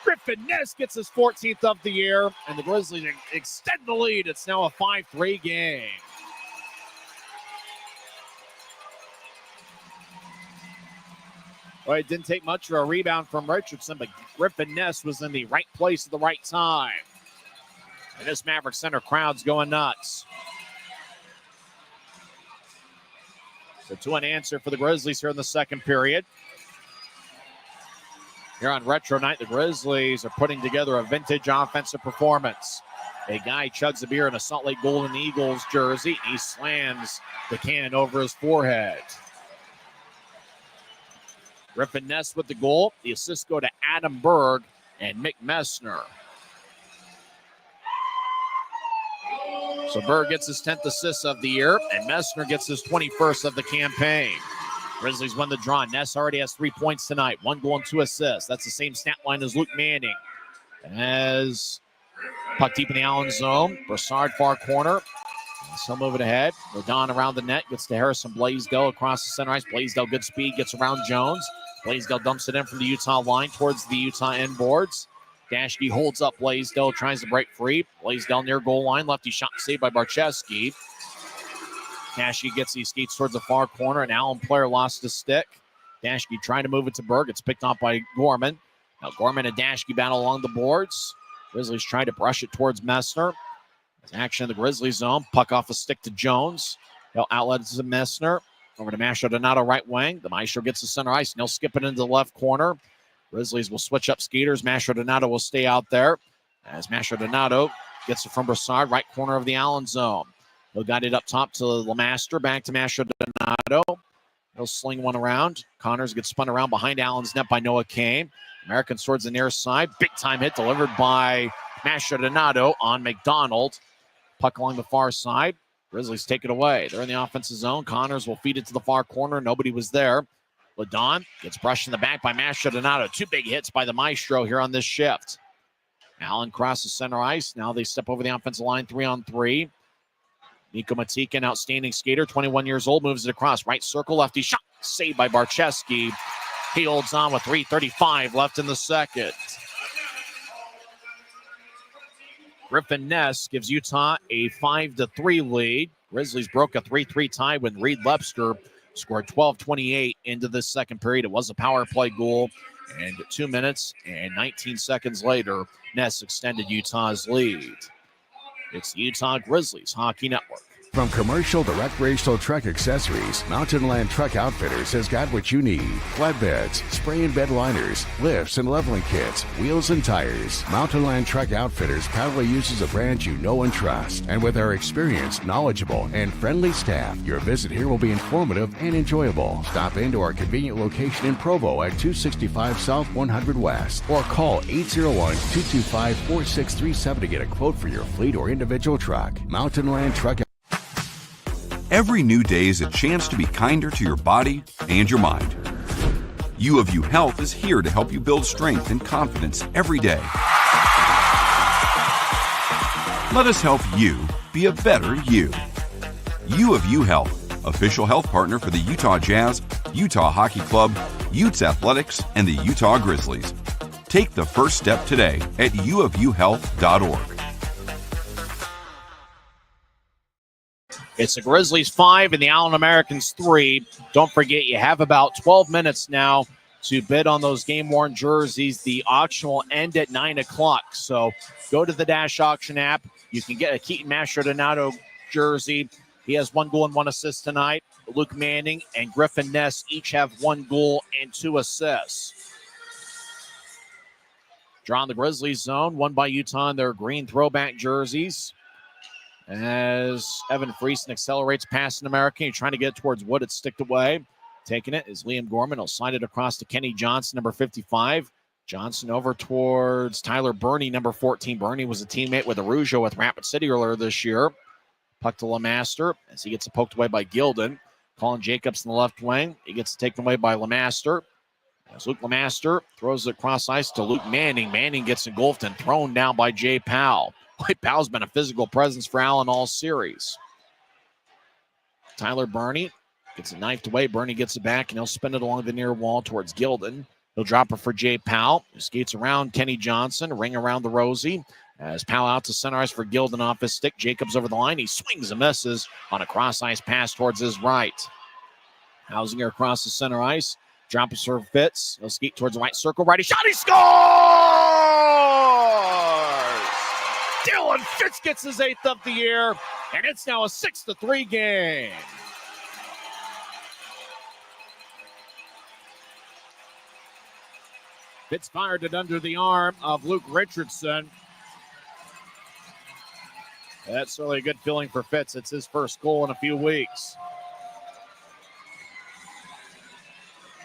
Griffin Ness gets his 14th of the year, and the Grizzlies extend the lead. It's now a 5-3 game. Well, it didn't take much for a rebound from Richardson, but Griffin Ness was in the right place at the right time. And this Maverik Center crowd's going nuts. So 2-1 answer for the Grizzlies here in the second period. Here on Retro Night, the Grizzlies are putting together a vintage offensive performance. A guy chugs a beer in a Salt Lake Golden Eagles jersey. He slams the can over his forehead. Griffin Ness with the goal. The assists go to Adam Berg and Mick Messner. So Berg gets his 10th assist of the year, and Messner gets his 21st of the campaign. Grizzlies win the draw. Ness already has 3 points tonight. 1 goal and 2 assists. That's the same stat line as Luke Manning. As puck deep in the Allen zone. Broussard far corner. So move it ahead. Rodon around the net. Gets to Harrison Blaisdell across the center ice. Blaisdell, good speed. Gets around Jones. Blaisdell dumps it in from the Utah line towards the Utah inboards. Dashke holds up Blaisdell. Tries to break free. Blaisdell near goal line. Lefty shot saved by Barczewski. Dashke gets these skates towards the far corner. An Allen player lost his stick. Dashke trying to move it to Berg. It's picked off by Gorman. Now Gorman and Dashke battle along the boards. Grizzlies trying to brush it towards Messner. There's action in the Grizzlies zone. Puck off a stick to Jones. They'll outlet it to Messner. Over to Maestro Donato right wing. The Maestro gets the center ice. And he'll skip it into the left corner. Grizzlies will switch up skaters. Maestro Donato will stay out there. As Maestro Donato gets it from Broussard, right corner of the Allen zone. He'll guide it up top to Lemaster. Back to Maestro Donato. He'll sling one around. Connors gets spun around behind Allen's net by Noah Kane. Americans towards the near side. Big time hit delivered by Mastrodonado on McDonald. Puck along the far side. Grizzlies take it away. They're in the offensive zone. Connors will feed it to the far corner. Nobody was there. Ladon gets brushed in the back by Mastrodonado. Two big hits by the Maestro here on this shift. Allen crosses center ice. Now they step over the offensive line 3-on-3. Nico Matika, an outstanding skater, 21 years old, moves it across. Right circle, lefty shot. Saved by Barcheski. He holds on with 3:35 left in the second. Griffin Ness gives Utah a 5-3 lead. Grizzlies broke a 3-3 tie when Reed Lepster scored 12:28 into this second period. It was a power play goal. And 2 minutes and 19 seconds later, Ness extended Utah's lead. It's the Utah Grizzlies Hockey Network. From commercial to recreational truck accessories, Mountain Land Truck Outfitters has got what you need. Flatbeds, spray and bed liners, lifts and leveling kits, wheels and tires. Mountain Land Truck Outfitters proudly uses a brand you know and trust. And with our experienced, knowledgeable, and friendly staff, your visit here will be informative and enjoyable. Stop into our convenient location in Provo at 265 South 100 West or call 801-225-4637 to get a quote for your fleet or individual truck. Mountain Land Truck. Every new day is a chance to be kinder to your body and your mind. U of U Health is here to help you build strength and confidence every day. Let us help you be a better you. U of U Health, official health partner for the Utah Jazz, Utah Hockey Club, Utes Athletics, and the Utah Grizzlies. Take the first step today at uofuhealth.org. It's the Grizzlies 5 and the Allen Americans 3. Don't forget, you have about 12 minutes now to bid on those game-worn jerseys. The auction will end at 9 o'clock. So go to the Dash Auction app. You can get a Keaton Mastrodonado jersey. He has 1 goal and 1 assist tonight. Luke Manning and Griffin Ness each have 1 goal and 2 assists. Draw in the Grizzlies zone, won by Utah in their green throwback jerseys. As Evan Friesen accelerates past an American, he's trying to get towards Wood. It's sticked away. Taking it is Liam Gorman. He'll slide it across to Kenny Johnson, number 55. Johnson over towards Tyler Burney, number 14. Burney was a teammate with Arujo with Rapid City earlier this year. Puck to LeMaster as he gets it poked away by Gilden. Colin Jacobs in the left wing. He gets it taken away by LeMaster. As Luke LeMaster throws it across ice to Luke Manning. Manning gets engulfed and thrown down by Jay Powell. Powell's been a physical presence for Allen all series. Tyler Burney gets it knifed away. Burney gets it back, and he'll spin it along the near wall towards Gilden. He'll drop it for Jay Powell, who skates around Kenny Johnson, ring around the Rosie. As Powell out to center ice for Gilden off his stick. Jacobs over the line. He swings and misses on a cross-ice pass towards his right. Hausinger across the center ice. Drop it for Fitz. He'll skate towards the right circle. Righty shot. He scores! Dylan Fitz gets his 8th of the year, and it's now a 6-3 game. Fitz fired it under the arm of Luke Richardson. That's really a good feeling for Fitz. It's his first goal in a few weeks.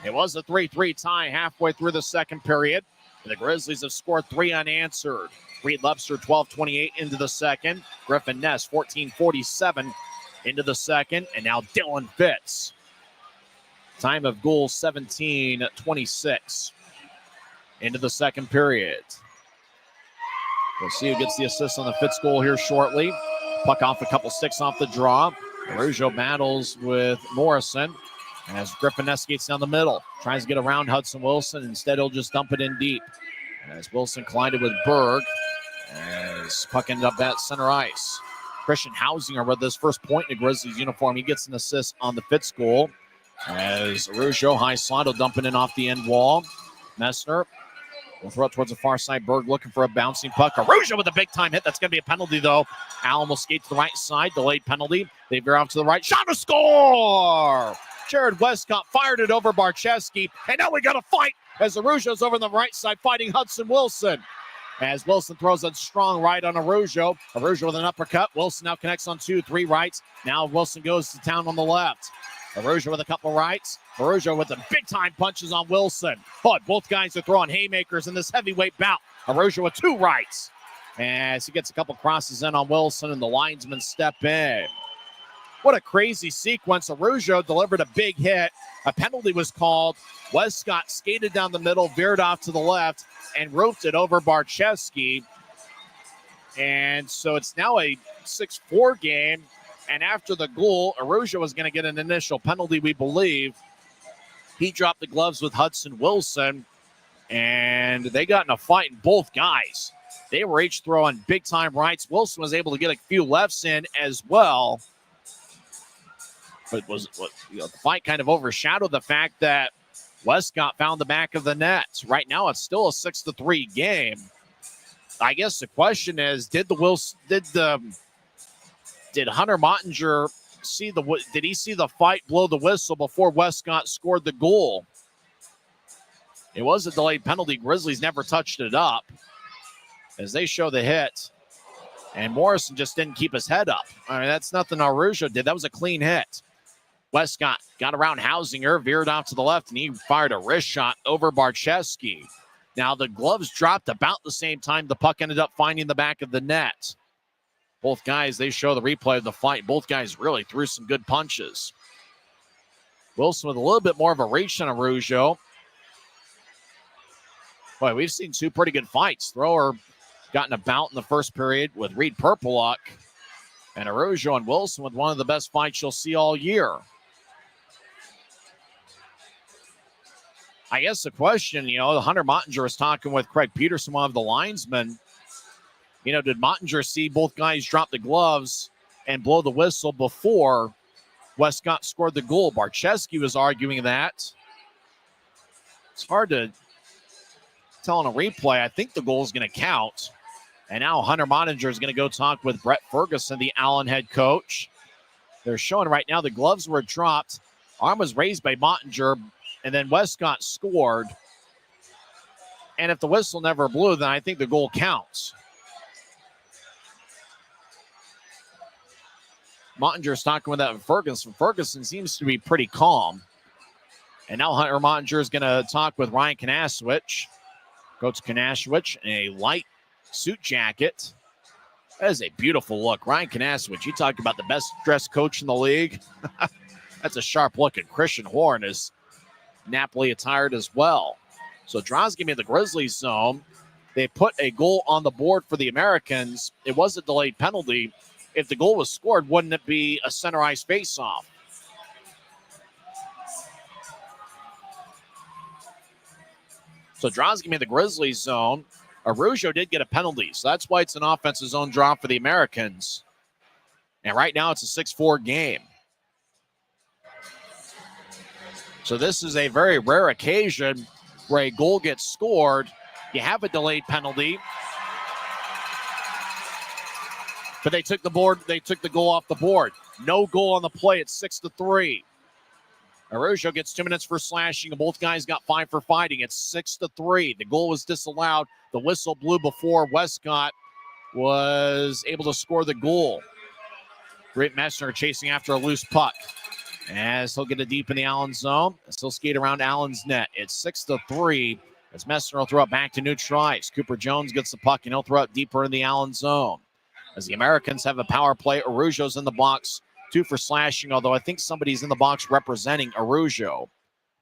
It was a 3-3 tie halfway through the second period. The Grizzlies have scored 3 unanswered. Reed Lepster, 12:28 into the second. Griffin Ness, 14:47 into the second. And now Dylan Fitz. Time of goal, 17:26 into the second period. We'll see who gets the assist on the Fitz goal here shortly. Puck off a couple sticks off the draw. Arujo battles with Morrison as Griffin Ness skates down the middle. Tries to get around Hudson Wilson. Instead, he'll just dump it in deep. As Wilson collided with Berg. As puck ended up at center ice. Christian Hausinger with his first point in the Grizzlies uniform. He gets an assist on the Fitz goal. As Arujo, high slot, will dump it in off the end wall. Messner will throw it towards the far side. Berg looking for a bouncing puck. Arujo with a big-time hit. That's going to be a penalty, though. Allen will skate to the right side. Delayed penalty. They veer off to the right. Shot to score! Jared Westcott fired it over Barcheski. And now we got a fight as Arujo's over on the right side fighting Hudson Wilson. As Wilson throws a strong right on Arujo. Arujo with an uppercut. Wilson now connects on 2-3 rights. Now Wilson goes to town on the left. Araujo with a couple rights. Araujo with the big-time punches on Wilson. But both guys are throwing haymakers in this heavyweight bout. Araujo with 2 rights. As he gets a couple crosses in on Wilson, and the linesmen step in. What a crazy sequence. Araujo delivered a big hit. A penalty was called. Westcott skated down the middle, veered off to the left, and roped it over Barczewski. And so it's now a 6-4 game. And after the goal, Araujo was going to get an initial penalty, we believe. He dropped the gloves with Hudson Wilson, and they got in a fight, and both guys, they were each throwing big-time rights. Wilson was able to get a few lefts in as well. But the fight kind of overshadowed the fact that Westcott found the back of the net. Right now, it's still a 6-3 game. I guess the question is, did Hunter Mottinger did he see the fight blow the whistle before Westcott scored the goal? It was a delayed penalty. Grizzlies never touched it up as they show the hit. And Morrison just didn't keep his head up. I mean, that's nothing Araujo did. That was a clean hit. Westcott got around Hausinger, veered off to the left, and he fired a wrist shot over Barczewski. Now, the gloves dropped about the same time the puck ended up finding the back of the net. Both guys, they show the replay of the fight. Both guys really threw some good punches. Wilson with a little bit more of a reach than Araujo. Boy, we've seen 2 pretty good fights. Thrower got in a bout in the first period with Reed Purpleluck. And Araujo and Wilson with one of the best fights you'll see all year. I guess the question, Hunter Mottinger was talking with Craig Peterson, one of the linesmen. Did Mottinger see both guys drop the gloves and blow the whistle before Westcott scored the goal? Barczewski was arguing that. It's hard to tell on a replay. I think the goal is going to count. And now Hunter Mottinger is going to go talk with Brett Ferguson, the Allen head coach. They're showing right now the gloves were dropped. Arm was raised by Mottinger, and then Westcott scored. And if the whistle never blew, then I think the goal counts. Mottinger's talking with that with Ferguson. Ferguson seems to be pretty calm. And now Hunter Mottinger is going to talk with Ryan Kanasiewicz. Coach Kanasiewicz in a light suit jacket. That is a beautiful look. Ryan Kanasiewicz, you talk about the best dressed coach in the league. That's a sharp look. And Christian Horn is Napoli attired as well. So draws give me the Grizzlies zone. They put a goal on the board for the Americans. It was a delayed penalty. If the goal was scored, wouldn't it be a center ice faceoff? So draws give me the Grizzlies zone. Araujo did get a penalty, so that's why it's an offensive zone draw for the Americans. And right now it's a 6-4 game. So this is a very rare occasion where a goal gets scored. You have a delayed penalty. But they took the goal off the board. No goal on the play. It's 6-3. Araujo gets 2 minutes for slashing, and both guys got 5 for fighting. It's 6-3. The goal was disallowed. The whistle blew before Westcott was able to score the goal. Britt Messner chasing after a loose puck. As he'll get it deep in the Allen zone. Still skate around Allen's net. It's 6-3. As Messner will throw it back to neutral ice. Cooper Jones gets the puck, and he'll throw it deeper in the Allen zone. As the Americans have a power play, Araujo's in the box. 2 for slashing, although I think somebody's in the box representing Araujo.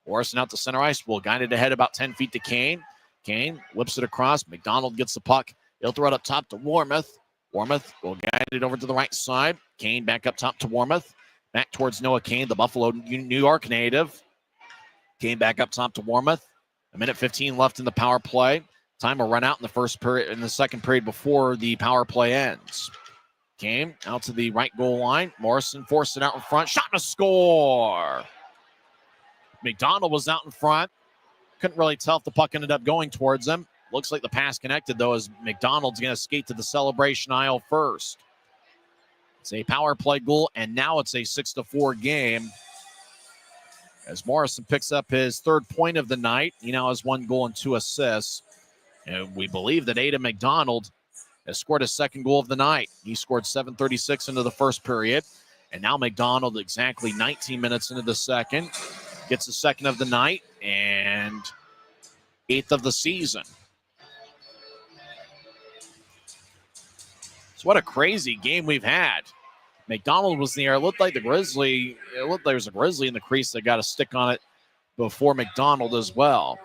Morrison out to center ice. Will guide it ahead about 10 feet to Kane. Kane whips it across. McDonald gets the puck. He'll throw it up top to Warmoth. Warmoth will guide it over to the right side. Kane back up top to Warmoth. Back towards Noah Kane, the Buffalo, New York native. Kane back up top to Warmoth. 1:15 left in the power play. Time will run out in the second period before the power play ends. Kane out to the right goal line. Morrison forced it out in front. Shot and a score. McDonald was out in front. Couldn't really tell if the puck ended up going towards him. Looks like the pass connected, though, as McDonald's going to skate to the celebration aisle first. It's a power play goal, and now it's a 6-4 game. As Morrison picks up his 3rd point of the night, he now has 1 goal and 2 assists. And we believe that Ada McDonald has scored his 2nd goal of the night. He scored 7:36 into the first period. And now McDonald, exactly 19 minutes into the second, gets the second of the night and 8th of the season. So what a crazy game we've had. McDonald was in the air. It looked like there was a Grizzly in the crease that got a stick on it before McDonald as well.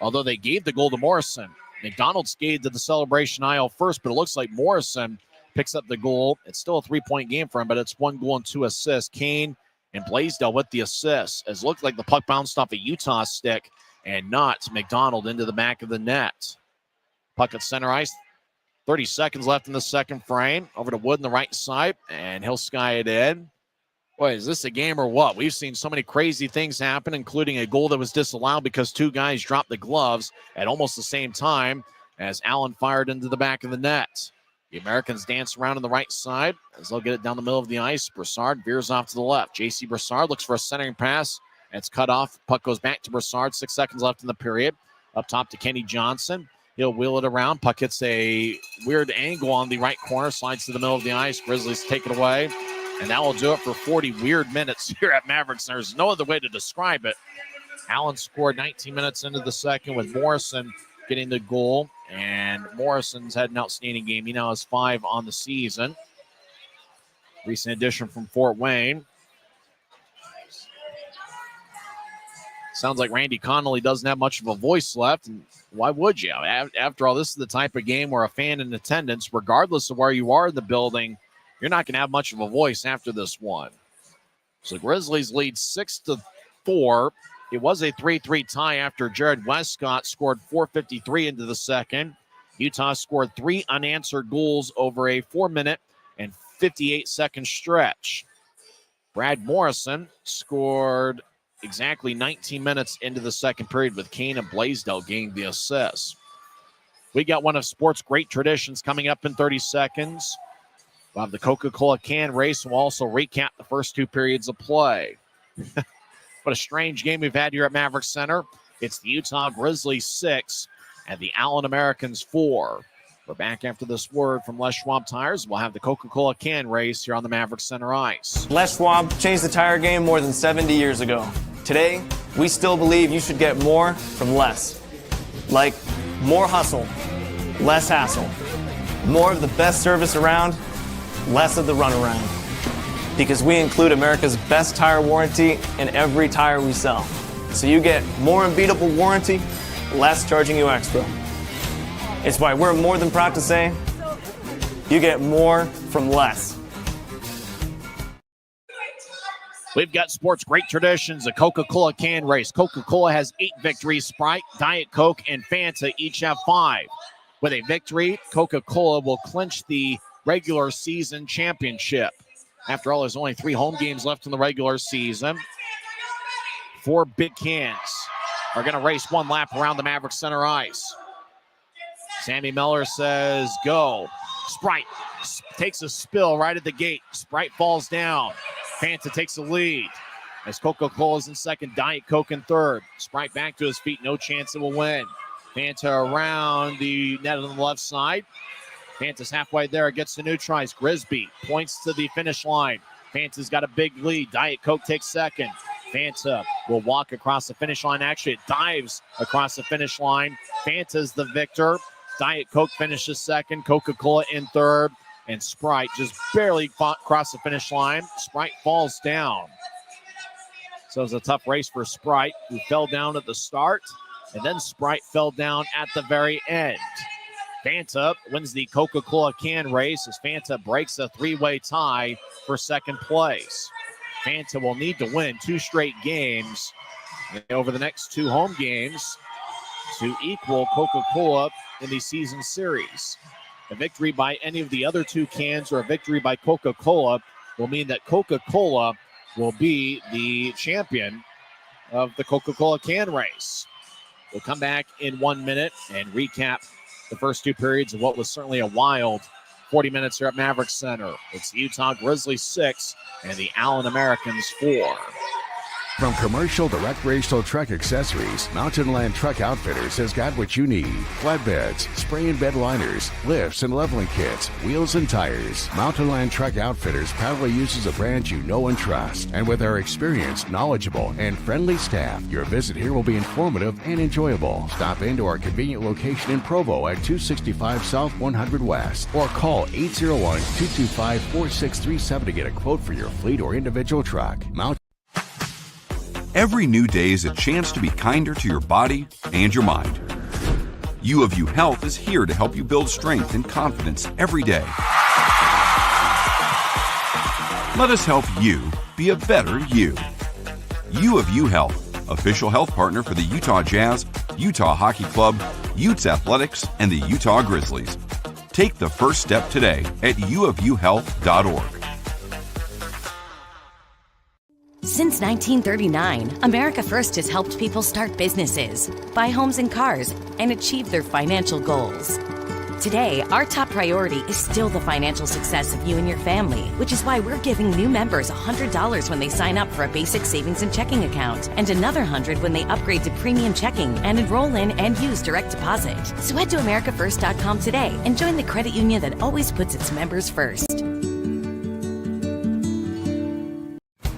Although they gave the goal to Morrison. McDonald skated to the celebration aisle first, but it looks like Morrison picks up the goal. It's still a 3-point game for him, but it's 1 goal and 2 assists. Kane and Blaisdell with the assists. As it looked like the puck bounced off a Utah stick and not McDonald into the back of the net. Puck at center ice. 30 seconds left in the second frame. Over to Wood on the right side, and he'll sky it in. Boy, is this a game or what? We've seen so many crazy things happen, including a goal that was disallowed because two guys dropped the gloves at almost the same time as Allen fired into the back of the net. The Americans dance around on the right side as they'll get it down the middle of the ice. Broussard veers off to the left. J.C. Broussard looks for a centering pass. It's cut off. Puck goes back to Broussard. 6 seconds left in the period. Up top to Kenny Johnson. He'll wheel it around. Puck hits a weird angle on the right corner. Slides to the middle of the ice. Grizzlies take it away. And that will do it for 40 weird minutes here at Maverik Center. There's no other way to describe it. Allen scored 19 minutes into the second with Morrison getting the goal. And Morrison's had an outstanding game. He now has 5 on the season. Recent addition from Fort Wayne. Sounds like Randy Connolly doesn't have much of a voice left. And why would you? After all, this is the type of game where a fan in attendance, regardless of where you are in the building, you're not going to have much of a voice after this one. So Grizzlies lead 6-4. It was a 3-3 tie after Jared Westcott scored 4:53 into the second. Utah scored 3 unanswered goals over a 4-minute and 58-second stretch. Brad Morrison scored exactly 19 minutes into the second period with Kane and Blaisdell getting the assists. We got one of sports' great traditions coming up in 30 seconds. We'll have the Coca-Cola can race. We'll also recap the first 2 periods of play. What a strange game we've had here at Maverik Center. It's the Utah Grizzlies 6 and the Allen Americans 4. We're back after this word from Les Schwab Tires. We'll have the Coca-Cola can race here on the Maverik Center ice. Les Schwab changed the tire game more than 70 years ago. Today, we still believe you should get more from less. Like more hustle, less hassle. More of the best service around, less of the runaround. Because we include America's best tire warranty in every tire we sell. So you get more unbeatable warranty, less charging you extra. It's why we're more than proud to say, you get more from less. We've got sports great traditions, a Coca-Cola can race. Coca-Cola has 8 victories. Sprite, Diet Coke, and Fanta each have 5. With a victory, Coca-Cola will clinch the regular season championship. After all, there's only 3 home games left in the regular season. 4 big cans are going to race 1 lap around the Maverik Center ice. Sammy Miller says, go. Sprite takes a spill right at the gate. Sprite falls down. Fanta takes the lead. As Coca-Cola's in second, Diet Coke in third. Sprite back to his feet, no chance it will win. Fanta around the net on the left side. Fanta's halfway there, gets to neutralize. Grisby points to the finish line. Fanta's got a big lead. Diet Coke takes second. Fanta will walk across the finish line. Actually, it dives across the finish line. Fanta's the victor. Diet Coke finishes second. Coca-Cola in third. And Sprite just barely crossed the finish line. Sprite falls down. So it's a tough race for Sprite, who fell down at the start. And then Sprite fell down at the very end. Fanta wins the Coca-Cola can race as Fanta breaks a 3-way tie for second place. Fanta will need to win 2 straight games over the next 2 home games to equal Coca-Cola in the season series. A victory by any of the other 2 cans or a victory by Coca-Cola will mean that Coca-Cola will be the champion of the Coca-Cola can race. We'll come back in 1 minute and recap the first 2 periods of what was certainly a wild 40 minutes here at Maverik Center. It's the Utah Grizzlies 6 and the Allen Americans 4. From commercial to recreational truck accessories, Mountain Land Truck Outfitters has got what you need. Flatbeds, spray and bed liners, lifts and leveling kits, wheels and tires. Mountain Land Truck Outfitters proudly uses a brand you know and trust. And with our experienced, knowledgeable, and friendly staff, your visit here will be informative and enjoyable. Stop into our convenient location in Provo at 265 South 100 West or call 801-225-4637 to get a quote for your fleet or individual truck. Every new day is a chance to be kinder to your body and your mind. U of U Health is here to help you build strength and confidence every day. Let us help you be a better you. U of U Health, official health partner for the Utah Jazz, Utah Hockey Club, Utes Athletics, and the Utah Grizzlies. Take the first step today at uofuhealth.org. Since 1939, America First has helped people start businesses, buy homes and cars, and achieve their financial goals. Today, our top priority is still the financial success of you and your family, which is why we're giving new members $100 when they sign up for a basic savings and checking account, and another $100 when they upgrade to premium checking and enroll in and use direct deposit. So head to americafirst.com today and join the credit union that always puts its members first.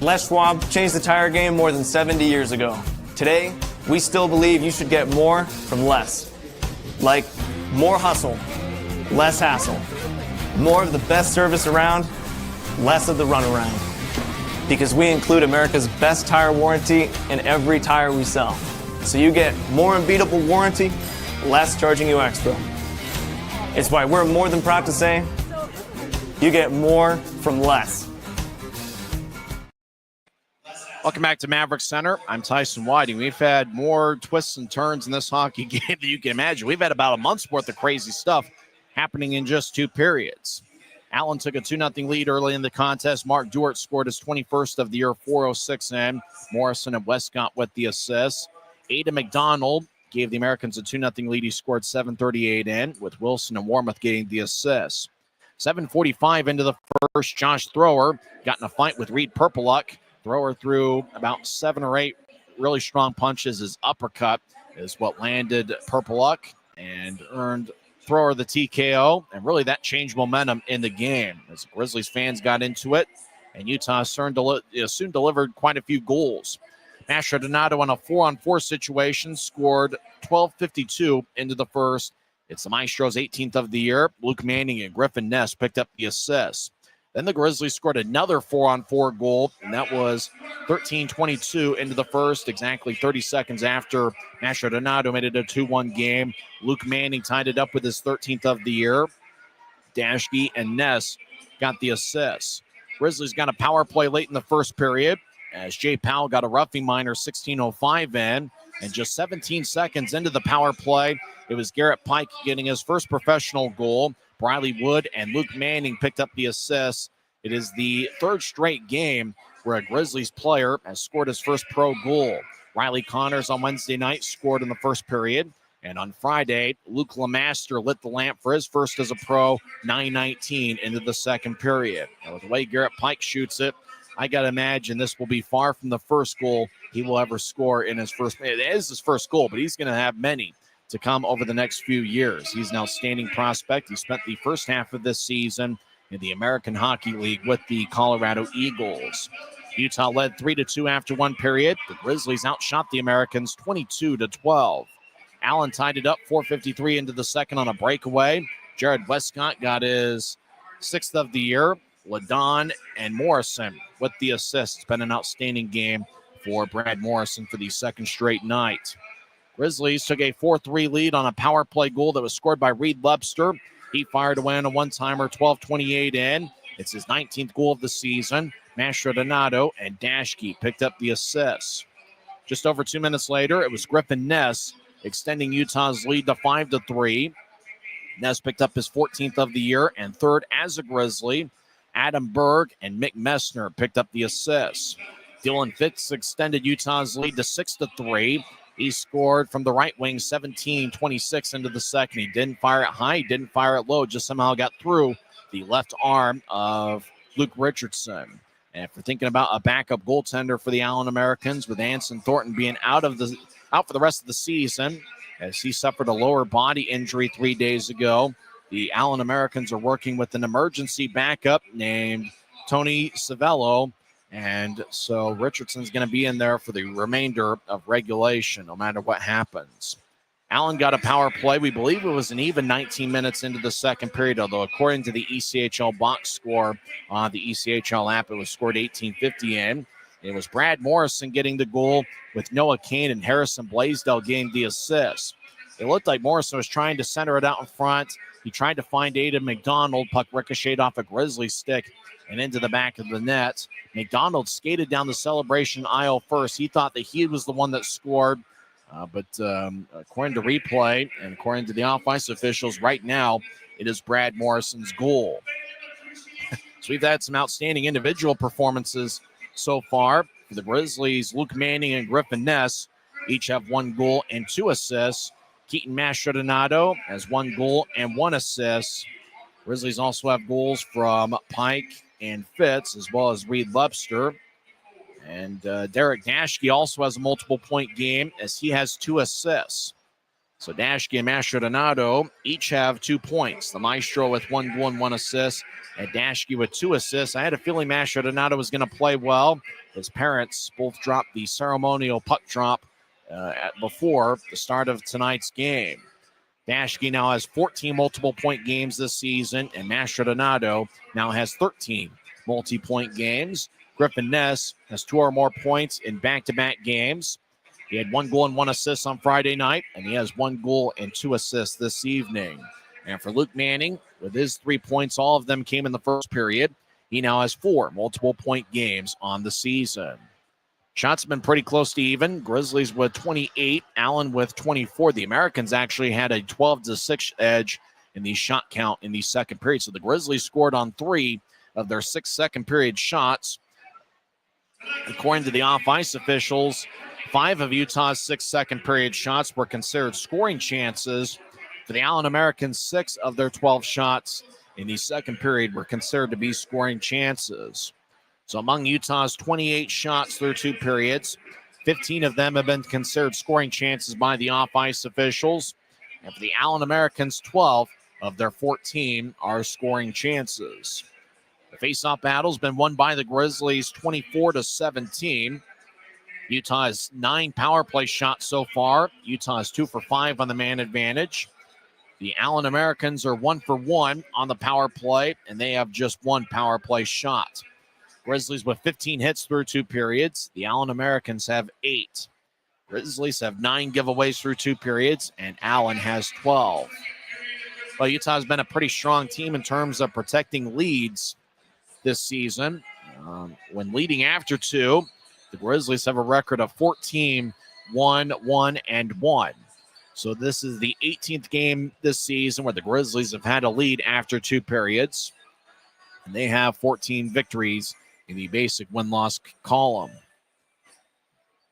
Les Schwab changed the tire game more than 70 years ago. Today, we still believe you should get more from less. Like more hustle, less hassle. More of the best service around, less of the runaround. Because we include America's best tire warranty in every tire we sell. So you get more unbeatable warranty, less charging you extra. It's why we're more than proud to say, you get more from less. Welcome back to Maverik Center. I'm Tyson Whiting. We've had more twists and turns in this hockey game than you can imagine. We've had about a month's worth of crazy stuff happening in just two periods. Allen took a 2-0 lead early in the contest. Mark Duart scored his 21st of the year, 4:06 in. Morrison and Westcott with the assists. Ada McDonald gave the Americans a 2-0 lead. He scored 7:38 in, with Wilson and Warmoth getting the assists. 7:45 into the first, Josh Thrower got in a fight with Reed Purpleluck. Thrower threw about 7 or 8 really strong punches. His uppercut is what landed Purpleluck and earned Thrower the TKO. And really that changed momentum in the game as Grizzlies fans got into it. And Utah soon delivered quite a few goals. Masha Donato on a 4-on-4 situation scored 12:52 into the first. It's the Maestros' 18th of the year. Luke Manning and Griffin Ness picked up the assists. Then the Grizzlies scored another 4-on-4 goal, and that was 13:22 into the first, exactly 30 seconds after Masha Donato made it a 2-1 game. Luke Manning tied it up with his 13th of the year. Dashke and Ness got the assists. Grizzlies got a power play late in the first period as Jay Powell got a roughing minor 16:05 in, and just 17 seconds into the power play, it was Garrett Pike getting his first professional goal. Briley Wood and Luke Manning picked up the assists. It is the third straight game where a Grizzlies player has scored his first pro goal. Riley Connors on Wednesday night scored in the first period. And on Friday, Luke Lemaster lit the lamp for his first as a pro, 9:19 into the second period. And with the way Garrett Pike shoots it, I got to imagine this will be far from the first goal he will ever score in his first. It is his first goal, but he's going to have many to come over the next few years. He's an outstanding prospect. He spent the first half of this season in the American Hockey League with the Colorado Eagles. Utah led 3-2 after one period. The Grizzlies outshot the Americans 22-12. Allen tied it up 4:53 into the second on a breakaway. Jared Westcott got his 6th of the year. LaDon and Morrison with the assists. It's been an outstanding game for Brad Morrison for the second straight night. Grizzlies took a 4-3 lead on a power play goal that was scored by Reed Webster. He fired away on a one-timer, 12:28 in. It's his 19th goal of the season. Masha Donato and Dashke picked up the assists. Just over 2 minutes later, it was Griffin Ness extending Utah's lead to 5-3. Ness picked up his 14th of the year and third as a Grizzly. Adam Berg and Mick Messner picked up the assists. Dylan Fitz extended Utah's lead to 6-3. He scored from the right wing, 17:26 into the second. He didn't fire it high, he didn't fire it low, just somehow got through the left arm of Luke Richardson. And if we're thinking about a backup goaltender for the Allen Americans, with Anson Thornton being out for the rest of the season, as he suffered a lower body injury 3 days ago, the Allen Americans are working with an emergency backup named Tony Savello. And so Richardson's going to be in there for the remainder of regulation, no matter what happens. Allen got a power play. We believe it was an even 19 minutes into the second period, although according to the ECHL box score on the ECHL app, it was scored 18:50 in. It was Brad Morrison getting the goal, with Noah Kane and Harrison Blaisdell getting the assist. It looked like Morrison was trying to center it out in front. He tried to find Aiden McDonald. Puck ricocheted off a Grizzly stick and into the back of the net. McDonald skated down the celebration aisle first. He thought that he was the one that scored. But according to replay and according to the off-ice officials, right now it is Brad Morrison's goal. So we've had some outstanding individual performances so far. For the Grizzlies, Luke Manning and Griffin Ness each have 1 goal and 2 assists. Keaton Mastrodonado has 1 goal and 1 assist. Grizzlies also have goals from Pike and Fitz, as well as Reed Webster. And Derek Dashke also has a multiple-point game, as he has 2 assists. So Dashke and Mastrodonado each have 2 points. The Maestro with 1 goal and 1 assist, and Dashke with 2 assists. I had a feeling Mastrodonado was going to play well. His parents both dropped the ceremonial puck drop before the start of tonight's game. Dashke now has 14 multiple-point games this season, and Mastrodonado now has 13 multi-point games. Griffin Ness has 2 or more points in back-to-back games. He had 1 goal and 1 assist on Friday night, and he has 1 goal and 2 assists this evening. And for Luke Manning, with his 3 points, all of them came in the first period. He now has 4 multiple-point games on the season. Shots have been pretty close to even. Grizzlies with 28, Allen with 24. The Americans actually had a 12-6 edge in the shot count in the second period. So the Grizzlies scored on 3 of their 6 second-period shots. According to the off-ice officials, 5 of Utah's 6 second-period shots were considered scoring chances. For the Allen Americans, 6 of their 12 shots in the second period were considered to be scoring chances. So among Utah's 28 shots through 2 periods, 15 of them have been considered scoring chances by the off-ice officials. And for the Allen Americans, 12 of their 14 are scoring chances. The face-off battle's been won by the Grizzlies 24-17. Utah has 9 power play shots so far. Utah is 2 for 5 on the man advantage. The Allen Americans are 1 for 1 on the power play, and they have just 1 power play shot. Grizzlies with 15 hits through 2 periods. The Allen Americans have 8. Grizzlies have 9 giveaways through 2 periods, and Allen has 12. Well, Utah has been a pretty strong team in terms of protecting leads this season. When leading after 2, the Grizzlies have a record of 14, 1, 1, and 1. So this is the 18th game this season where the Grizzlies have had a lead after 2 periods. And they have 14 victories in the basic win-loss column.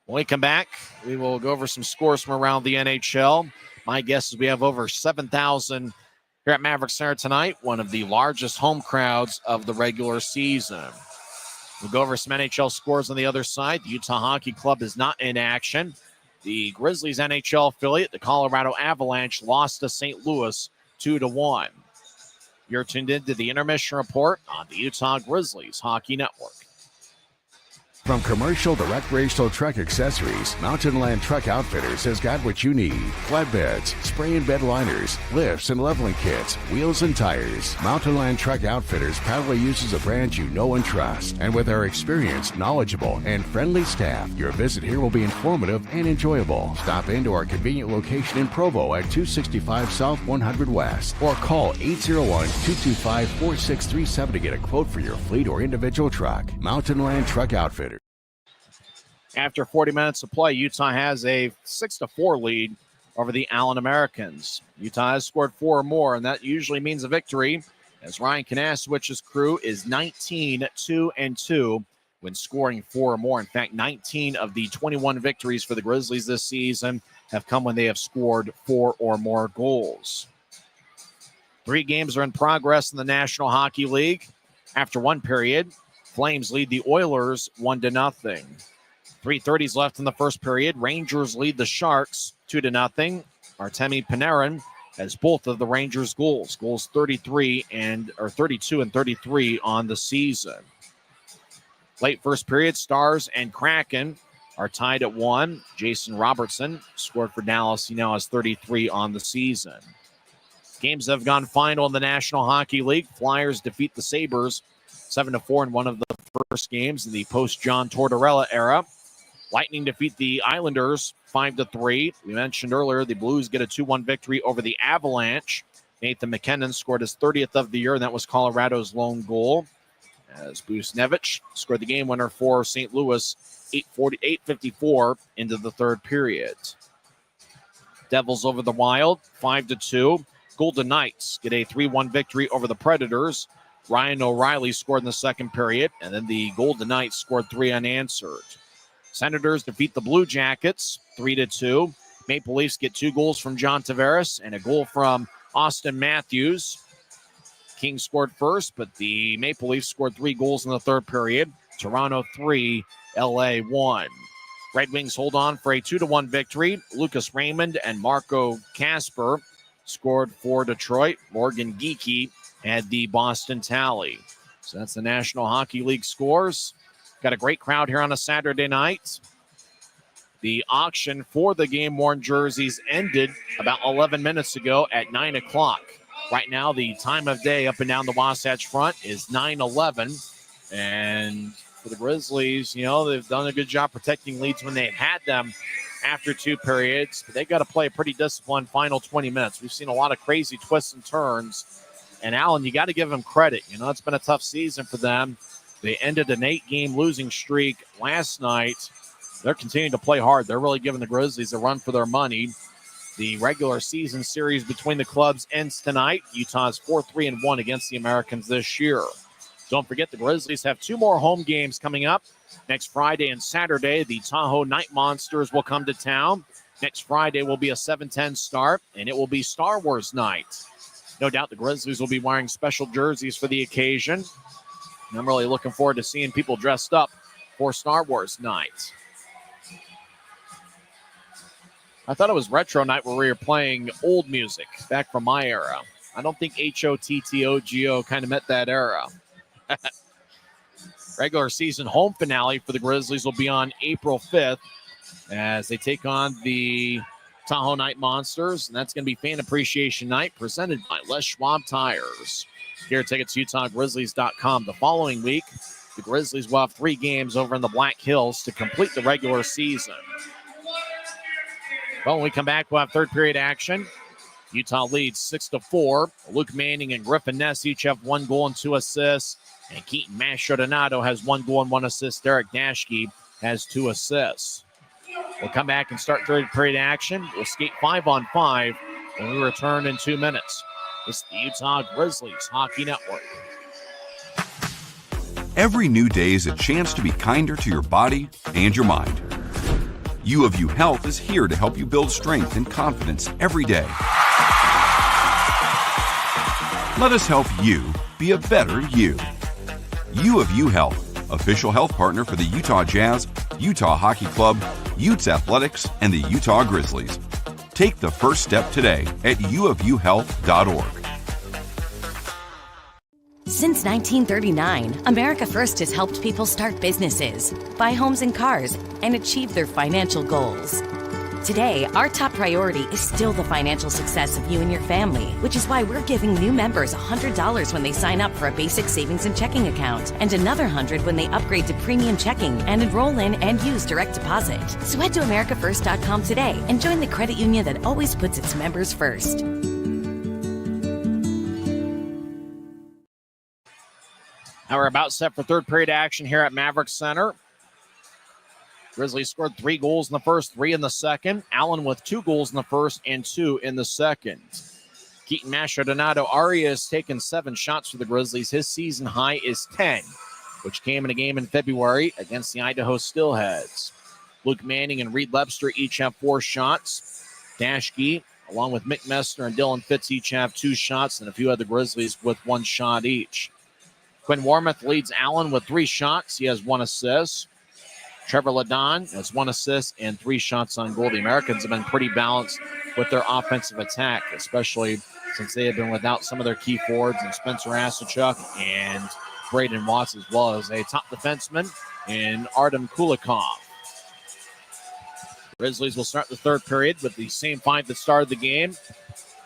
When we come back, we will go over some scores from around the NHL. My guess is we have over 7,000 here at Maverik Center tonight, one of the largest home crowds of the regular season. We'll go over some NHL scores on the other side. The Utah Hockey Club is not in action. The Grizzlies NHL affiliate, the Colorado Avalanche, lost to St. Louis 2-1. You're tuned in to the Intermission Report on the Utah Grizzlies Hockey Network. From commercial to recreational truck accessories, Mountain Land Truck Outfitters has got what you need. Flatbeds, spray and bed liners, lifts and leveling kits, wheels and tires. Mountain Land Truck Outfitters proudly uses a brand you know and trust. And with our experienced, knowledgeable, and friendly staff, your visit here will be informative and enjoyable. Stop into our convenient location in Provo at 265 South 100 West or call 801-225-4637 to get a quote for your fleet or individual truck. Mountain Land Truck Outfitters. After 40 minutes of play, Utah has a 6-4 lead over the Allen Americans. Utah has scored 4 or more, and that usually means a victory, as Ryan Kanasowicz's crew is 19-2-2 when scoring 4 or more. In fact, 19 of the 21 victories for the Grizzlies this season have come when they have scored 4 or more goals. 3 games are in progress in the National Hockey League. After 1 period, Flames lead the Oilers 1-0. 3:30 left in the first period. Rangers lead the Sharks 2-0. Artemi Panarin has both of the Rangers' goals 32 and 33 on the season. Late first period, Stars and Kraken are tied at 1. Jason Robertson scored for Dallas. He now has 33 on the season. Games have gone final in the National Hockey League. Flyers defeat the Sabres 7-4 in one of the first games in the post-John Tortorella era. Lightning defeat the Islanders 5-3. We mentioned earlier the Blues get a 2-1 victory over the Avalanche. Nathan McKinnon scored his 30th of the year, and that was Colorado's lone goal. As Buchnevich scored the game winner for St. Louis 8:54 into the third period. Devils over the Wild 5-2. Golden Knights get a 3-1 victory over the Predators. Ryan O'Reilly scored in the second period, and then the Golden Knights scored 3 unanswered. Senators defeat the Blue Jackets 3-2. Maple Leafs get 2 goals from John Tavares and a goal from Austin Matthews. Kings scored first, but the Maple Leafs scored 3 goals in the third period. Toronto 3, LA 1. Red Wings hold on for a 2-1 victory. Lucas Raymond and Marco Kasper scored for Detroit. Morgan Geekie had the Boston tally. So that's the National Hockey League scores. Got a great crowd here on a Saturday night. The auction for the game-worn jerseys ended about 11 minutes ago at 9 o'clock. Right now, the time of day up and down the Wasatch Front is 9:11. And for the Grizzlies, they've done a good job protecting leads when they've had them after 2 periods. But they've got to play a pretty disciplined final 20 minutes. We've seen a lot of crazy twists and turns. And, Alan, you got to give them credit. It's been a tough season for them. They ended an 8-game losing streak last night. They're continuing to play hard. They're really giving the Grizzlies a run for their money. The regular season series between the clubs ends tonight. Utah's 4-3-1 against the Americans this year. Don't forget the Grizzlies have 2 more home games coming up. Next Friday and Saturday, the Tahoe Night Monsters will come to town. Next Friday will be a 7:10 start, and it will be Star Wars night. No doubt the Grizzlies will be wearing special jerseys for the occasion. And I'm really looking forward to seeing people dressed up for Star Wars night. I thought it was retro night where we were playing old music back from my era. I don't think HOTTOGO kind of met that era. Regular season home finale for the Grizzlies will be on April 5th as they take on the Tahoe Night Monsters, and that's going to be Fan Appreciation Night presented by Les Schwab Tires. Here, tickets, UtahGrizzlies.com. The following week, the Grizzlies will have 3 games over in the Black Hills to complete the regular season. Well, when we come back, we'll have third period action. Utah leads 6-4. Luke Manning and Griffin Ness each have 1 goal and 2 assists. And Keaton Mastrodonado has 1 goal and 1 assist. Derek Dashke has 2 assists. We'll come back and start third period action. We'll skate 5-on-5 when we return in 2 minutes. This is the Utah Grizzlies Hockey Network. Every new day is a chance to be kinder to your body and your mind. U of U Health is here to help you build strength and confidence every day. Let us help you be a better you. U of U Health, official health partner for the Utah Jazz, Utah Hockey Club, Utes Athletics, and the Utah Grizzlies. Take the first step today at uofuhealth.org. Since 1939, America First has helped people start businesses, buy homes and cars, and achieve their financial goals. Today, our top priority is still the financial success of you and your family, which is why we're giving new members $100 when they sign up for a basic savings and checking account, and another $100 when they upgrade to premium checking and enroll in and use direct deposit. So head to AmericaFirst.com today and join the credit union that always puts its members first. Now we're about set for third period action here at Maverik Center. Grizzlies scored 3 goals in the first, 3 in the second. Allen with 2 goals in the first and 2 in the second. Keaton Mastrodonado already has taken 7 shots for the Grizzlies. His season high is 10, which came in a game in February against the Idaho Steelheads. Luke Manning and Reed Lebster each have 4 shots. Dashke, along with Mick Messner and Dylan Fitz, each have 2 shots, and a few other Grizzlies with 1 shot each. Quinn Warmoth leads Allen with 3 shots. He has 1 assist. Trevor Ladon has 1 assist and 3 shots on goal. The Americans have been pretty balanced with their offensive attack, especially since they have been without some of their key forwards and Spencer Asachuk and Braden Watts, as well as a top defenseman in Artem Kulikov. Grizzlies will start the third period with the same 5 that started the game.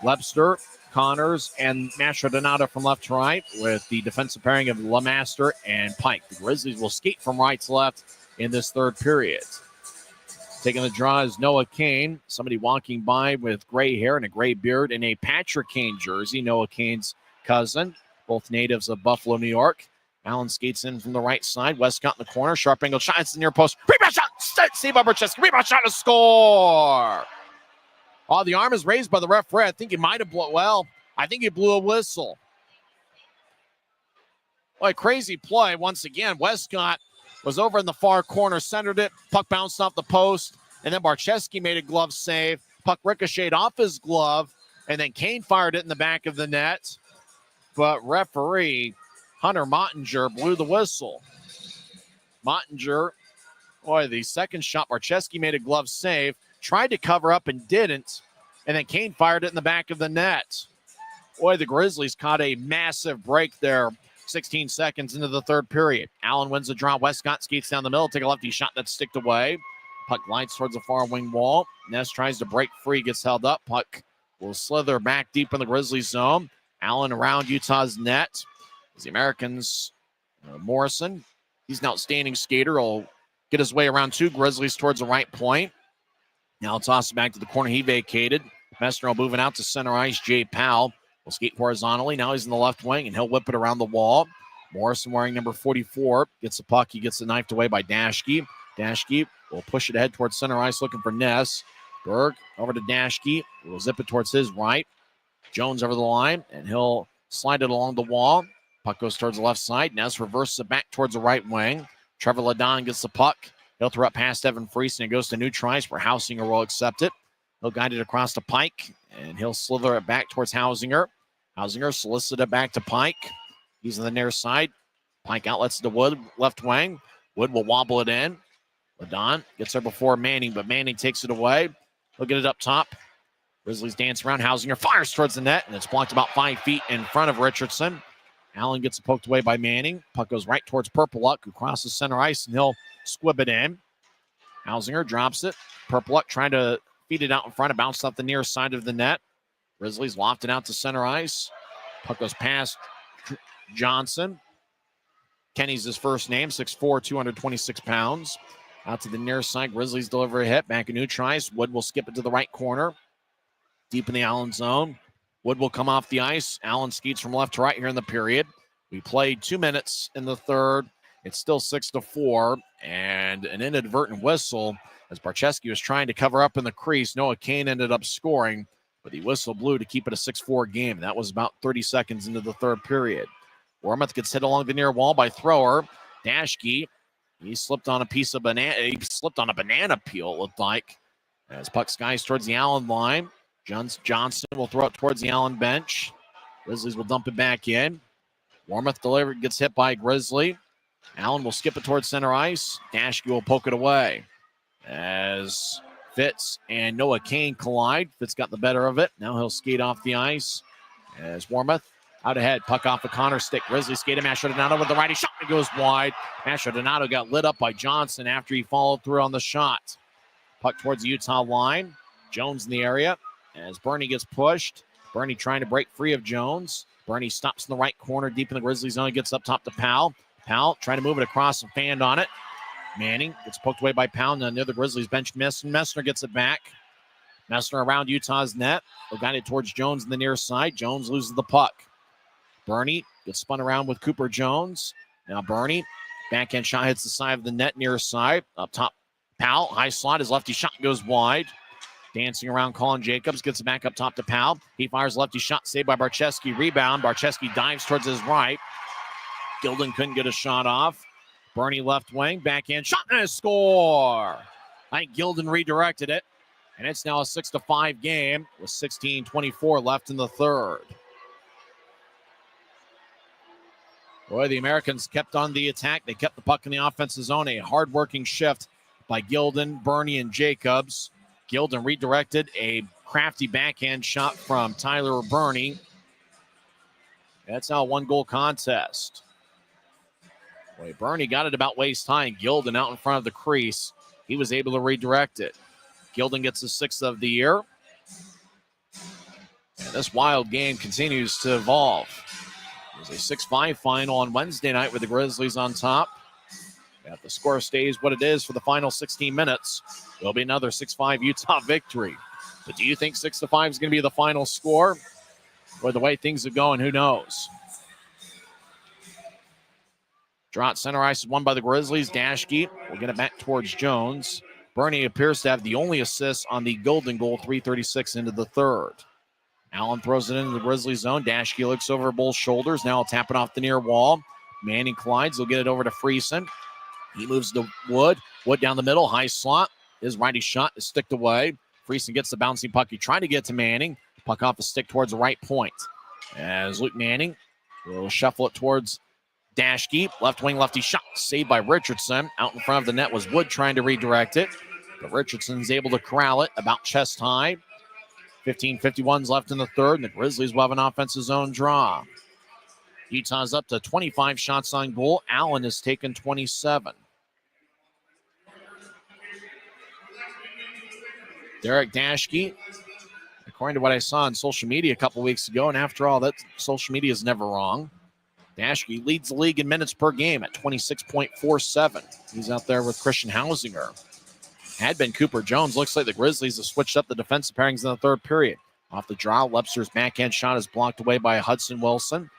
Lepster, Connors, and Mastrodonato from left to right, with the defensive pairing of LeMaster and Pike. The Grizzlies will skate from right to left in this third period. Taking the draw is Noah Kane, somebody walking by with gray hair and a gray beard in a Patrick Kane jersey, Noah Kane's cousin, both natives of Buffalo, New York. Allen skates in from the right side. Westcott in the corner. Sharp angle shot. It's the near post. Rebound shot. Save by Barczewski. Rebound shot to score. Oh, the arm is raised by the referee. I think he might have I think he blew a whistle. Boy, a crazy play. Once again, Westcott was over in the far corner, centered it. Puck bounced off the post. And then Barczewski made a glove save. Puck ricocheted off his glove. And then Kane fired it in the back of the net. But referee Hunter Mottinger blew the whistle. Mottinger, boy, the second shot, Barczewski made a glove save, tried to cover up and didn't, and then Kane fired it in the back of the net. Boy, the Grizzlies caught a massive break there 16 seconds into the third period. Allen wins the draw. Westcott skates down the middle, take a lefty shot that's sticked away. Puck glides towards the far wing wall. Ness tries to break free, gets held up. Puck will slither back deep in the Grizzlies zone. Allen around Utah's net. As the Americans, Morrison, he's an outstanding skater. He'll get his way around 2 Grizzlies towards the right point. Now toss it back to the corner he vacated. Messner moving out to center ice. Jay Powell will skate horizontally. Now he's in the left wing, and he'll whip it around the wall. Morrison wearing number 44 gets the puck. He gets the knifed away by Dashke. Dashke will push it ahead towards center ice looking for Ness. Berg over to Dashke. Will zip it towards his right. Jones over the line, and he'll slide it along the wall. Puck goes towards the left side. Ness reverses it back towards the right wing. Trevor Ladon gets the puck. He'll throw it past Evan Freese, and it goes to Neutrice, where Hausinger will accept it. He'll guide it across to Pike, and he'll slither it back towards Hausinger. Hausinger solicits it back to Pike. He's on the near side. Pike outlets to Wood, left wing. Wood will wobble it in. Ladon gets there before Manning, but Manning takes it away. He'll get it up top. Grizzlies dance around. Hausinger fires towards the net, and it's blocked about 5 feet in front of Richardson. Allen gets it poked away by Manning. Puck goes right towards Purpleluck, who crosses center ice, and he'll squib it in. Hausinger drops it. Purpleluck trying to feed it out in front. It bounced off the near side of the net. Grizzlies loft it out to center ice. Puck goes past Johnson. Kenny's his first name, 6'4", 226 pounds. Out to the near side. Grizzlies deliver a hit. Back in Neutrice. Wood will skip it to the right corner. Deep in the Allen zone. Wood will come off the ice. Allen skates from left to right here in the period. We played 2 minutes in the third. It's still 6-4, and an inadvertent whistle as Barczewski was trying to cover up in the crease. Noah Kane ended up scoring, but the whistle blew to keep it a 6-4 game. That was about 30 seconds into the third period. Warmoth gets hit along the near wall by thrower. Dashke, he slipped on a piece of banana. He slipped on a banana peel, it looked like. As puck skies towards the Allen line. Johnson will throw it towards the Allen bench. Grizzlies will dump it back in. Warmoth delivered, gets hit by Grizzly. Allen will skip it towards center ice. Dashke will poke it away. As Fitz and Noah Kane collide. Fitz got the better of it. Now he'll skate off the ice. As Warmoth out ahead. Puck off the Connor stick. Grizzly skated Mastrodonato with the righty shot. It goes wide. Mastrodonato got lit up by Johnson after he followed through on the shot. Puck towards the Utah line. Jones in the area. As Bernie gets pushed. Bernie trying to break free of Jones. Bernie stops in the right corner deep in the Grizzly zone. Gets up top to Powell. Powell trying to move it across and fanned on it. Manning gets poked away by Powell. And near the Grizzlies bench. Messner gets it back. Messner around Utah's net. They'll guide it towards Jones in the near side. Jones loses the puck. Bernie gets spun around with Cooper Jones. Now Bernie. Backhand shot hits the side of the net near side. Up top. Powell. High slot. His lefty shot goes wide. Dancing around Colin Jacobs, gets it back up top to Powell. He fires lefty shot, saved by Barczewski. Rebound. Barczewski dives towards his right. Gilden couldn't get a shot off. Bernie left wing, backhand shot, and a score. I think Gilden redirected it. And it's now a 6-5 game with 16:24 left in the third. Boy, the Americans kept on the attack. They kept the puck in the offensive zone. A hard-working shift by Gilden, Bernie, and Jacobs. Gilden redirected a crafty backhand shot from Tyler Bernie. That's now a one-goal contest. Boy, Bernie got it about waist high, and Gilden out in front of the crease. He was able to redirect it. Gilden gets his 6th of the year. And this wild game continues to evolve. It was a 6-5 final on Wednesday night with the Grizzlies on top. If the score stays what it is for the final 16 minutes, there'll be another 6-5 Utah victory. But do you think 6-5 is going to be the final score? Or the way things are going, who knows? Draw at center ice is won by the Grizzlies. Dashke will get it back towards Jones. Bernie appears to have the only assist on the Golden goal, 3:36 into the third. Allen throws it into the Grizzlies zone. Dashke looks over Bull's shoulders. Now he'll tap it off the near wall. Manning collides. He'll get it over to Friesen. He moves to Wood. Wood down the middle. High slot. His righty shot is sticked away. Friesen gets the bouncing puck. He tried to get to Manning. Puck off the stick towards the right point. As Luke Manning will shuffle it towards Dashke. Left wing lefty shot. Saved by Richardson. Out in front of the net was Wood trying to redirect it. But Richardson's able to corral it about chest high. 15:51 left in the third, and the Grizzlies will have an offensive zone draw. Utah's up to 25 shots on goal. Allen has taken 27. Derek Dashke, according to what I saw on social media a couple weeks ago, and after all, that social media is never wrong. Dashke leads the league in minutes per game at 26.47. He's out there with Christian Hausinger. Had been Cooper Jones. Looks like the Grizzlies have switched up the defensive pairings in the third period. Off the draw, Lepster's backhand shot is blocked away by Hudson Wilson.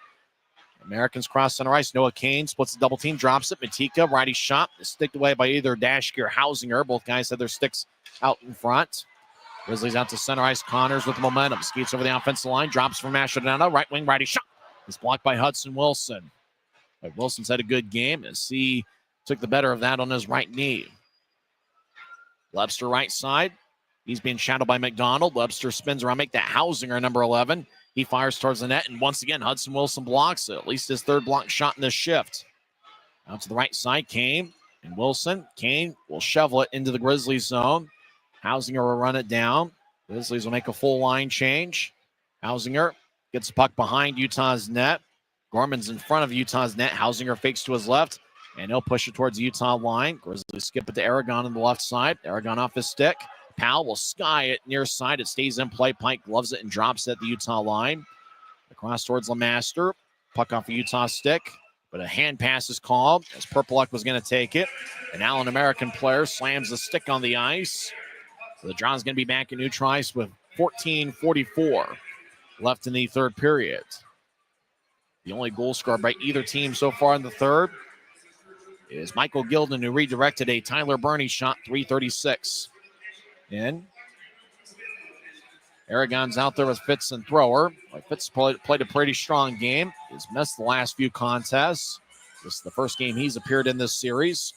Americans cross center ice. Noah Kane splits the double team, drops it. Matika, righty shot, is sticked away by either Dashke or Hausinger. Both guys had their sticks out in front. Grizzlies out to center ice. Connors with momentum. Skates over the offensive line, drops from Mastrodano. Right wing, righty shot. Is blocked by Hudson Wilson. But Wilson's had a good game as he took the better of that on his right knee. Webster right side. He's being shadowed by McDonald. Webster spins around, make that Hausinger number 11. He fires towards the net, and once again, Hudson Wilson blocks it. At least his third block shot in this shift. Out to the right side, Kane and Wilson. Kane will shovel it into the Grizzlies zone. Hausinger will run it down. Grizzlies will make a full line change. Hausinger gets the puck behind Utah's net. Gorman's in front of Utah's net. Hausinger fakes to his left, and he'll push it towards the Utah line. Grizzlies skip it to Aragon on the left side. Aragon off his stick. Powell will sky it near side. It stays in play. Pike gloves it and drops it at the Utah line. Across towards LeMaster. Puck off a Utah stick, but a hand pass is called as Purpleluck was going to take it. An Allen American player slams the stick on the ice. So the draw's going to be back in neutral ice with 14:44 left in the third period. The only goal scored by either team so far in the third is Michael Gilden, who redirected a Tyler Bernie shot, 3:36 in. Aragon's out there with Fitz and Thrower. Fitz played a pretty strong game. He's missed the last few contests. This is the first game he's appeared in this series.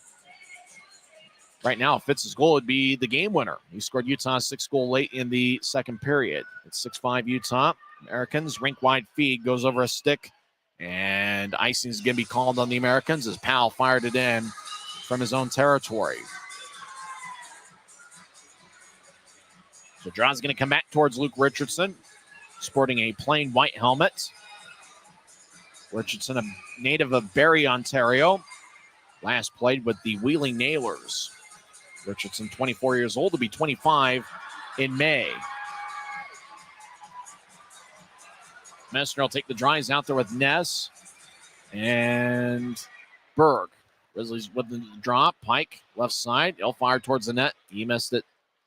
Right now, Fitz's goal would be the game winner. He scored Utah's 6th goal late in the second period. It's 6-5 Utah. Americans, rink-wide feed, goes over a stick, and icing is going to be called on the Americans as Powell fired it in from his own territory. So draw's going to come back towards Luke Richardson, sporting a plain white helmet. Richardson, a native of Barrie, Ontario. Last played with the Wheeling Nailers. Richardson, 24 years old, will be 25 in May. Messner will take the drives out there with Ness and Berg. Grizzlies with the drop. Pike, left side. He'll fire towards the net. He missed it.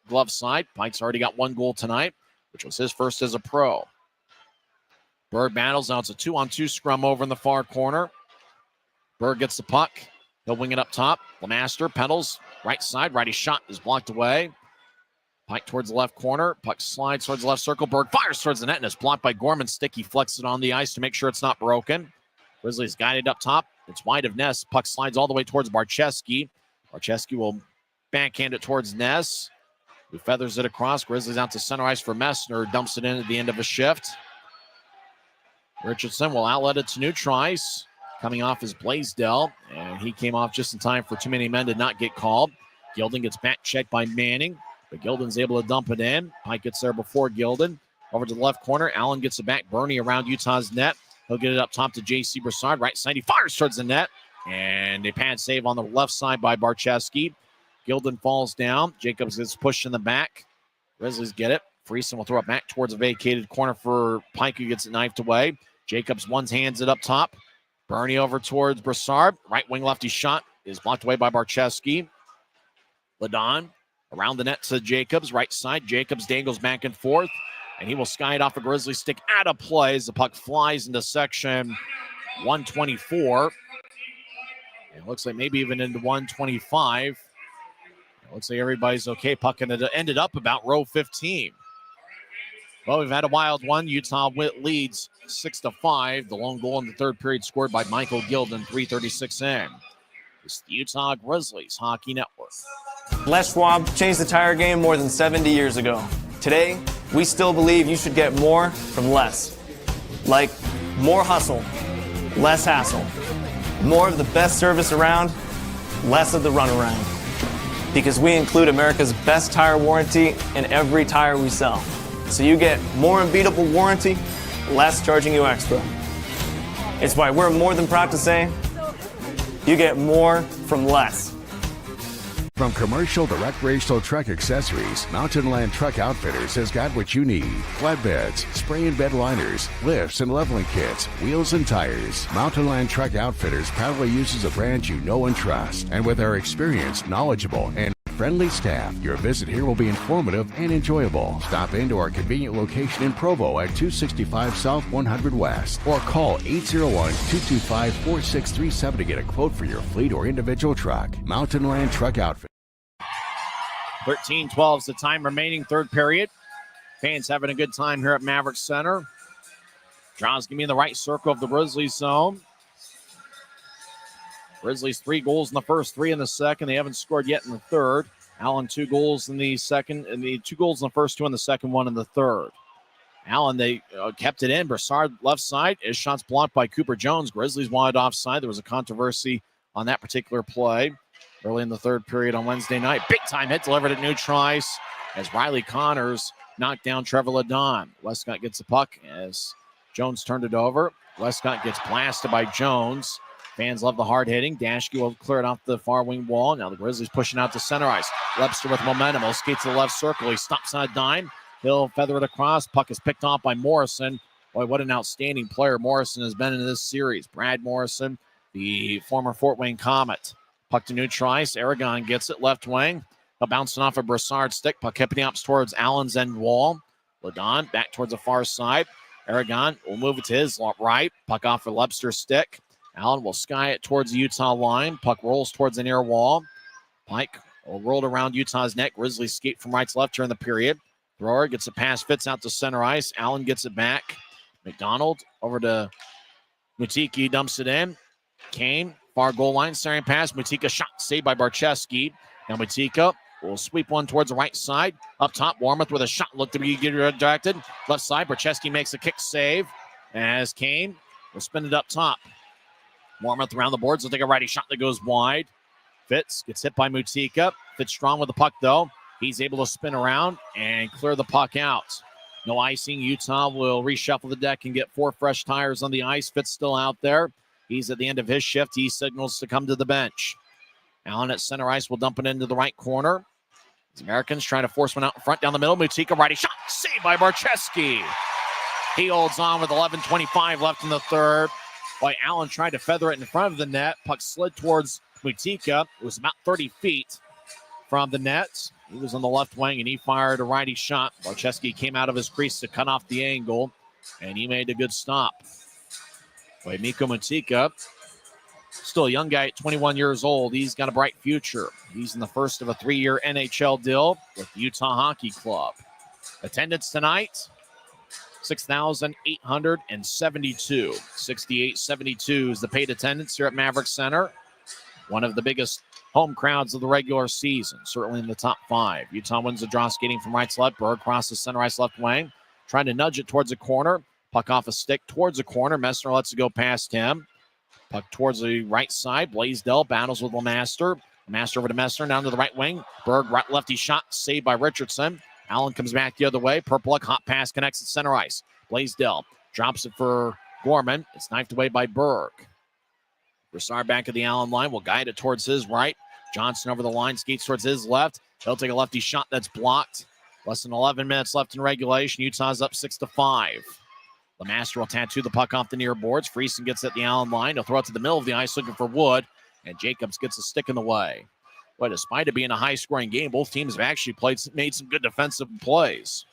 Glove side. Pike's already got one goal tonight, which was his first as a pro. Berg battles. Now it's a 2-on-2 scrum over in the far corner. Berg gets the puck. He'll wing it up top. LeMaster pedals. Right side. Righty shot is blocked away. Pike towards the left corner. Puck slides towards the left circle. Berg fires towards the net and is blocked by Gorman's stick. He flexes it on the ice to make sure it's not broken. Grizzlies guided up top. It's wide of Ness. Puck slides all the way towards Barczewski. Barczewski will backhand it towards Ness, who feathers it across. Grizzlies out to center ice for Messner. Dumps it in at the end of a shift. Richardson will outlet it to neutral ice. Coming off is Blaisdell, and he came off just in time for too many men to not get called. Gilden gets back checked by Manning, but Gilden's able to dump it in. Pike gets there before Gilden. Over to the left corner, Allen gets it back. Bernie around Utah's net. He'll get it up top to J.C. Broussard. Right side, he fires towards the net. And a pad save on the left side by Barczewski. Gilden falls down. Jacobs gets pushed in the back. Grizzlies get it. Friesen will throw it back towards a vacated corner for Pike, who gets it knifed away. Jacobs hands it up top. Bernie over towards Broussard. Right wing lefty shot is blocked away by Barczewski. Ladon around the net to Jacobs. Right side. Jacobs dangles back and forth. And he will sky it off a Grizzly stick out of play as the puck flies into section 124. It looks like maybe even into 125. It looks like everybody's okay. Puck ended up about row 15. Well, we've had a wild one. Utah leads 6-5. The lone goal in the third period scored by Michael Gilden, 3:36 in. It's the Utah Grizzlies Hockey Network. Les Schwab changed the tire game more than 70 years ago. Today, we still believe you should get more from less. Like more hustle, less hassle. More of the best service around, less of the runaround. Because we include America's best tire warranty in every tire we sell. So you get more unbeatable warranty, less charging you extra. It's why we're more than proud to say, you get more from less. From commercial to recreational truck accessories, Mountain Land Truck Outfitters has got what you need. Flatbeds, spray and bed liners, lifts and leveling kits, wheels and tires. Mountain Land Truck Outfitters proudly uses a brand you know and trust. And with our experienced, knowledgeable, and friendly staff, your visit here will be informative and enjoyable. Stop into our convenient location in Provo at 265 South 100 West or call 801-225-4637 to get a quote for your fleet or individual truck. Mountain Land Truck Outfitters. 13-12 is the time remaining, third period. Fans having a good time here at Maverik Center. Draws going to be in the right circle of the Grizzlies zone. Grizzlies 3 goals in the first, 3 in the second. They haven't scored yet in the third. Allen 2 goals in the second, and the 2 goals in the first, 2 in the second, 1 in the third. Allen, they kept it in. Broussard left side. His shot's blocked by Cooper Jones. Grizzlies wanted offside. There was a controversy on that particular play early in the third period on Wednesday night. Big time hit delivered at neutral ice as Riley Connors knocked down Trevor Ladon. Westcott gets the puck as Jones turned it over. Westcott gets blasted by Jones. Fans love the hard hitting. Dashke will clear it off the far wing wall. Now the Grizzlies pushing out to center ice. Webster with momentum. He'll skate to the left circle. He stops on a dime. He'll feather it across. Puck is picked off by Morrison. Boy, what an outstanding player Morrison has been in this series. Brad Morrison, the former Fort Wayne Comet. Puck to neutral ice. Aragon gets it left wing. Bouncing off a Broussard stick. Puck hipping up towards Allen's end wall. Ladon back towards the far side. Aragon will move it to his right. Puck off a Webster stick. Allen will sky it towards the Utah line. Puck rolls towards the near wall. Pike will roll around Utah's net. Grizzlies skate from right to left during the period. Thrower gets a pass, fits out to center ice. Allen gets it back. McDonald over to Mutiki, dumps it in. Kane, far goal line, centering pass. Mutika shot saved by Barczewski. Now Mutika will sweep one towards the right side. Up top, Warmoth with a shot. Look to be redirected. Left side, Barczewski makes a kick save as Kane will spin it up top. Warmoth around the boards. Will take a righty shot that goes wide. Fitz gets hit by Mutika. Fitz strong with the puck, though. He's able to spin around and clear the puck out. No icing. Utah will reshuffle the deck and get 4 fresh tires on the ice. Fitz still out there. He's at the end of his shift. He signals to come to the bench. Allen at center ice will dump it into the right corner. The Americans trying to force one out in front down the middle. Mutika, righty shot. Saved by Barczewski. He holds on with 11:25 left in the third. Boy, Allen tried to feather it in front of the net. Puck slid towards Mutika. It was about 30 feet from the net. He was on the left wing, and he fired a righty shot. Barczewski came out of his crease to cut off the angle, and he made a good stop. Boy, Mikko Mutika, still a young guy at 21 years old. He's got a bright future. He's in the first of a 3-year NHL deal with the Utah Hockey Club. Attendance tonight, 6,872. 6872 is the paid attendance here at Maverik Center. One of the biggest home crowds of the regular season, certainly in the top 5. Utah wins the draw skating from right to left. Berg crosses center ice left wing, trying to nudge it towards a corner. Puck off a stick towards a corner. Messner lets it go past him. Puck towards the right side. Blaisdell battles with Lemaster. Lemaster over to Messner, down to the right wing. Berg, right lefty shot, saved by Richardson. Allen comes back the other way. Perpluck, hot pass, connects at center ice. Blaisdell drops it for Gorman. It's knifed away by Berg. Broussard back at the Allen line will guide it towards his right. Johnson over the line, skates towards his left. He'll take a lefty shot that's blocked. Less than 11 minutes left in regulation. Utah's up 6-5. Lemaster will tattoo the puck off the near boards. Friesen gets at the Allen line. He'll throw it to the middle of the ice looking for Wood. And Jacobs gets a stick in the way. But despite it being a high-scoring game, both teams have actually made some good defensive plays.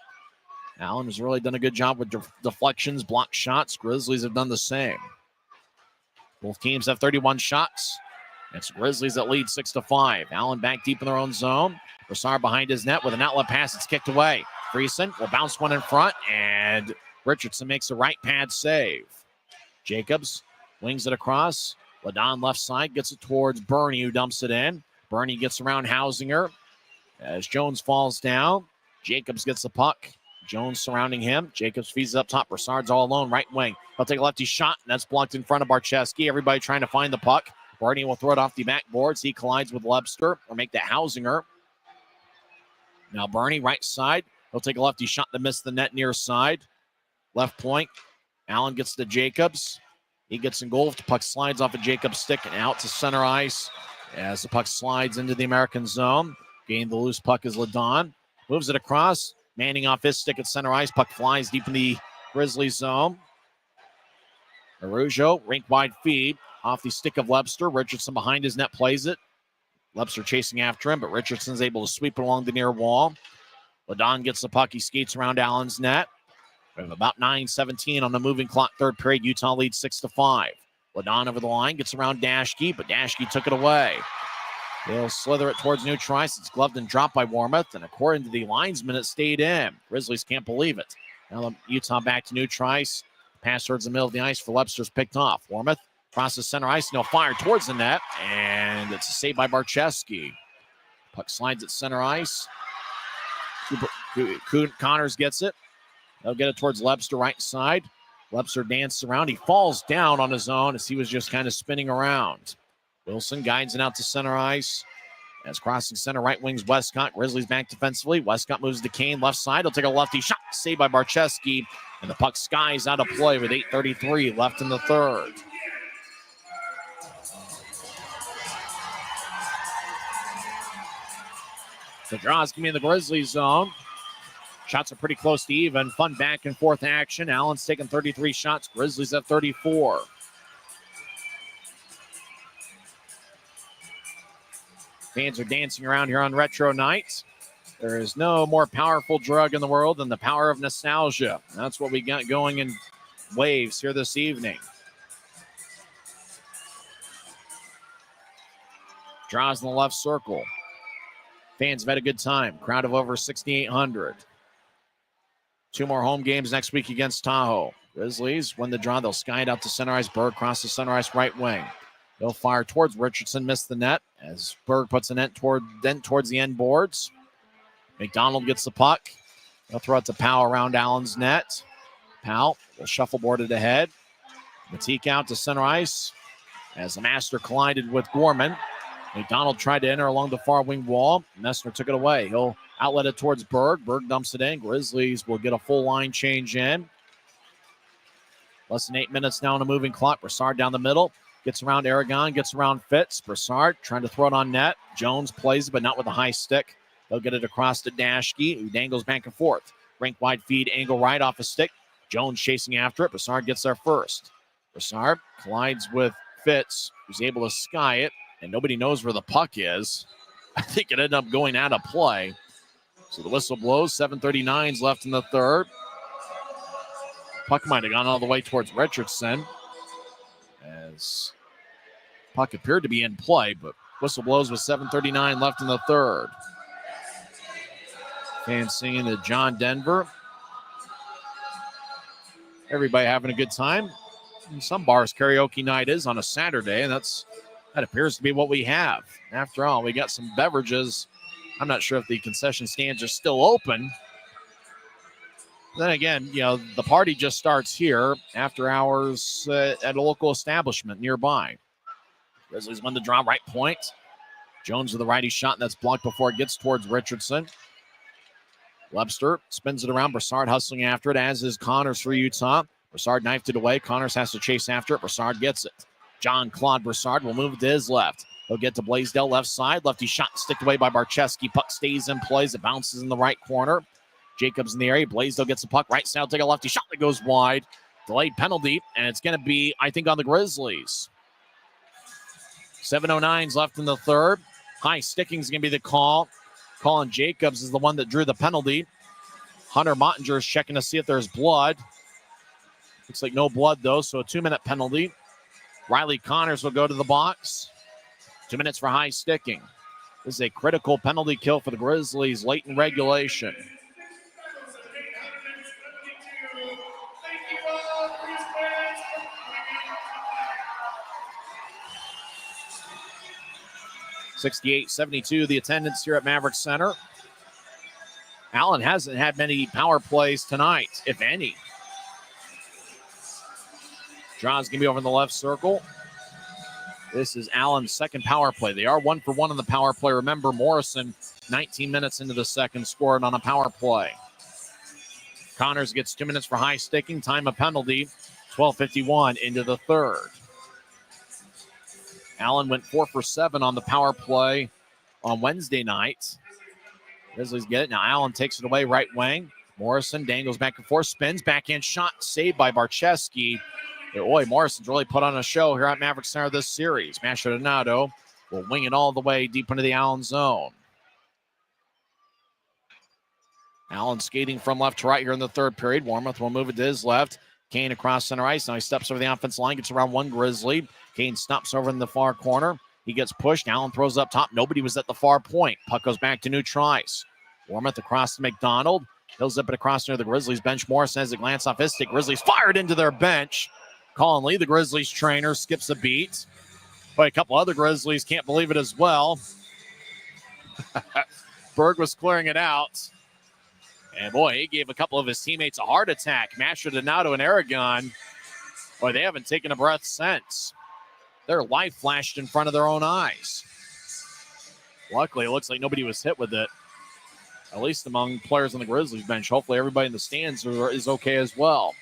Allen has really done a good job with deflections, blocked shots. Grizzlies have done the same. Both teams have 31 shots. It's Grizzlies that lead 6-5. Allen back deep in their own zone. Broussard behind his net with an outlet pass. It's kicked away. Friesen will bounce one in front, and Richardson makes a right pad save. Jacobs wings it across. Ladon left side gets it towards Bernie, who dumps it in. Bernie gets around Hausinger as Jones falls down. Jacobs gets the puck. Jones surrounding him. Jacobs feeds it up top. Broussard's all alone, right wing. He'll take a lefty shot, and that's blocked in front of Barcheski. Everybody trying to find the puck. Bernie will throw it off the backboards. He collides with Lebster, or make that Hausinger. Now Bernie, right side. He'll take a lefty shot to miss the net near side. Left point. Allen gets to Jacobs. He gets engulfed. Puck slides off of Jacobs' stick and out to center ice as the puck slides into the American zone. Gaining the loose puck is Ladon. Moves it across. Manning off his stick at center ice. Puck flies deep in the Grizzlies zone. Arujo, rink-wide feed off the stick of Lebster. Richardson behind his net plays it. Lebster chasing after him, but Richardson's able to sweep it along the near wall. Ladon gets the puck. He skates around Allen's net. We have about 9:17 on the moving clock, third period. Utah leads 6-5. Ladon over the line, gets around Dashke, but Dashke took it away. He'll slither it towards neutral ice. It's gloved and dropped by Warmoth, and according to the linesman, it stayed in. Grizzlies can't believe it. Now Utah back to neutral ice. Pass towards the middle of the ice for Lebster's picked off. Warmoth crosses center ice, and he'll fire towards the net, and it's a save by Barcheski. Puck slides at center ice. Connors gets it. He'll get it towards Lebster right side. Lebster dances around. He falls down on his own as he was just kind of spinning around. Wilson guides it out to center ice. As crossing center, right wings Westcott. Grizzlies back defensively. Westcott moves to Kane, left side. He'll take a lefty shot. Saved by Barcheski. And the puck skies out of play with 8:33 left in the third. The draw's going to be in the Grizzlies zone. Shots are pretty close to even. Fun back and forth action. Allen's taking 33 shots. Grizzlies at 34. Fans are dancing around here on retro nights. There is no more powerful drug in the world than the power of nostalgia. That's what we got going in waves here this evening. Draws in the left circle. Fans have had a good time. Crowd of over 6,800. 2 more home games next week against Tahoe. Grizzlies win the draw. They'll sky it out to center ice. Berg crosses center ice right wing. They'll fire towards Richardson. Missed the net as Berg puts a net towards the end boards. McDonald gets the puck. They'll throw it to Powell around Allen's net. Powell will shuffleboard it ahead. Matique out to center ice as the master collided with Gorman. McDonald tried to enter along the far wing wall. Messner took it away. He'll outlet it towards Berg. Berg dumps it in. Grizzlies will get a full line change in. Less than 8 minutes now on a moving clock. Broussard down the middle. Gets around Aragon. Gets around Fitz. Broussard trying to throw it on net. Jones plays it, but not with a high stick. They'll get it across to Dashke, who dangles back and forth. Rink wide feed, angle right off a stick. Jones chasing after it. Broussard gets there first. Broussard collides with Fitz, who's able to sky it, and nobody knows where the puck is. I think it ended up going out of play. So the whistle blows. 7:39 left in the third. Puck might have gone all the way towards Richardson, as puck appeared to be in play, but whistle blows with 7:39 left in the third. Fans singing to John Denver. Everybody having a good time. In some bars, karaoke night is on a Saturday, and that appears to be what we have. After all, we got some beverages. I'm not sure if the concession stands are still open. Then again, the party just starts here after hours at a local establishment nearby. Grizzlies win the draw, right point. Jones with the righty shot, and that's blocked before it gets towards Richardson. Webster spins it around. Broussard hustling after it, as is Connors for Utah. Broussard knifed it away. Connors has to chase after it. Broussard gets it. John-Claude Broussard will move to his left. He'll get to Blaisdell left side. Lefty shot sticked away by Barczewski. Puck stays in place. It bounces in the right corner. Jacobs in the area. Blaisdell gets the puck. Right side, take a lefty shot that goes wide. Delayed penalty, and it's going to be, I think, on the Grizzlies. 7:09 left in the third. High sticking is going to be the call. Colin Jacobs is the one that drew the penalty. Hunter Mottinger is checking to see if there's blood. Looks like no blood, though, so a 2-minute penalty. Riley Connors will go to the box. 2 minutes for high sticking. This is a critical penalty kill for the Grizzlies late in regulation. .68-72 the attendance here at Maverik Center. Allen hasn't had many power plays tonight, if any. Draw's going to be over in the left circle. This is Allen's second power play. They are 1 for 1 on the power play. Remember, Morrison, 19 minutes into the second, scored on a power play. Connors gets 2 minutes for high sticking. Time of penalty, 12:51 into the third. Allen went 4 for 7 on the power play on Wednesday night. Grizzlies get it. Now Allen takes it away right wing. Morrison dangles back and forth, spins, backhand shot, saved by Barczewski. Boy, Morrison's really put on a show here at Maverik Center this series. Mastrodonato will wing it all the way deep into the Allen zone. Allen skating from left to right here in the third period. Warmoth will move it to his left. Kane across center ice. Now he steps over the offensive line, gets around one Grizzly. Kane stops over in the far corner. He gets pushed. Allen throws up top. Nobody was at the far point. Puck goes back to neutral ice. Warmoth across to McDonald. He'll zip it across near the Grizzlies bench. Morrison has a glance off his stick. Grizzlies fired into their bench. Colin Lee, the Grizzlies trainer, skips a beat. But a couple other Grizzlies can't believe it as well. Berg was clearing it out. And boy, he gave a couple of his teammates a heart attack. Mastrodonato and Aragon. Boy, they haven't taken a breath since. Their life flashed in front of their own eyes. Luckily, it looks like nobody was hit with it. At least among players on the Grizzlies bench. Hopefully everybody in the stands is okay as well.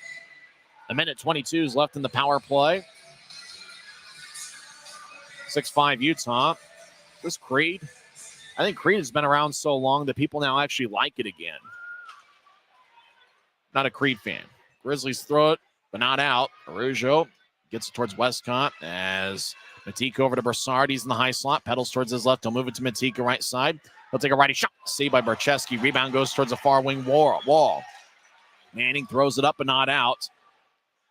A minute 22 is left in the power play. 6-5 Utah. This Creed. I think Creed has been around so long that people now actually like it again. Not a Creed fan. Grizzlies throw it, but not out. Arujo gets it towards Westcott as Matika over to Broussard. He's in the high slot. Pedals towards his left. He'll move it to Matika right side. He'll take a righty shot. Saved by Barczewski. Rebound goes towards the far wing wall. Manning throws it up and not out.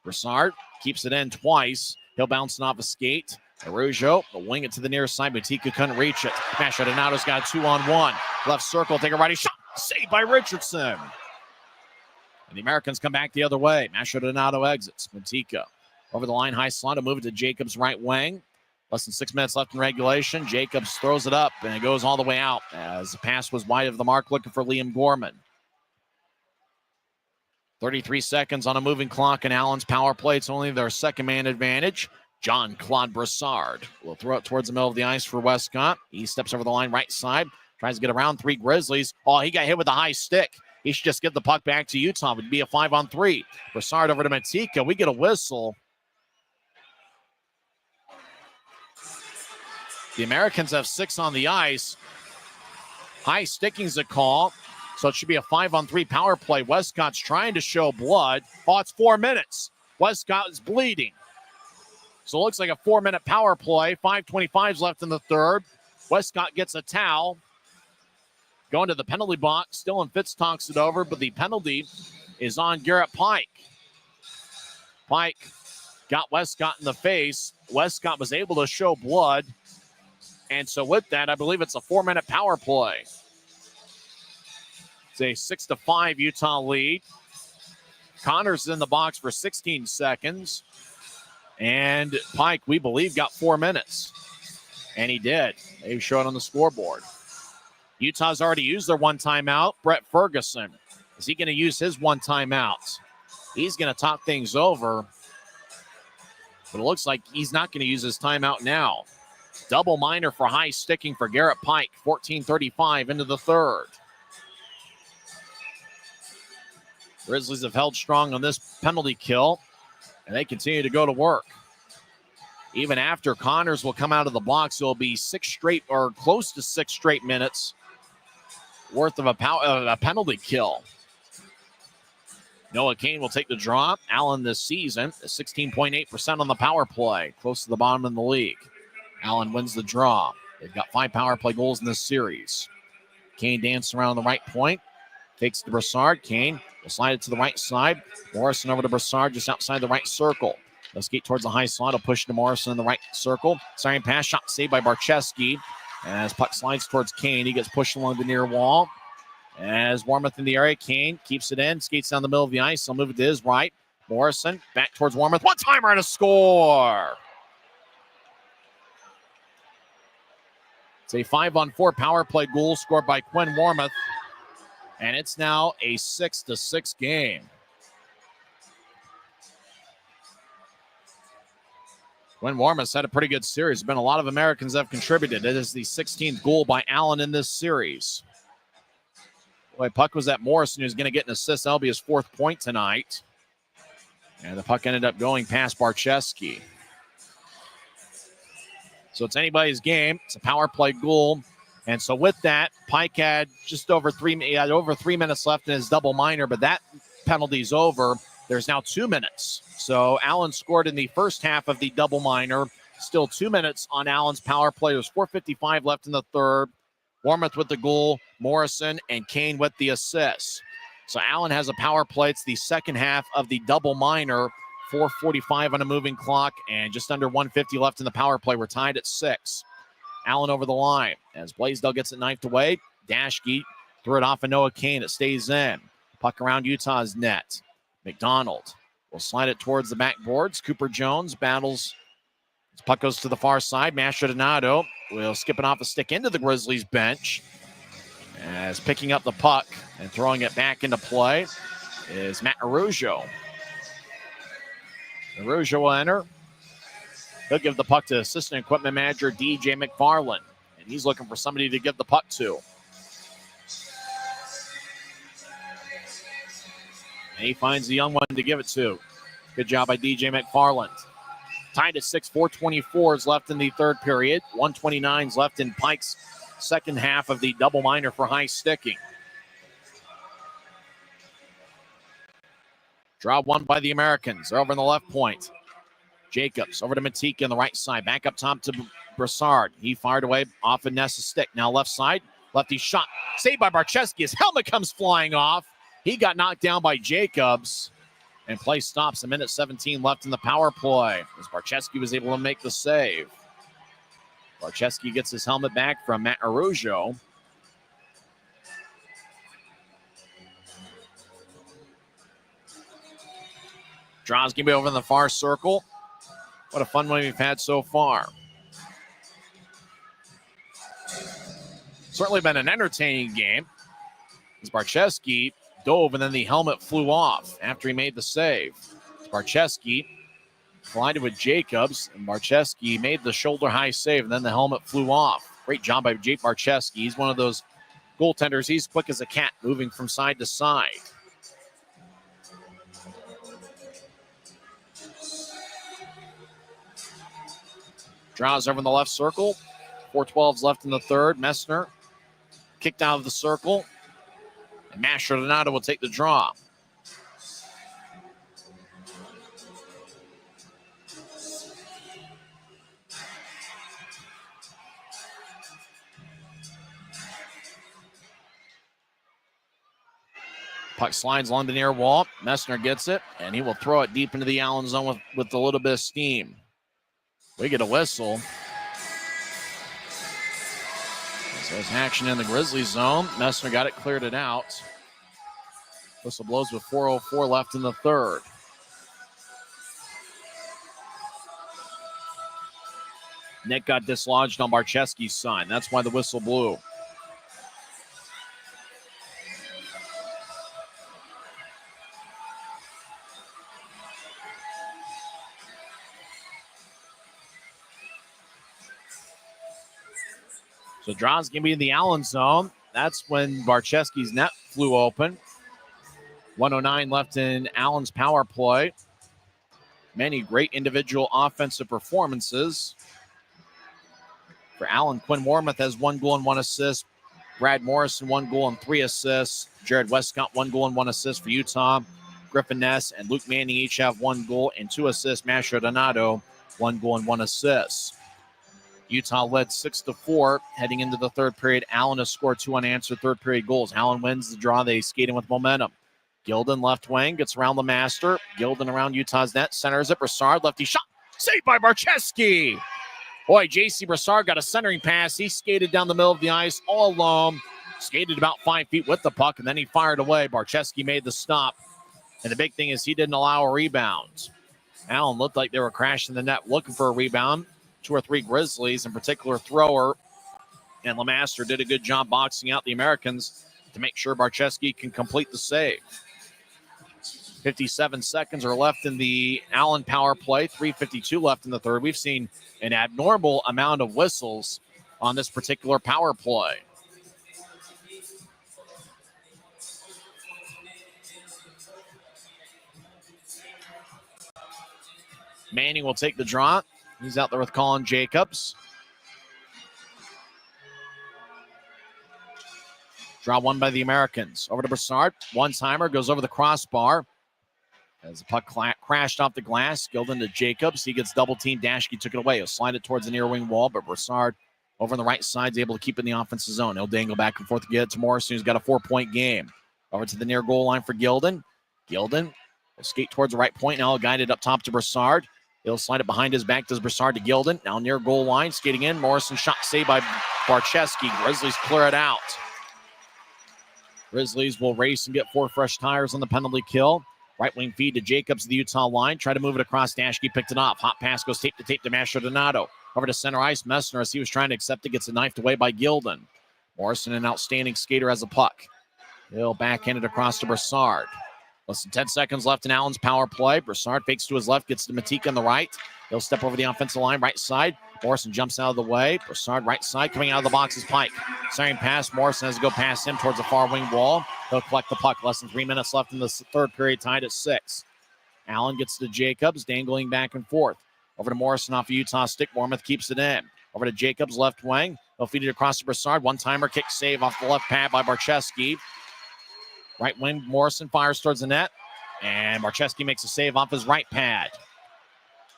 Broussard keeps it in twice. He'll bounce it off a skate. Arujo will wing it to the near side. Matika couldn't reach it. Mashadonato's got a 2-on-1. Left circle. Take a righty shot. Saved by Richardson. And the Americans come back the other way. Mastrodonato exits. Matika over the line, high slot. To move it to Jacobs' right wing. Less than 6 minutes left in regulation. Jacobs throws it up, and it goes all the way out as the pass was wide of the mark, looking for Liam Gorman. 33 seconds on a moving clock in Allen's power play. It's only their second man advantage. John-Claude Broussard will throw it towards the middle of the ice for Westcott. He steps over the line right side. Tries to get around 3 Grizzlies. Oh, he got hit with a high stick. He should just give the puck back to Utah. It would be a 5-on-3. Broussard over to Matika. We get a whistle. The Americans have 6 on the ice. High sticking's a call. So it should be a 5-on-3 power play. Westcott's trying to show blood. Oh, it's 4 minutes. Westcott is bleeding. So it looks like a 4-minute power play. 5:25 left in the third. Westcott gets a towel. Going to the penalty box. Dylan Fitz talks it over, but the penalty is on Garrett Pike. Pike got Westcott in the face. Westcott was able to show blood. And so with that, I believe it's a 4-minute power play. It's a 6-5 Utah lead. Connors is in the box for 16 seconds. And Pike, we believe, got 4 minutes. And he did. They show it on the scoreboard. Utah's already used their one timeout. Brett Ferguson Is he going to use his one timeout? He's going to talk things over, but it looks like he's not going to use his timeout now. Double minor for high sticking for Garrett Pike, 14:35 into the third. Grizzlies have held strong on this penalty kill, and they continue to go to work. Even after Connors will come out of the box, it'll be 6 straight or close to 6 straight minutes worth of a penalty kill. Noah Kane will take the draw. Allen this season is 16.8% on the power play, close to the bottom in the league. Allen wins the draw. They've got 5 power play goals in this series. Kane dances around the right point, takes to Brassard. Kane will slide it to the right side. Morrison over to Brassard just outside the right circle. They'll skate towards the high slot. He'll push to Morrison in the right circle. Sorry, pass shot saved by Barcheski. As puck slides towards Kane, he gets pushed along the near wall. As Warmouth in the area, Kane keeps it in, skates down the middle of the ice. He'll move it to his right. Morrison back towards Warmouth. One-timer and a score! It's a 5-on-4 power play goal scored by Quinn Warmouth. And it's now a 6-6 game. Quinn Warmouth's had a pretty good series. There's been a lot of Americans that have contributed. It is the 16th goal by Allen in this series. Boy, puck was at Morrison, who's going to get an assist. That'll be his 4th point tonight. And the puck ended up going past Barcheski. So it's anybody's game. It's a power play goal. And so with that, Pike had just over 3 minutes left in his double minor, but that penalty's over. There's now 2 minutes. So Allen scored in the first half of the double minor. Still 2 minutes on Allen's power play. There's 4:55 left in the third. Warmouth with the goal, Morrison and Kane with the assist. So Allen has a power play. It's the second half of the double minor. 4:45 on a moving clock and just under 150 left in the power play. We're tied at 6. Allen over the line as Blaisdell gets it knifed away. Dashke threw it off of Noah Kane. It stays in. Puck around Utah's net. McDonald will slide it towards the backboards. Cooper Jones battles. This puck goes to the far side. Mastrodonado will skip it off a stick into the Grizzlies bench. As picking up the puck and throwing it back into play is Matt Arujo. Arujo will enter. He'll give the puck to assistant equipment manager DJ McFarland. And he's looking for somebody to give the puck to. And he finds the young one to give it to. Good job by DJ McFarland. Tied at 6, 4:24 is left in the third period. 1:29 is left in Pike's second half of the double minor for high sticking. Draw won by the Americans. They're over in the left point. Jacobs over to Matika on the right side. Back up top to Brassard. He fired away off of Nessa's stick. Now left side. Lefty shot. Saved by Barcheski. His helmet comes flying off. He got knocked down by Jacobs. And play stops. A minute 17 left in the power play as Barcheski was able to make the save. Barcheski gets his helmet back from Matt Arujo. Draw's going to be over in the far circle. What a fun one we've had so far. Certainly been an entertaining game as Barcheski dove and then the helmet flew off after he made the save. Barcheski collided with Jacobs and Barcheski made the shoulder high save and then the helmet flew off. Great job by Jake Barcheski. He's one of those goaltenders. He's quick as a cat moving from side to side. Draws over in the left circle. 4:12 left in the third. Messner kicked out of the circle. And Mastrodonado will take the draw. Puck slides along the near wall. Messner gets it, and he will throw it deep into the Allen zone with a little bit of steam. We get a whistle. So there's action in the Grizzlies zone. Messner got it, cleared it out. Whistle blows with 4:04 left in the third. Nick got dislodged on Barcheski's side. That's why the whistle blew. So draw's going to be in the Allen zone. That's when Barczewski's net flew open. 1:09 left in Allen's power play. Many great individual offensive performances. For Allen, Quinn Wormuth has 1 goal and 1 assist. Brad Morrison, 1 goal and 3 assists. Jared Westcott, 1 goal and 1 assist for Utah. Griffin Ness and Luke Manning each have 1 goal and 2 assists. Masha Donato, 1 goal and 1 assist. Utah led 6-4 heading into the third period. Allen has scored 2 unanswered third period goals. Allen wins the draw. They skate in with momentum. Gilden left wing gets around the master. Gilden around Utah's net. Centers it. Broussard lefty shot. Saved by Barczewski. Boy, J.C. Broussard got a centering pass. He skated down the middle of the ice all alone. Skated about 5 feet with the puck, and then he fired away. Barczewski made the stop. And the big thing is he didn't allow a rebound. Allen looked like they were crashing the net looking for a rebound. 2 or 3 Grizzlies, in particular Thrower and Lemaster, did a good job boxing out the Americans to make sure Barczewski can complete the save. 57 seconds are left in the Allen power play. 3:52 left in the third. We've seen an abnormal amount of whistles on this particular power play. Manning will take the draw. He's out there with Colin Jacobs. Draw won by the Americans. Over to Broussard. One-timer goes over the crossbar. As the puck crashed off the glass, Gilden to Jacobs. He gets double-teamed. Dashke took it away. He'll slide it towards the near wing wall, but Broussard over on the right side is able to keep it in the offensive zone. He'll dangle back and forth to get it to Morrison, who's got a 4-point game. Over to the near goal line for Gilden. Gilden will skate towards the right point. Now guided up top to Broussard. He'll slide it behind his back. Does Broussard to Gilden. Now near goal line. Skating in. Morrison shot saved by Barczewski. Grizzlies clear it out. Grizzlies will race and get 4 fresh tires on the penalty kill. Right wing feed to Jacobs, the Utah line. Try to move it across. Dashke picked it off. Hot pass goes tape to Masha Donato. Over to center ice. Messner, as he was trying to accept it, gets it knifed away by Gilden. Morrison, an outstanding skater, has a puck. He'll backhand it across to Broussard. Less than 10 seconds left in Allen's power play. Broussard fakes to his left, gets to Matika on the right. He'll step over the offensive line, right side. Morrison jumps out of the way. Broussard, right side, coming out of the box is Pike. Centering pass. Morrison has to go past him towards the far wing wall. He'll collect the puck. Less than 3 minutes left in the third period, tied at 6. Allen gets to Jacobs, dangling back and forth. Over to Morrison off of Utah stick. Wormuth keeps it in. Over to Jacobs, left wing. He'll feed it across to Broussard. One-timer kick save off the left pad by Barczewski. Right wing, Morrison fires towards the net. And Barczewski makes a save off his right pad.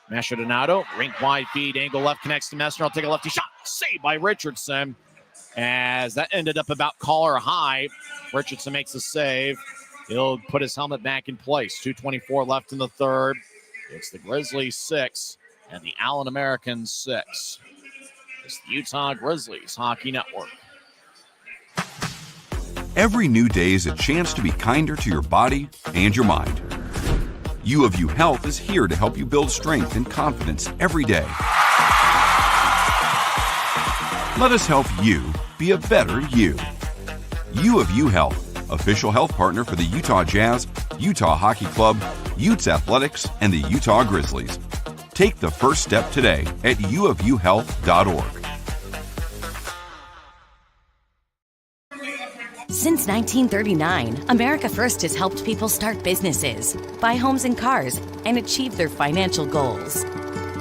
Masha Donato, rink wide feed, angle left, connects to Messner. I'll take a lefty shot. Saved by Richardson. As that ended up about collar high. Richardson makes a save. He'll put his helmet back in place. 2:24 left in the third. It's the Grizzlies 6 and the Allen Americans 6. It's the Utah Grizzlies Hockey Network. Every new day is a chance to be kinder to your body and your mind. U of U Health is here to help you build strength and confidence every day. Let us help you be a better you. U of U Health, official health partner for the Utah Jazz, Utah Hockey Club, Utes Athletics, and the Utah Grizzlies. Take the first step today at uofuhealth.org. Since 1939, America First has helped people start businesses, buy homes and cars, and achieve their financial goals.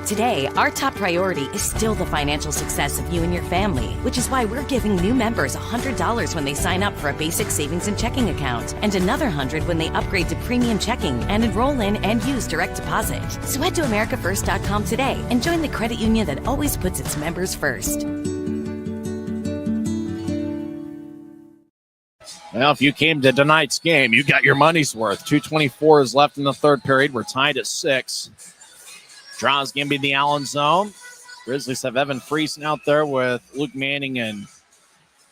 Today, our top priority is still the financial success of you and your family, which is why we're giving new members $100 when they sign up for a basic savings and checking account, and another $100 when they upgrade to premium checking and enroll in and use direct deposit. So head to americafirst.com today and join the credit union that always puts its members first. Well, if you came to tonight's game, you got your money's worth. 2:24 is left in the third period. We're tied at 6. Draw's going to be in the Allen zone. Grizzlies have Evan Friesen out there with Luke Manning and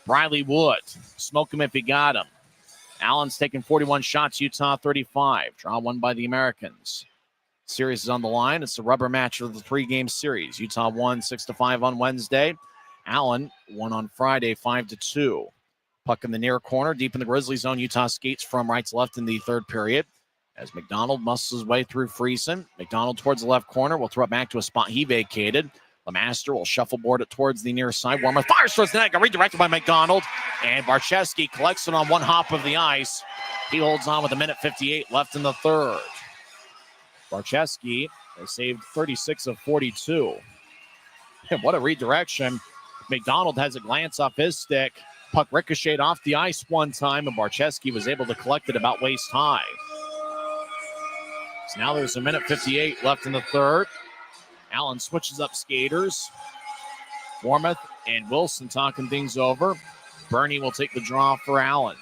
Briley Wood. Smoke him if you got him. Allen's taking 41 shots, Utah 35. Draw won by the Americans. Series is on the line. It's a rubber match of the 3-game series. Utah won 6-5 on Wednesday. Allen won on Friday 5-2. Puck in the near corner, deep in the Grizzlies zone. Utah skates from right to left in the third period. As McDonald muscles his way through Friesen. McDonald towards the left corner. Will throw it back to a spot he vacated. Lemaster will shuffleboard it towards the near side. Warmer fires towards the net. Got redirected by McDonald. And Barczewski collects it on one hop of the ice. He holds on with 1:58 left in the third. Barczewski has saved 36 of 42. And what a redirection. McDonald has a glance off his stick. Puck ricocheted off the ice one time, and Barczewski was able to collect it about waist high. So now there's 1:58 left in the third. Allen switches up skaters. Warmoth and Wilson talking things over. Bernie will take the draw for Allen.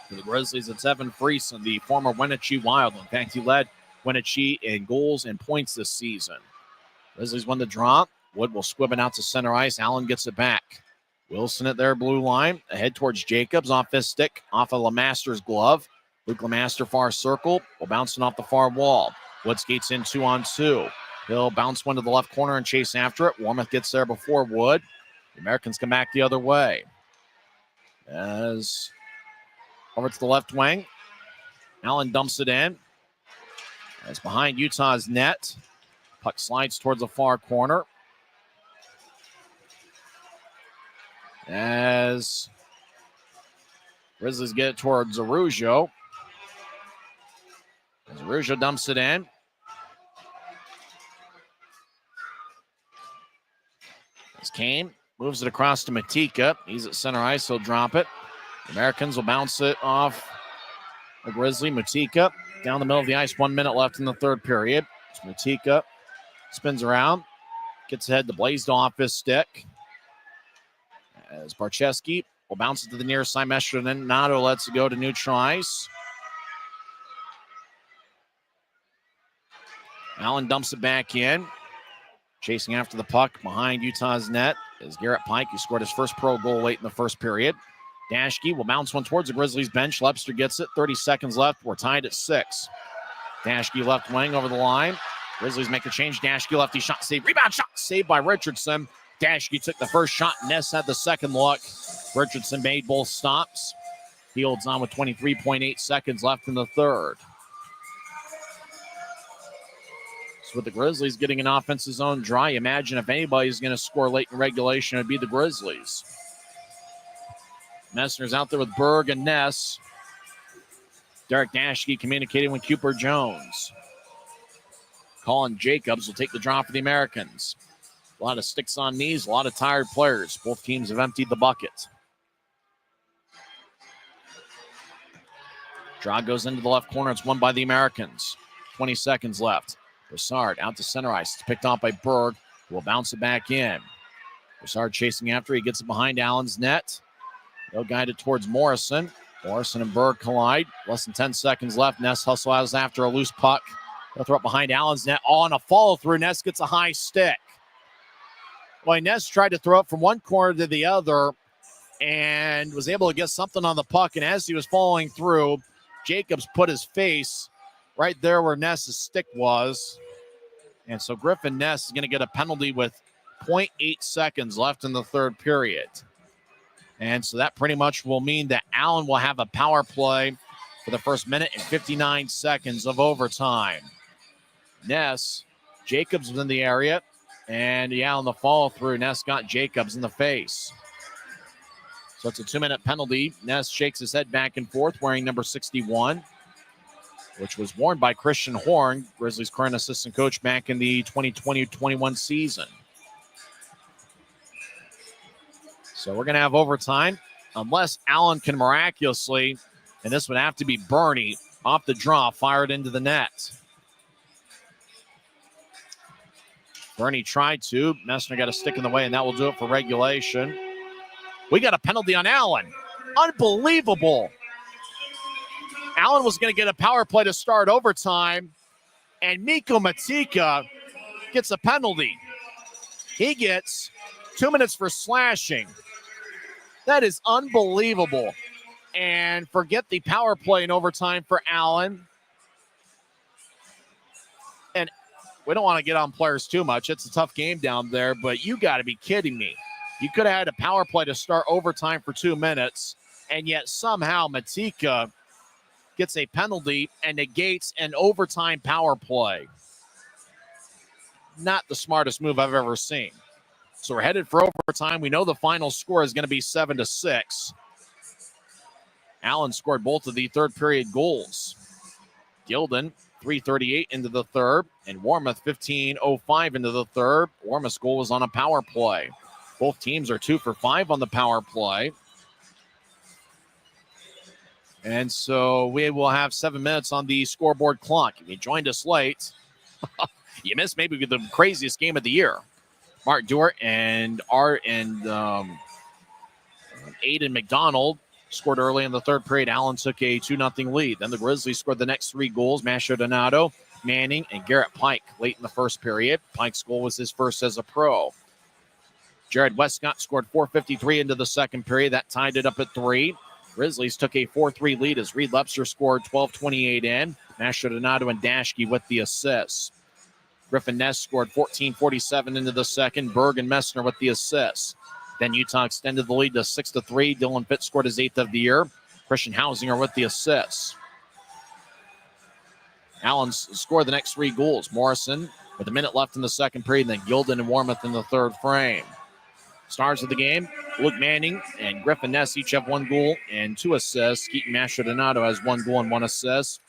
For the Grizzlies, it's Evan Friesen, the former Wenatchee Wild. In fact, he led Wenatchee in goals and points this season. Grizzlies won the draw. Wood will squib it out to center ice. Allen gets it back. Wilson at their blue line. Ahead towards Jacobs. Off his stick. Off of Lemaster's glove. Luke Lemaster far circle. Will bounce it off the far wall. Wood skates in 2-on-2. He'll bounce one to the left corner and chase after it. Warmoth gets there before Wood. The Americans come back the other way. As over to the left wing. Allen dumps it in. As behind Utah's net. Puck slides towards the far corner. As Grizzlies get it towards Araujo. As Araujo dumps it in. As Kane moves it across to Matika. He's at center ice, he'll drop it. The Americans will bounce it off the Grizzly. Matika down the middle of the ice, 1 minute left in the third period. So Matika spins around, gets ahead to Blaisdell off his stick. As Barczewski will bounce it to the near side. Mestranado lets it go to neutral ice. Allen dumps it back in. Chasing after the puck behind Utah's net is Garrett Pike, who scored his first pro goal late in the first period. Dashke will bounce one towards the Grizzlies bench. Lepster gets it. 30 seconds left. We're tied at 6. Dashke left wing over the line. Grizzlies make a change. Dashke lefty shot save. Rebound shot saved by Richardson. Dashke took the first shot. Ness had the second look. Richardson made both stops. He holds on with 23.8 seconds left in the third. So with the Grizzlies getting an offensive zone dry, imagine if anybody's going to score late in regulation, it would be the Grizzlies. Messner's out there with Berg and Ness. Derek Dashke communicating with Cooper Jones. Colin Jacobs will take the draw for the Americans. A lot of sticks on knees, a lot of tired players. Both teams have emptied the bucket. Draw goes into the left corner. It's won by the Americans. 20 seconds left. Broussard out to center ice. It's picked off by Berg, who will bounce it back in. Broussard chasing after. He gets it behind Allen's net. They'll guide it towards Morrison. Morrison and Berg collide. Less than 10 seconds left. Ness hustles after a loose puck. They'll throw it behind Allen's net. On a follow-through. Ness gets a high stick. Boy, Ness tried to throw it from one corner to the other and was able to get something on the puck. And as he was following through, Jacobs put his face right there where Ness's stick was. And so Griffin Ness is going to get a penalty with 0.8 seconds left in the third period. And so that pretty much will mean that Allen will have a power play for the first minute and 59 seconds of overtime. Ness, Jacobs was in the area. And on the follow through, Ness got Jacobs in the face. So it's a 2-minute penalty. Ness shakes his head back and forth wearing number 61, which was worn by Christian Horn, Grizzlies' current assistant coach back in the 2020-21 season. So we're going to have overtime unless Allen can miraculously, and this would have to be Bernie, off the draw, fired into the net. Bernie tried to. Messner got a stick in the way, and that will do it for regulation. We got a penalty on Allen. Unbelievable. Allen was going to get a power play to start overtime, and Mikko Matika gets a penalty. He gets 2 minutes for slashing. That is unbelievable. And forget the power play in overtime for Allen. And we don't want to get on players too much. It's a tough game down there, but you got to be kidding me. You could have had a power play to start overtime for 2 minutes, and yet somehow Matika gets a penalty and negates an overtime power play. not the smartest move I've ever seen. So we're headed for overtime. We know the final score is going to be 7-6. Allen scored both of the third period goals. Gilden, 3:38 into the third, and Warmoth, 15:05 into the third. Warmoth's goal was on a power play. Both teams are 2 for 5 on the power play. And so we will have 7 minutes on the scoreboard clock. If you joined us late, you missed maybe the craziest game of the year. Mark Dewart and Aiden McDonald scored early in the third period. Allen took a 2-0 lead. Then the Grizzlies scored the next 3 goals. Masho Donato, Manning, and Garrett Pike late in the first period. Pike's goal was his first as a pro. Jared Westcott scored 4:53 into the second period. That tied it up at 3. Grizzlies took a 4-3 lead as Reed Lepster scored 12:28 in. Masho Donato and Dashke with the assists. Griffin Ness scored 14:47 into the second. Berg and Messner with the assists. Then Utah extended the lead to 6-3. Dylan Fitz scored his 8th of the year. Christian Hausinger with the assists. Allen scored the next 3 goals. Morrison with a minute left in the second period, then Gilden and Warmoth in the third frame. Stars of the game, Luke Manning and Griffin Ness each have 1 goal and 2 assists. Keaton Mastrodonato has 1 goal and 1 assist.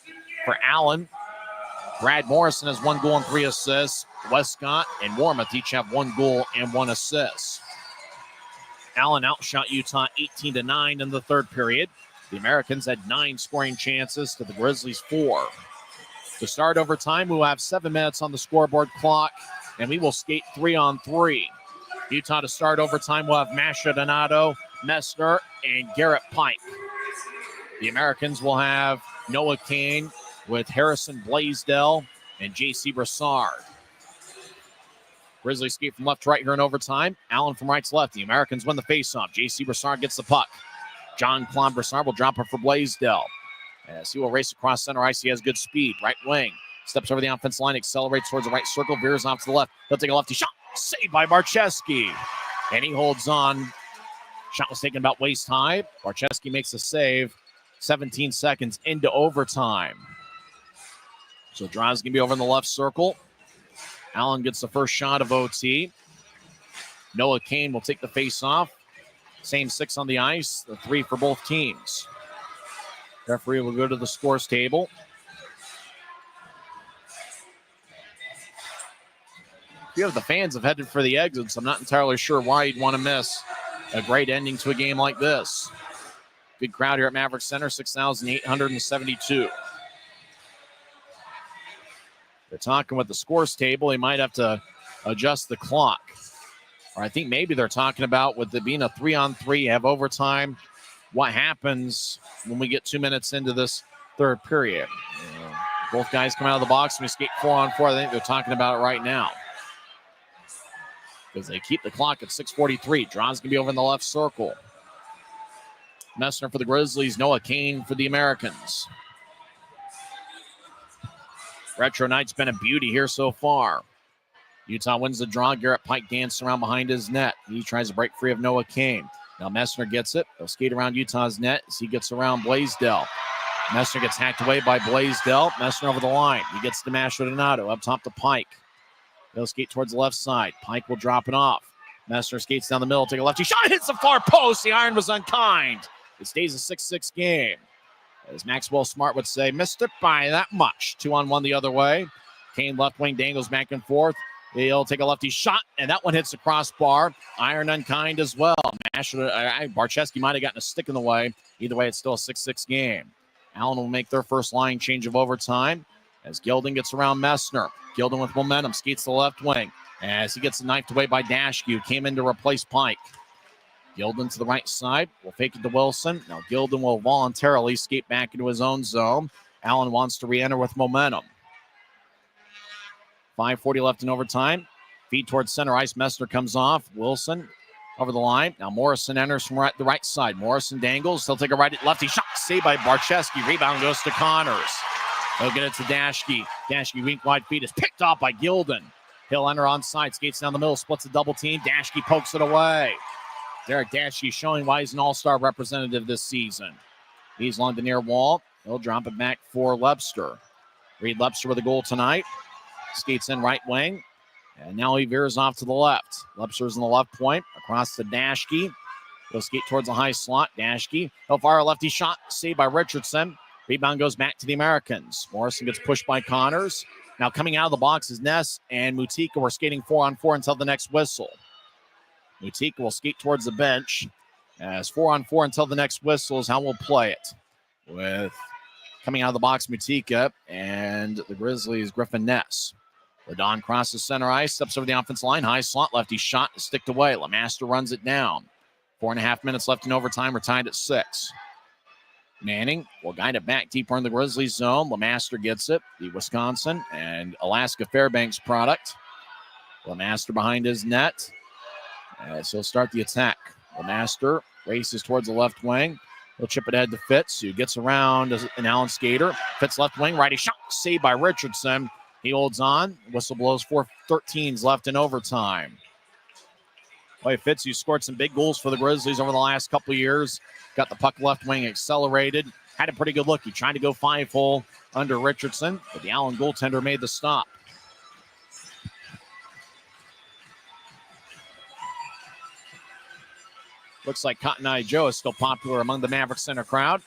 For Allen, Brad Morrison has 1 goal and 3 assists. Westcott and Warmoth each have 1 goal and 1 assist. Allen outshot Utah 18-9 in the third period. The Americans had 9 scoring chances to the Grizzlies 4. To start overtime, we'll have 7 minutes on the scoreboard clock, and we will skate 3-on-3. Utah to start overtime will have Masha Donato, Messner, and Garrett Pike. The Americans will have Noah Kane with Harrison Blaisdell and J.C. Brassard. Grizzlies skate from left to right here in overtime. Allen from right to left. The Americans win the faceoff. J.C. Brassard gets the puck. John Klon Brassard will drop it for Blaisdell. As he will race across center ice, he has good speed. Right wing. Steps over the offensive line, accelerates towards the right circle, veers off to the left. He'll take a lefty shot. Saved by Barcheski. And he holds on. Shot was taken about waist high. Barcheski makes the save 17 seconds into overtime. So Drive's going to be over in the left circle. Allen gets the first shot of OT. Noah Kane will take the face-off. Same 6 on the ice, the 3 for both teams. Referee will go to the scores table. A few of the fans have headed for the exits. I'm not entirely sure why you'd want to miss a great ending to a game like this. Good crowd here at Maverik Center, 6,872. They're talking with the scores table. They might have to adjust the clock. Or I think maybe they're talking about with it being a 3-on-3, have overtime, what happens when we get 2 minutes into this third period. Both guys come out of the box and we skate 4-on-4. I think they're talking about it right now. Because they keep the clock at 6:43. Draw's going to be over in the left circle. Messner for the Grizzlies. Noah Kane for the Americans. Retro Night's been a beauty here so far. Utah wins the draw. Garrett Pike danced around behind his net. He tries to break free of Noah Kane. Now Messner gets it. They'll skate around Utah's net as he gets around Blaisdell. Messner gets hacked away by Blaisdell. Messner over the line. He gets to Masho Donato up top to Pike. They'll skate towards the left side. Pike will drop it off. Messner skates down the middle, take a lefty shot, hits the far post. The iron was unkind. It stays a 6-6 game. As Maxwell Smart would say, missed it by that much. 2-on-1 the other way. Kane left wing dangles back and forth. He'll take a lefty shot, and that one hits the crossbar. Iron unkind as well. Barcheski might have gotten a stick in the way. Either way, it's still a 6-6 game. Allen will make their first line change of overtime as Gilden gets around Messner. Gilden with momentum, skates the left wing as he gets knifed away by Dashke, who came in to replace Pike. Gilden to the right side, will fake it to Wilson. Now Gilden will voluntarily skate back into his own zone. Allen wants to re-enter with momentum. 5:40 left in overtime. Feed towards center ice. Messner comes off. Wilson over the line. Now Morrison enters from the right side. Morrison dangles. He'll take a lefty shot. Saved by Barcheski. Rebound goes to Connors. He'll get it to Dashke. Dashke wink wide feet is picked off by Gilden. He'll enter onside. Skates down the middle. Splits a double team. Dashke pokes it away. Derek Dashke showing why he's an all-star representative this season. He's along the near wall. He'll drop it back for Lepster. Reed Lepster with a goal tonight. Skates in right wing. And now he veers off to the left. Lepser's in the left point. Across to Dashke. He'll skate towards the high slot. Dashke. He'll fire a lefty shot. Saved by Richardson. Rebound goes back to the Americans. Morrison gets pushed by Connors. Now coming out of the box is Ness and Mutika. We're skating 4-on-4 until the next whistle. Mutika will skate towards the bench. As 4-on-4 until the next whistle is how we'll play it. With coming out of the box, Mutika, and the Grizzlies, Griffin Ness. Ladon crosses center ice, steps over the offensive line. High slot, lefty shot, sticked away. LeMaster runs it down. 4.5 minutes left in overtime. We're tied at 6. Manning will guide it back deeper in the Grizzlies zone. LeMaster gets it. The Wisconsin and Alaska Fairbanks product. LeMaster behind his net. As he'll start the attack. LeMaster races towards the left wing. He'll chip it ahead to Fitz, who gets around an Allen skater. Fitz left wing, righty shot, saved by Richardson. He holds on. Whistle blows. 4:13 left in overtime. Boy, Fitz, who scored some big goals for the Grizzlies over the last couple of years. Got the puck left wing accelerated. Had a pretty good look. He tried to go 5-hole under Richardson, but the Allen goaltender made the stop. Looks like Cotton Eye Joe is still popular among the Maverik Center crowd.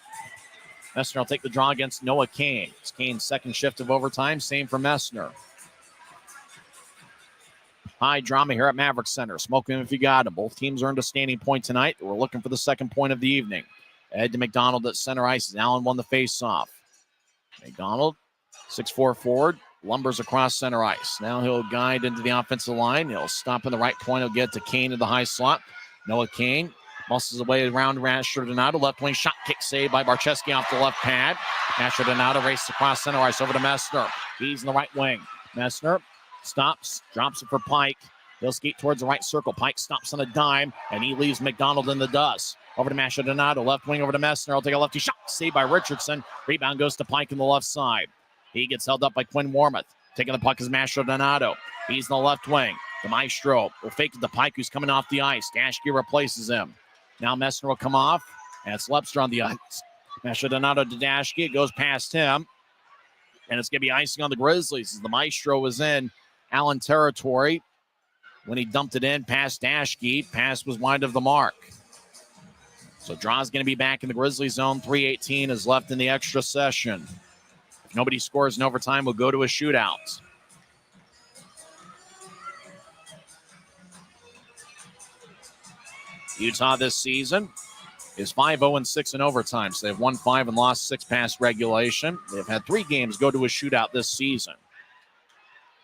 Messner will take the draw against Noah Kane. It's Kane's second shift of overtime. Same for Messner. High drama here at Maverik Center. Smoke him if you got him. Both teams earned a standing point tonight. We're looking for the second point of the evening. Ed to McDonald at center ice. Allen won the faceoff. McDonald, 6'4" forward, lumbers across center ice. Now he'll guide into the offensive line. He'll stop in the right point. He'll get to Kane in the high slot. Noah Kane muscles away around Mastrodonato. Left wing shot, kick save by Barcheski off the left pad. Mastrodonato races across center ice over to Messner. He's in the right wing. Messner stops, drops it for Pike. He'll skate towards the right circle. Pike stops on a dime, and he leaves McDonald in the dust. Over to Mastrodonato. Left wing over to Messner. He'll take a lefty shot. Saved by Richardson. Rebound goes to Pike in the left side. He gets held up by Quinn Wormuth. Taking the puck is Mastrodonato. He's in the left wing. The Maestro will fake it to Pike, who's coming off the ice. Dashke replaces him. Now Messner will come off, and it's Lepster on the ice. Mastrodonato to Dashke. It goes past him, and it's going to be icing on the Grizzlies as the Maestro was in Allen territory when he dumped it in past Dashke. Pass was wide of the mark. So draw's going to be back in the Grizzlies zone. 3:18 is left in the extra session. If nobody scores in overtime, we'll go to a shootout. Utah this season is 5-0-6 in overtime. So they've won 5 and lost 6 past regulation. They've had 3 games go to a shootout this season.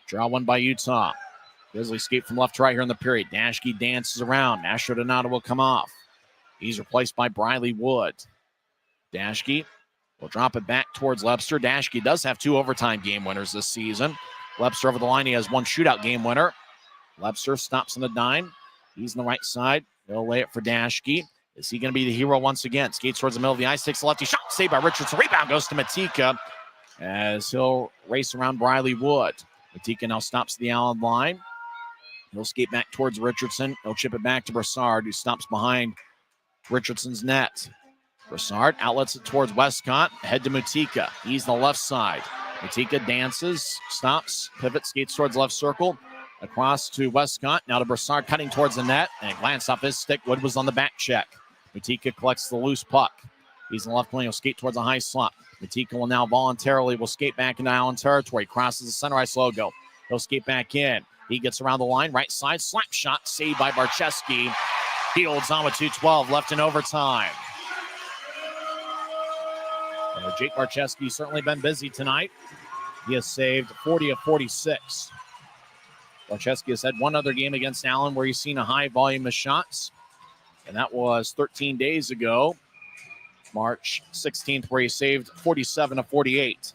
Draw one by Utah. Grizzlies skate from left to right here in the period. Dashke dances around. Mastrodonato will come off. He's replaced by Briley Wood. Dashke will drop it back towards Lepster. Dashke does have 2 overtime game winners this season. Lepster over the line. He has 1 shootout game winner. Lepster stops on the dime. He's on the right side. He'll lay it for Dashke. Is he going to be the hero once again? Skates towards the middle of the ice. Takes a lefty shot. Saved by Richardson. Rebound goes to Mutika as he'll race around Briley Wood. Mutika now stops the Allen line. He'll skate back towards Richardson. He'll chip it back to Brassard, who stops behind Richardson's net. Brassard outlets it towards Westcott. Head to Mutika. He's on the left side. Mutika dances, stops, pivots, skates towards left circle. Across to Westcott. Now to Brassard, cutting towards the net. And glanced off his stick. Wood was on the back check. Mutika collects the loose puck. He's in the left lane. He'll skate towards the high slot. Mutika will now voluntarily skate back into Allen territory. Crosses the center ice logo. He'll skate back in. He gets around the line. Right side. Slap shot. Saved by Barcheski. He holds on with 2:12 left in overtime. Jake Barcheski's certainly been busy tonight. He has saved 40 of 46. Barcheski has had one other game against Allen where he's seen a high volume of shots, and that was 13 days ago, March 16th, where he saved 47 of 48.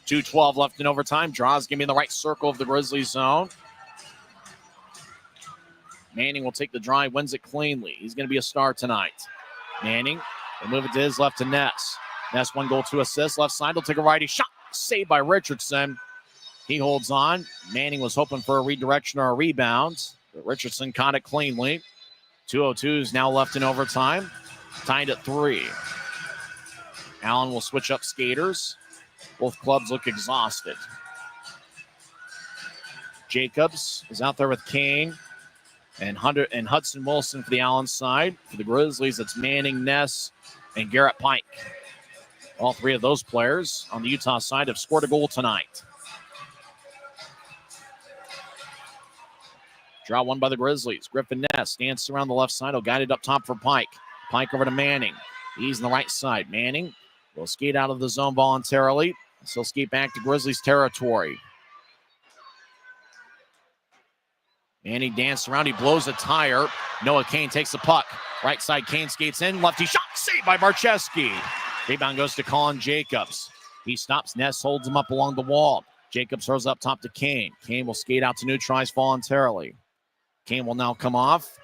2:12 left in overtime. Draws going to be in the right circle of the Grizzlies zone. Manning will take the drive, wins it cleanly. He's going to be a star tonight. Manning will move it to his left to Ness. Ness 1 goal, 2 assists. Left side will take a righty shot. Saved by Richardson. He holds on. Manning was hoping for a redirection or a rebound, but Richardson caught it cleanly. 2:02 is now left in overtime. Tied at 3. Allen will switch up skaters. Both clubs look exhausted. Jacobs is out there with Kane and Hudson Wilson for the Allen side. For the Grizzlies, it's Manning, Ness, and Garrett Pike. All three of those players on the Utah side have scored a goal tonight. Draw one by the Grizzlies. Griffin Ness dances around the left side. He'll guide it up top for Pike. Pike over to Manning. He's on the right side. Manning will skate out of the zone voluntarily. So he'll skate back to Grizzlies territory. Manning dances around. He blows a tire. Noah Kane takes the puck. Right side, Kane skates in. Lefty shot. Saved by Barczewski. Rebound goes to Colin Jacobs. He stops. Ness holds him up along the wall. Jacobs throws up top to Kane. Kane will skate out to neutralize voluntarily. Kane will now come off.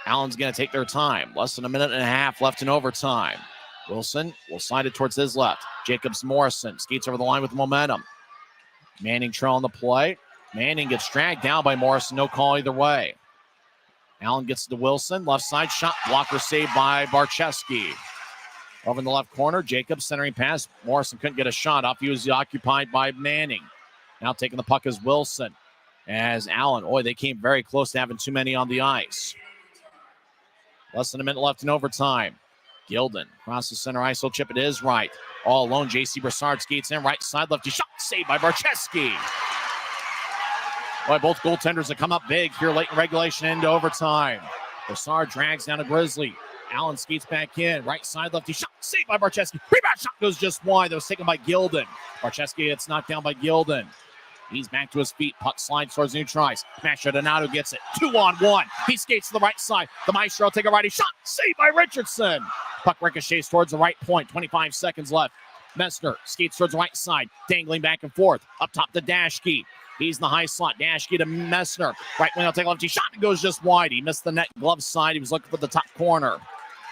Allen's going to take their time. Less than a minute and a half left in overtime. Wilson will slide it towards his left. Jacobs Morrison skates over the line with momentum. Manning trailing the play. Manning gets dragged down by Morrison. No call either way. Allen gets to Wilson. Left side shot. Blocker saved by Barczewski. Over in the left corner, Jacobs centering pass. Morrison couldn't get a shot off. He was occupied by Manning. Now taking the puck is Wilson. As Allen, they came very close to having too many on the ice. Less than a minute left in overtime. Gilden across the center ice. He'll chip it is right. All alone, J.C. Brassard skates in. Right side, lefty shot. Saved by Barczewski. Both goaltenders have come up big here late in regulation into overtime. Brassard drags down a Grizzly. Allen skates back in. Right side, lefty shot. Saved by Barczewski. Rebound shot goes just wide. That was taken by Gilden. Barczewski gets knocked down by Gilden. He's back to his feet. Puck slides towards neutralize. Masha Donato gets it. 2-on-1. He skates to the right side. The Maestro will take a righty shot. Saved by Richardson. Puck ricochets towards the right point. 25 seconds left. Messner skates towards the right side. Dangling back and forth. Up top to Dashke. He's in the high slot. Dashke to Messner. Right wing will take a lefty shot. It goes just wide. He missed the net glove side. He was looking for the top corner.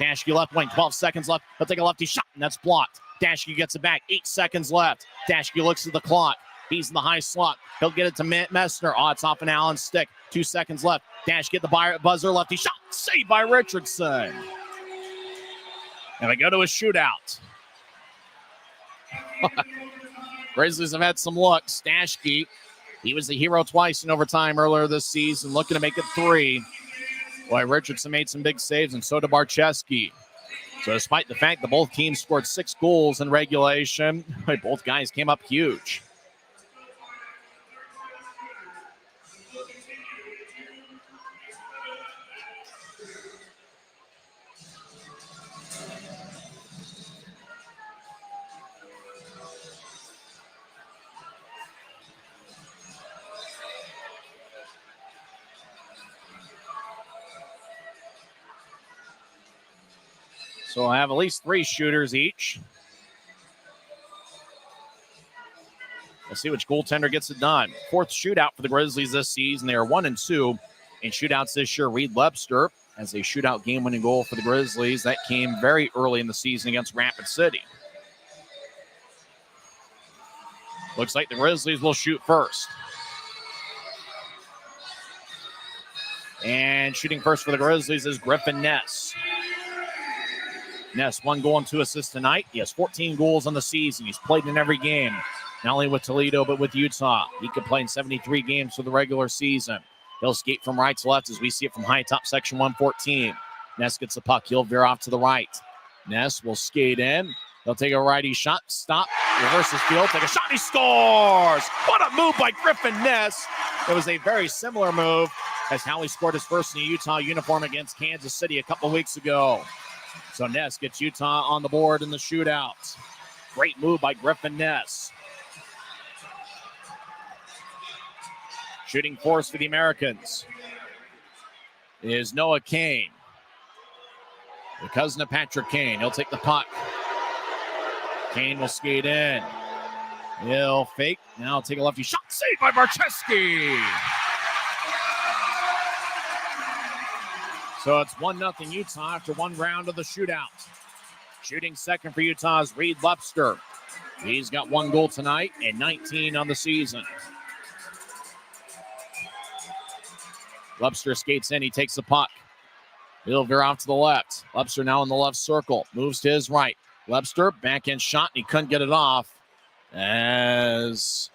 Dashke left wing. 12 seconds left. He'll take a lefty shot, and that's blocked. Dashke gets it back. 8 seconds left. Dashke looks at the clock. He's in the high slot. He'll get it to Messner. It's off an Allen stick. 2 seconds left. Dash get the buzzer. Lefty shot. Saved by Richardson. And we go to a shootout. Grizzlies have had some luck. Dashke, he was the hero twice in overtime earlier this season, looking to make it 3. Richardson made some big saves, and so did Barczewski. So despite the fact that both teams scored 6 goals in regulation, both guys came up huge. So we'll have at least 3 shooters each. We'll see which goaltender gets it done. 4th shootout for the Grizzlies this season. They are 1-2 in shootouts this year. Reed Webster has a shootout game-winning goal for the Grizzlies. That came very early in the season against Rapid City. Looks like the Grizzlies will shoot first. And shooting first for the Grizzlies is Griffin Ness. Ness, 1 goal and 2 assists tonight. He has 14 goals on the season. He's played in every game, not only with Toledo, but with Utah. He could play in 73 games for the regular season. He'll skate from right to left as we see it from high top section 114. Ness gets the puck. He'll veer off to the right. Ness will skate in. He'll take a righty shot. Stop. Reverses field. Take a shot. He scores. What a move by Griffin Ness. It was a very similar move as how he scored his first in a Utah uniform against Kansas City a couple weeks ago. So Ness gets Utah on the board in the shootout. Great move by Griffin Ness. Shooting force for the Americans is Noah Kane, the cousin of Patrick Kane. He'll take the puck. Kane will skate in. He'll fake. Now take a lefty shot. Saved by Barczewski. So it's 1-0 Utah after 1 round of the shootout. Shooting second for Utah's Reed Webster. He's got 1 goal tonight and 19 on the season. Webster skates in. He takes the puck. He'll veer off to the left. Webster now in the left circle. Moves to his right. Webster, backhand shot. And he couldn't get it off as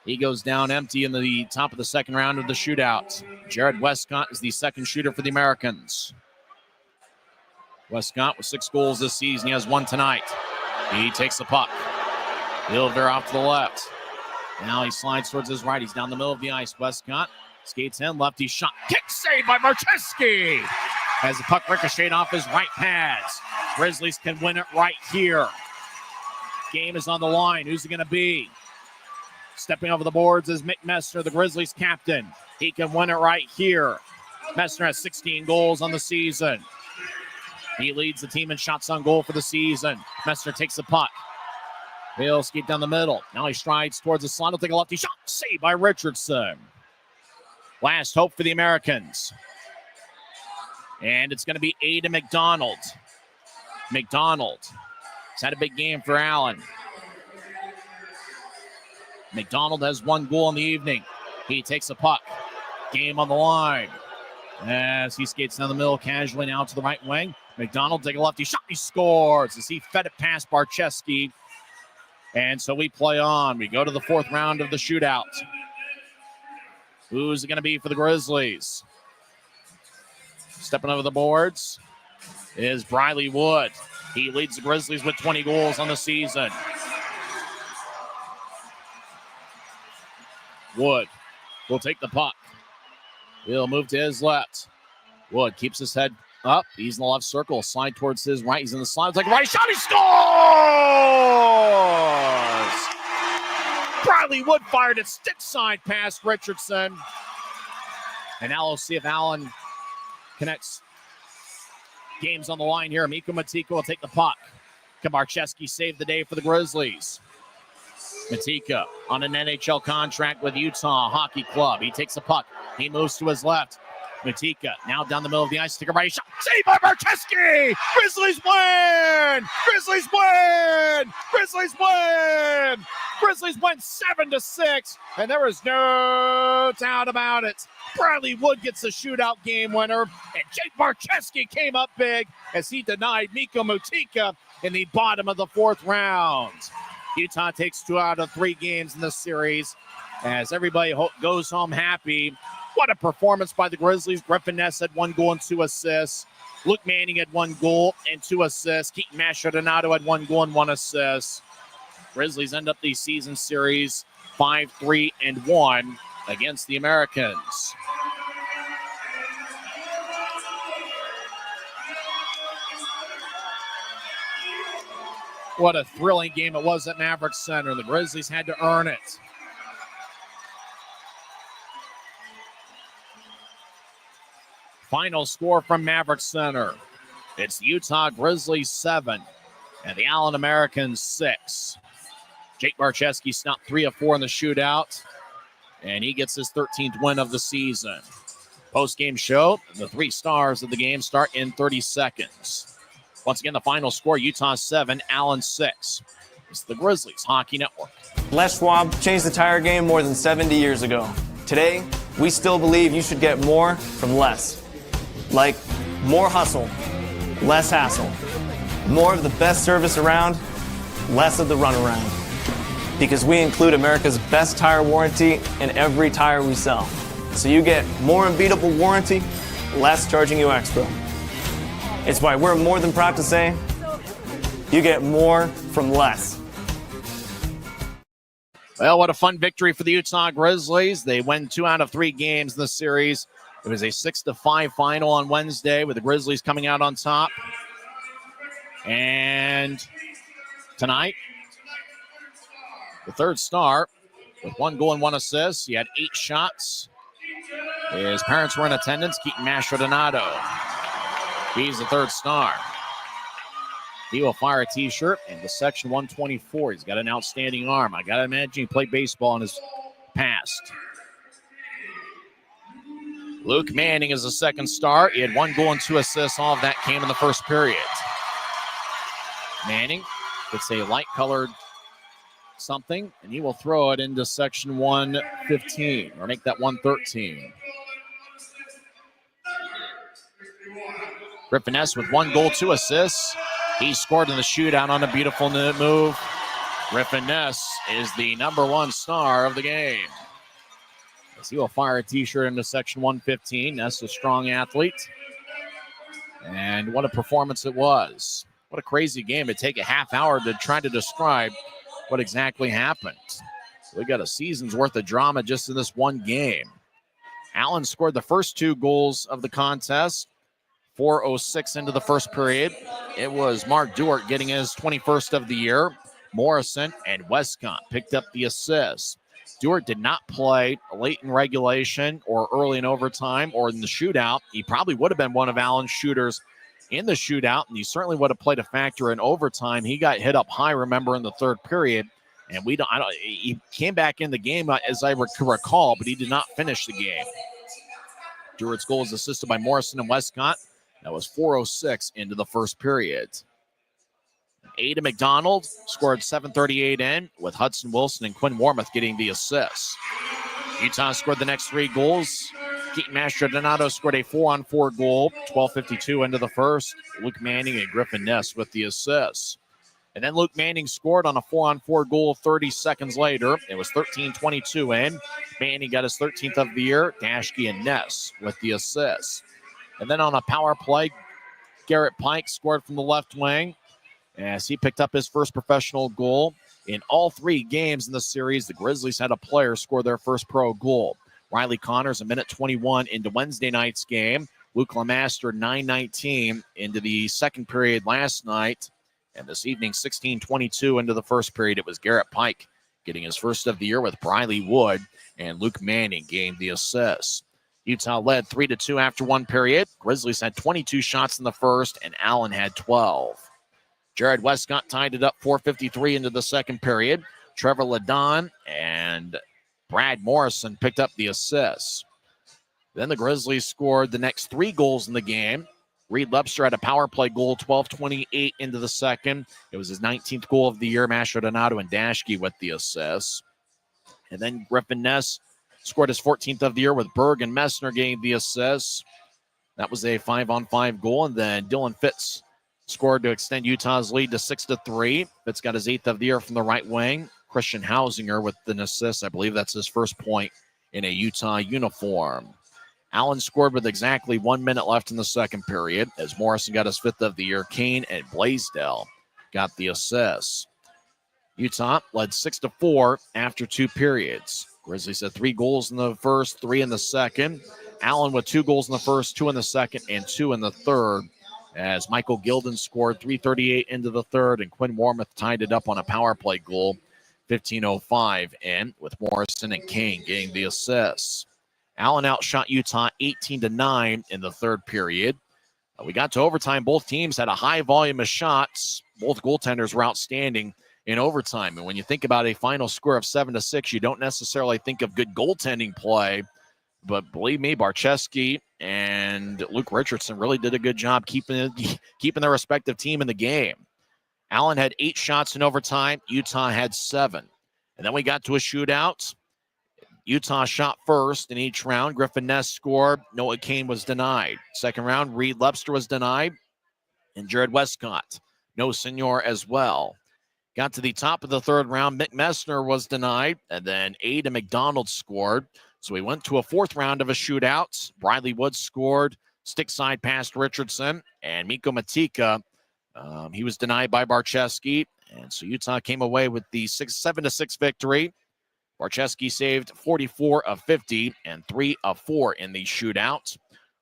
He goes down empty in the top of the second round of the shootout. Jared Westcott is the second shooter for the Americans. Westcott with 6 goals this season. He has 1 tonight. He takes the puck. He'll veer off to the left. Now he slides towards his right. He's down the middle of the ice. Westcott skates in. Lefty shot. Kick save by Marcheski. As the puck ricocheted off his right pads. Grizzlies can win it right here. Game is on the line. Who's it going to be? Stepping over the boards is Mick Messner, the Grizzlies captain. He can win it right here. Messner has 16 goals on the season. He leads the team in shots on goal for the season. Messner takes the puck. He'll skate down the middle. Now he strides towards the slot. He'll take a lefty shot. Saved by Richardson. Last hope for the Americans. And it's going to be Aiden McDonald. McDonald has had a big game for Allen. McDonald has 1 goal in the evening. He takes the puck. Game on the line. As he skates down the middle casually now to the right wing. McDonald take a lefty shot. He scores as he fed it past Barcheski. And so we play on. We go to the 4th round of the shootout. Who's it going to be for the Grizzlies? Stepping over the boards is Briley Wood. He leads the Grizzlies with 20 goals on the season. Wood will take the puck. He'll move to his left. Wood keeps his head up. He's in the left circle. Slide towards his right. He's in the slide. It's like a right shot. He scores! Briley Wood fired it stick side past Richardson. And now we'll see if Allen connects. Game's on the line here. Mikko Matika will take the puck. Kabarcheski saved the day for the Grizzlies. Matika on an NHL contract with Utah Hockey Club. He takes the puck. He moves to his left. Matika now down the middle of the ice. Take a right shot. Saved by Barcheski. Grizzlies win! Grizzlies win! Grizzlies win! Grizzlies win 7-6, and there is no doubt about it. Bradley Wood gets the shootout game winner, and Jake Barcheski came up big as he denied Mikko Matika in the bottom of the 4th round. Utah takes 2 out of 3 games in this series as everybody goes home happy. What a performance by the Grizzlies. Griffin Ness had 1 goal and 2 assists. Luke Manning had 1 goal and 2 assists. Keaton Mastrodonato had 1 goal and 1 assist. Grizzlies end up the season series 5-3-1 against the Americans. What a thrilling game it was at Maverik Center. The Grizzlies had to earn it. Final score from Maverik Center. It's the Utah Grizzlies 7 and the Allen Americans 6. Jake Barcheski snapped 3 of 4 in the shootout, and he gets his 13th win of the season. Post-game show, the 3 stars of the game start in 30 seconds. Once again, the final score, Utah 7, Allen 6. It's the Grizzlies Hockey Network. Les Schwab changed the tire game more than 70 years ago. Today, we still believe you should get more from less. Like more hustle, less hassle. More of the best service around, less of the runaround. Because we include America's best tire warranty in every tire we sell. So you get more unbeatable warranty, less charging you extra. It's why we're more than proud to say, you get more from less. Well, what a fun victory for the Utah Grizzlies. They win 2 out of 3 games in the series. It was a 6-5 final on Wednesday with the Grizzlies coming out on top. And tonight, the 3rd star with 1 goal and 1 assist. He had 8 shots. His parents were in attendance. Keaton Mastrodonato. He's the 3rd star. He will fire a T-shirt into section 124. He's got an outstanding arm. I got to imagine he played baseball in his past. Luke Manning is the 2nd star. He had 1 goal and 2 assists. All of that came in the 1st period. Manning gets a light-colored something, and he will throw it into section 115, or make that 113. Griffin S. with 1 goal, 2 assists. He scored in the shootout on a beautiful move Griffin Ness is the number one star of the game. As he will fire a t-shirt into section 115. Ness, a strong athlete. And what a performance it was. What a crazy game. It'd take a half hour to try to describe what exactly happened. We got a season's worth of drama just in this one game. Allen scored the first 2 goals of the contest. 4:06 into the first period. It was Mark Dewart getting his 21st of the year. Morrison and Westcott picked up the assists. Dewart did not play late in regulation or early in overtime or in the shootout. He probably would have been one of Allen's shooters in the shootout, and he certainly would have played a factor in overtime. He got hit up high, remember, in the third period, and he came back in the game, as I recall, but he did not finish the game. Dewart's goal was assisted by Morrison and Westcott. That was 4:06 into the first period. Ada McDonald scored 7:38 in, with Hudson Wilson and Quinn Warmoth getting the assists. Utah scored the next 3 goals. Keaton Mastrodonato scored a 4-on-4 goal, 12:52 into the first. Luke Manning and Griffin Ness with the assists. And then Luke Manning scored on a 4-on-4 goal 30 seconds later. It was 13:22 in. Manning got his 13th of the year. Dashke and Ness with the assists. And then on a power play, Garrett Pike scored from the left wing as he picked up his first professional goal. In all 3 games in the series, the Grizzlies had a player score their first pro goal. Riley Connors, a minute 21 into Wednesday night's game. Luke Lemaster, 9:19 into the second period last night. And this evening, 16:22 into the first period, it was Garrett Pike getting his first of the year with Briley Wood, and Luke Manning gained the assist. Utah led 3-2 after 1 period. Grizzlies had 22 shots in the first, and Allen had 12. Jared Westcott tied it up 4:53 into the second period. Trevor Ladon and Brad Morrison picked up the assists. Then the Grizzlies scored the next 3 goals in the game. Reed Lepster had a power play goal, 12:28 into the second. It was his 19th goal of the year. Mastrodonato and Dashke with the assists. And then Griffin Ness scored his 14th of the year, with Berg and Messner getting the assists. That was a 5-on-5 goal. And then Dylan Fitz scored to extend Utah's lead to 6-3. Fitz got his 8th of the year from the right wing. Christian Hausinger with an assist. I believe that's his first point in a Utah uniform. Allen scored with exactly 1 minute left in the second period as Morrison got his 5th of the year. Kane and Blaisdell got the assists. Utah led 6-4 after 2 periods. Grizzlies had 3 goals in the first, 3 in the second. Allen with 2 goals in the first, 2 in the second, and 2 in the third, as Michael Gilden scored 3:38 into the third, and Quinn Warmoth tied it up on a power play goal, 15:05 in, with Morrison and Kane getting the assists. Allen outshot Utah 18-9 in the third period. We got to overtime. Both teams had a high volume of shots. Both goaltenders were outstanding in overtime. And when you think about a final score of 7-6, you don't necessarily think of good goaltending play. But believe me, Barczewski and Luke Richardson really did a good job keeping their respective team in the game. Allen had 8 shots in overtime. Utah had 7. And then we got to a shootout. Utah shot first in each round. Griffin Ness scored. Noah Kane was denied. Second round, Reed Lepster was denied. And Jared Westcott, no senior as well. Got to the top of the third round. Mick Messner was denied. And then Ada McDonald scored. So we went to a 4th round of a shootout. Briley Woods scored. Stick side past Richardson. And Mikko Matika, he was denied by Barczewski. And so Utah came away with the 7-6 victory. Barczewski saved 44 of 50 and 3 of 4 in the shootout.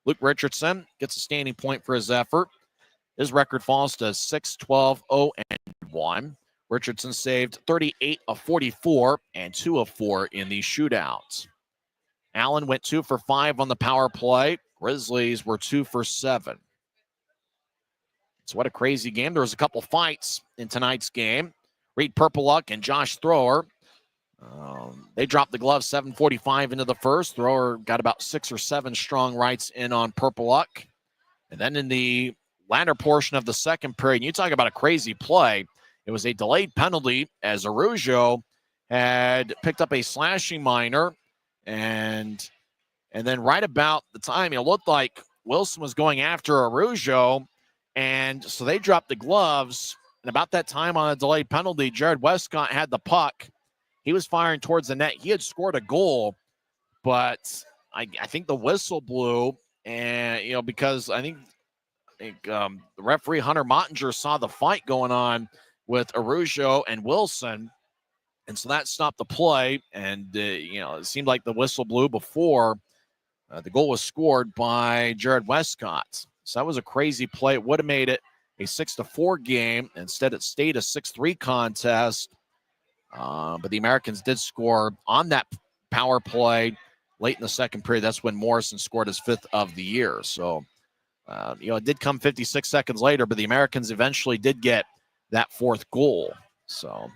Luke Richardson gets a standing point for his effort. His record falls to 6-12-0-1. Richardson saved 38 of 44 and 2 of 4 in the shootout. Allen went 2 for 5 on the power play. Grizzlies were 2 for 7. So what a crazy game. There was a couple fights in tonight's game. Reed Purpleluck and Josh Thrower. They dropped the glove 7:45 into the first. Thrower got about 6 or 7 strong rights in on Purpleluck. And then in the latter portion of the second period, you talk about a crazy play. It was a delayed penalty as Araujo had picked up a slashing minor. And then right about the time, it looked like Wilson was going after Araujo. And so they dropped the gloves. And about that time on a delayed penalty, Jared Westcott had the puck. He was firing towards the net. He had scored a goal, but I think the whistle blew. And, because I think the referee Hunter Mottinger saw the fight going on with Araujo and Wilson. And so that stopped the play. And, it seemed like the whistle blew before the goal was scored by Jared Westcott. So that was a crazy play. It would have made it a 6-4 game. Instead, it stayed a 6-3 contest. But the Americans did score on that power play late in the second period. That's when Morrison scored his 5th of the year. So, it did come 56 seconds later, but the Americans eventually did get that 4th goal. So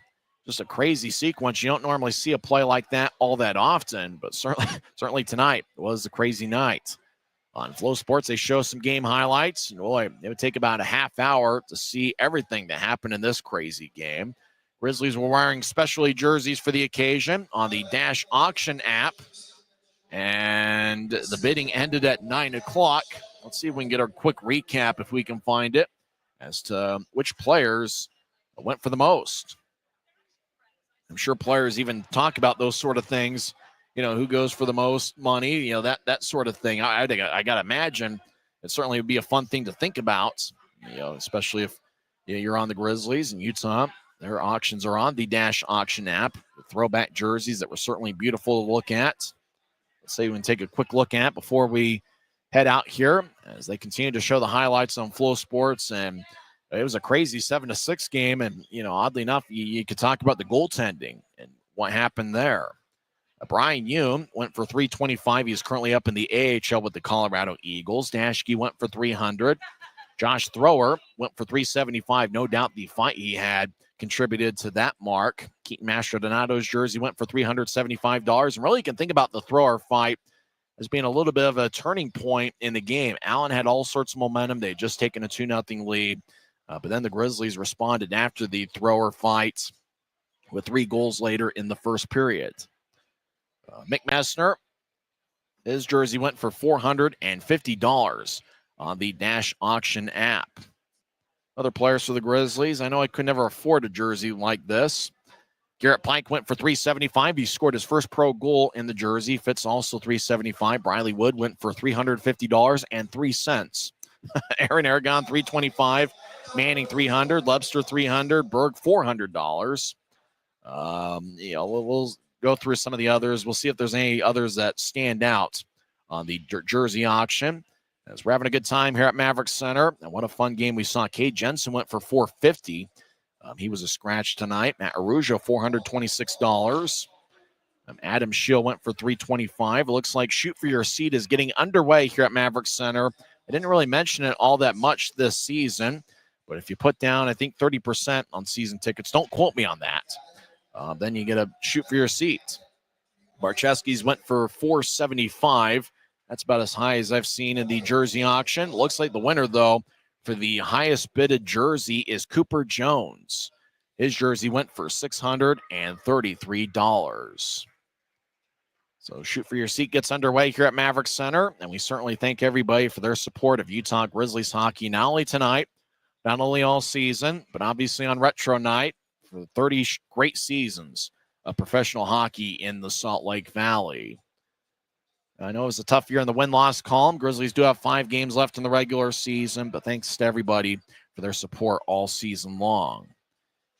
just a crazy sequence. You don't normally see a play like that all that often, but certainly tonight was a crazy night. On Flow Sports, they show some game highlights. And boy, it would take about a half hour to see everything that happened in this crazy game. Grizzlies were wearing specialty jerseys for the occasion on the Dash Auction app. And the bidding ended at 9 o'clock. Let's see if we can get a quick recap, if we can find it, as to which players went for the most. I'm sure players even talk about those sort of things, who goes for the most money, that sort of thing. I think I got to imagine it certainly would be a fun thing to think about, especially if you're on the Grizzlies and Utah. Their auctions are on the Dash Auction app. The throwback jerseys that were certainly beautiful to look at. Let's say we can take a quick look at before we head out here as they continue to show the highlights on Flow Sports. And it was a crazy 7-6 game. And, oddly enough, you could talk about the goaltending and what happened there. Brian Hume went for .325. He's currently up in the AHL with the Colorado Eagles. Dashke went for .300. Josh Thrower went for .375. No doubt the fight he had contributed to that mark. Keaton Mastrodonato's jersey went for $375. And really, you can think about the Thrower fight as being a little bit of a turning point in the game. Allen had all sorts of momentum. They had just taken a 2-0 lead. But then the Grizzlies responded after the Thrower fight with 3 goals later in the first period. Mick Messner, his jersey went for $450 on the Dash Auction app. Other players for the Grizzlies, I know I could never afford a jersey like this. Garrett Pike went for $375. He scored his first pro goal in the jersey. Fitz also $375. Briley Wood went for $350.03. Aaron Aragon $325. Manning $300. Lebster $300. Berg $400. We'll go through some of the others. We'll see if there's any others that stand out on the jersey auction. As we're having a good time here at Maverik Center. And what a fun game we saw. Cade Jensen went for $450. He was a scratch tonight. Matt Araujo, $426. Adam Schill went for $325. It looks like Shoot for Your Seat is getting underway here at Maverik Center. I didn't really mention it all that much this season, but if you put down, I think 30% on season tickets, don't quote me on that, then you get a Shoot for Your Seat. Barczewski's went for $475. That's about as high as I've seen in the jersey auction. Looks like the winner, though, for the highest bidded jersey is Cooper Jones. His jersey went for $633. So Shoot for Your Seat gets underway here at Maverik Center, and we certainly thank everybody for their support of Utah Grizzlies hockey, not only tonight, not only all season, but obviously on Retro Night for 30 great seasons of professional hockey in the Salt Lake Valley. I know it was a tough year in the win-loss column. Grizzlies do have 5 games left in the regular season, but thanks to everybody for their support all season long.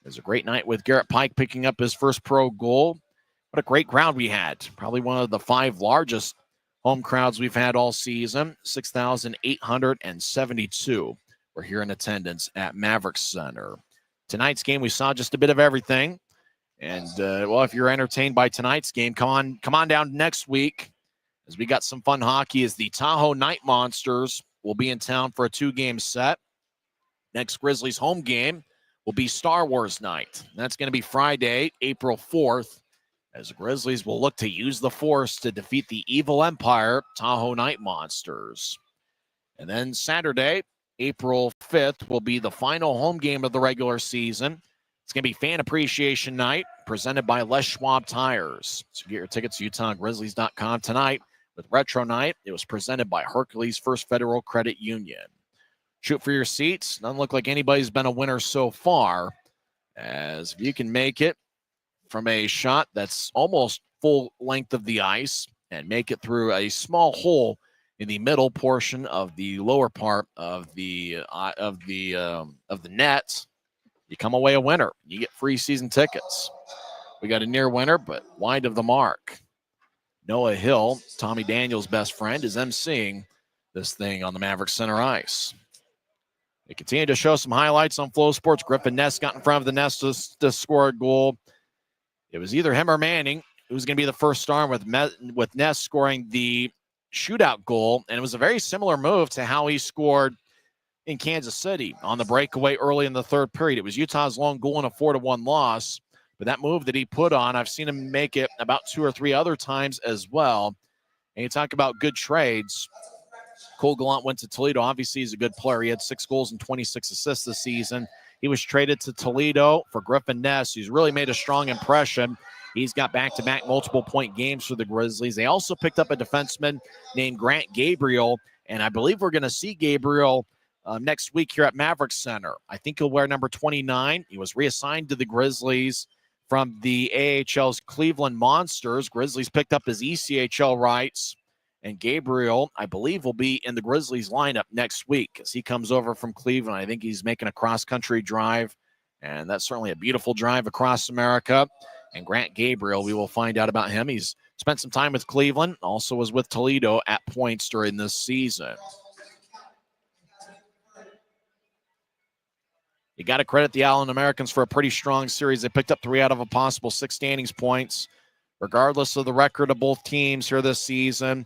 It was a great night with Garrett Pike picking up his first pro goal. What a great crowd we had. Probably one of the 5 largest home crowds we've had all season. 6,872 were here in attendance at Maverik Center. Tonight's game, we saw just a bit of everything. And, if you're entertained by tonight's game, come on down next week. As we got some fun hockey, as the Tahoe Night Monsters will be in town for a 2-game set. Next Grizzlies home game will be Star Wars night. That's going to be Friday, April 4th, as the Grizzlies will look to use the Force to defeat the evil empire, Tahoe Night Monsters. And then Saturday, April 5th, will be the final home game of the regular season. It's going to be Fan Appreciation Night, presented by Les Schwab Tires. So get your tickets to UtahGrizzlies.com tonight. With Retro Night, it was presented by Hercules First Federal Credit Union. Shoot for your seats. Doesn't look like anybody's been a winner so far. As if you can make it from a shot that's almost full length of the ice and make it through a small hole in the middle portion of the lower part of the net, you come away a winner. You get free season tickets. We got a near winner, but wide of the mark. Noah Hill, Tommy Daniels' best friend, is emceeing this thing on the Maverik Center ice. They continue to show some highlights on Flow Sports. Griffin Ness got in front of the net to score a goal. It was either him or Manning who was going to be the first star, with Ness scoring the shootout goal. And it was a very similar move to how he scored in Kansas City on the breakaway early in the third period. It was Utah's lone goal in a 4-1 loss. But that move that he put on, I've seen him make it about 2 or 3 other times as well. And you talk about good trades. Cole Gallant went to Toledo. Obviously, he's a good player. He had 6 goals and 26 assists this season. He was traded to Toledo for Griffin Ness, who's really made a strong impression. He's got back-to-back multiple-point games for the Grizzlies. They also picked up a defenseman named Grant Gabriel, and I believe we're going to see Gabriel next week here at Maverik Center. I think he'll wear number 29. He was reassigned to the Grizzlies from the AHL's Cleveland Monsters. Grizzlies picked up his ECHL rights, and Gabriel, I believe, will be in the Grizzlies lineup next week as he comes over from Cleveland. I think he's making a cross-country drive, and that's certainly a beautiful drive across America. And Grant Gabriel, we will find out about him. He's spent some time with Cleveland, also was with Toledo at points during this season. You got to credit the Allen Americans for a pretty strong series. They picked up 3 out of a possible 6 standings points, regardless of the record of both teams here this season.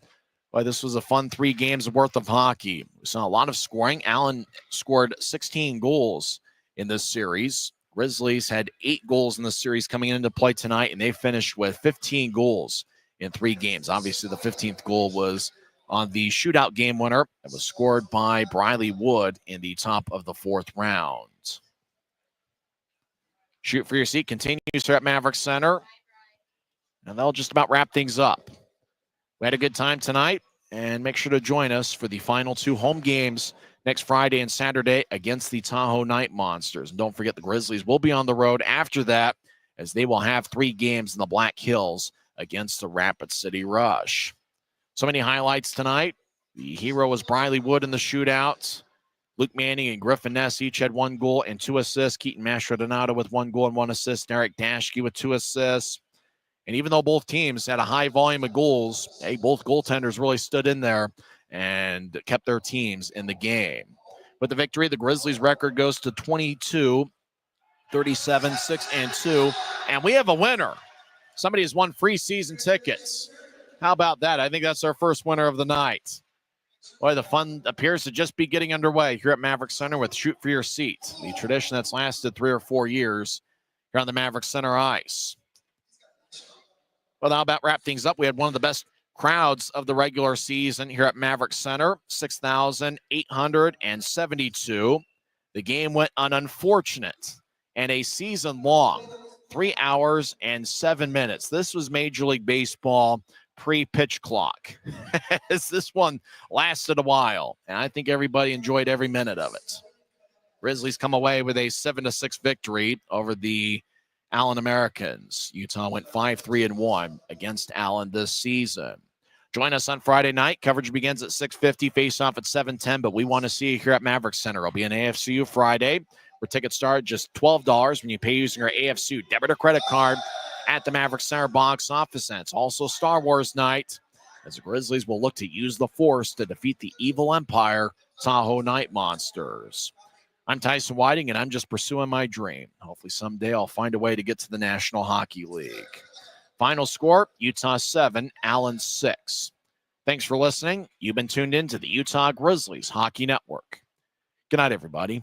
Boy, this was a fun 3 games worth of hockey. We saw a lot of scoring. Allen scored 16 goals in this series. Grizzlies had 8 goals in the series coming into play tonight, and they finished with 15 goals in 3 games. Obviously, the 15th goal was on the shootout game winner. It was scored by Briley Wood in the top of the 4th round. Shoot for your seat continues here at Maverik Center. And that'll just about wrap things up. We had a good time tonight, and make sure to join us for the final 2 home games next Friday and Saturday against the Tahoe Night Monsters. And don't forget, the Grizzlies will be on the road after that, as they will have 3 games in the Black Hills against the Rapid City Rush. So many highlights tonight. The hero was Briley Wood in the shootout. Luke Manning and Griffin Ness each had 1 goal and 2 assists. Keaton Mastrodonado with 1 goal and 1 assist. Eric Dashke with 2 assists. And even though both teams had a high volume of goals, both goaltenders really stood in there and kept their teams in the game. With the victory, the Grizzlies' record goes to 22, 37, 6-2. And we have a winner. Somebody has won free season tickets. How about that? I think that's our first winner of the night. Boy, the fun appears to just be getting underway here at Maverik Center with Shoot for Your Seat, the tradition that's lasted 3 or 4 years here on the Maverik Center ice. Well, how about wrap things up? We had one of the best crowds of the regular season here at Maverik Center, 6,872. The game went on unfortunate and a season-long 3 hours and 7 minutes. This was Major League Baseball pre-pitch clock. This one lasted a while, and I think everybody enjoyed every minute of it. Grizzlies come away with a 7-6 victory over the Allen Americans. Utah went 5-3-1 against Allen this season. Join us on Friday night. Coverage begins at 6:50, face-off at 7:10, but we want to see you here at Maverik Center. It'll be an AFCU Friday, where tickets start just $12 when you pay using your AFCU debit or credit card at the Maverik Center box office. And it's also Star Wars night, as the Grizzlies will look to use the Force to defeat the evil empire, Tahoe Night Monsters. I'm Tyson Whiting, and I'm just pursuing my dream. Hopefully someday I'll find a way to get to the National Hockey League. Final score, Utah 7, Allen 6. Thanks for listening. You've been tuned in to the Utah Grizzlies Hockey Network. Good night, everybody.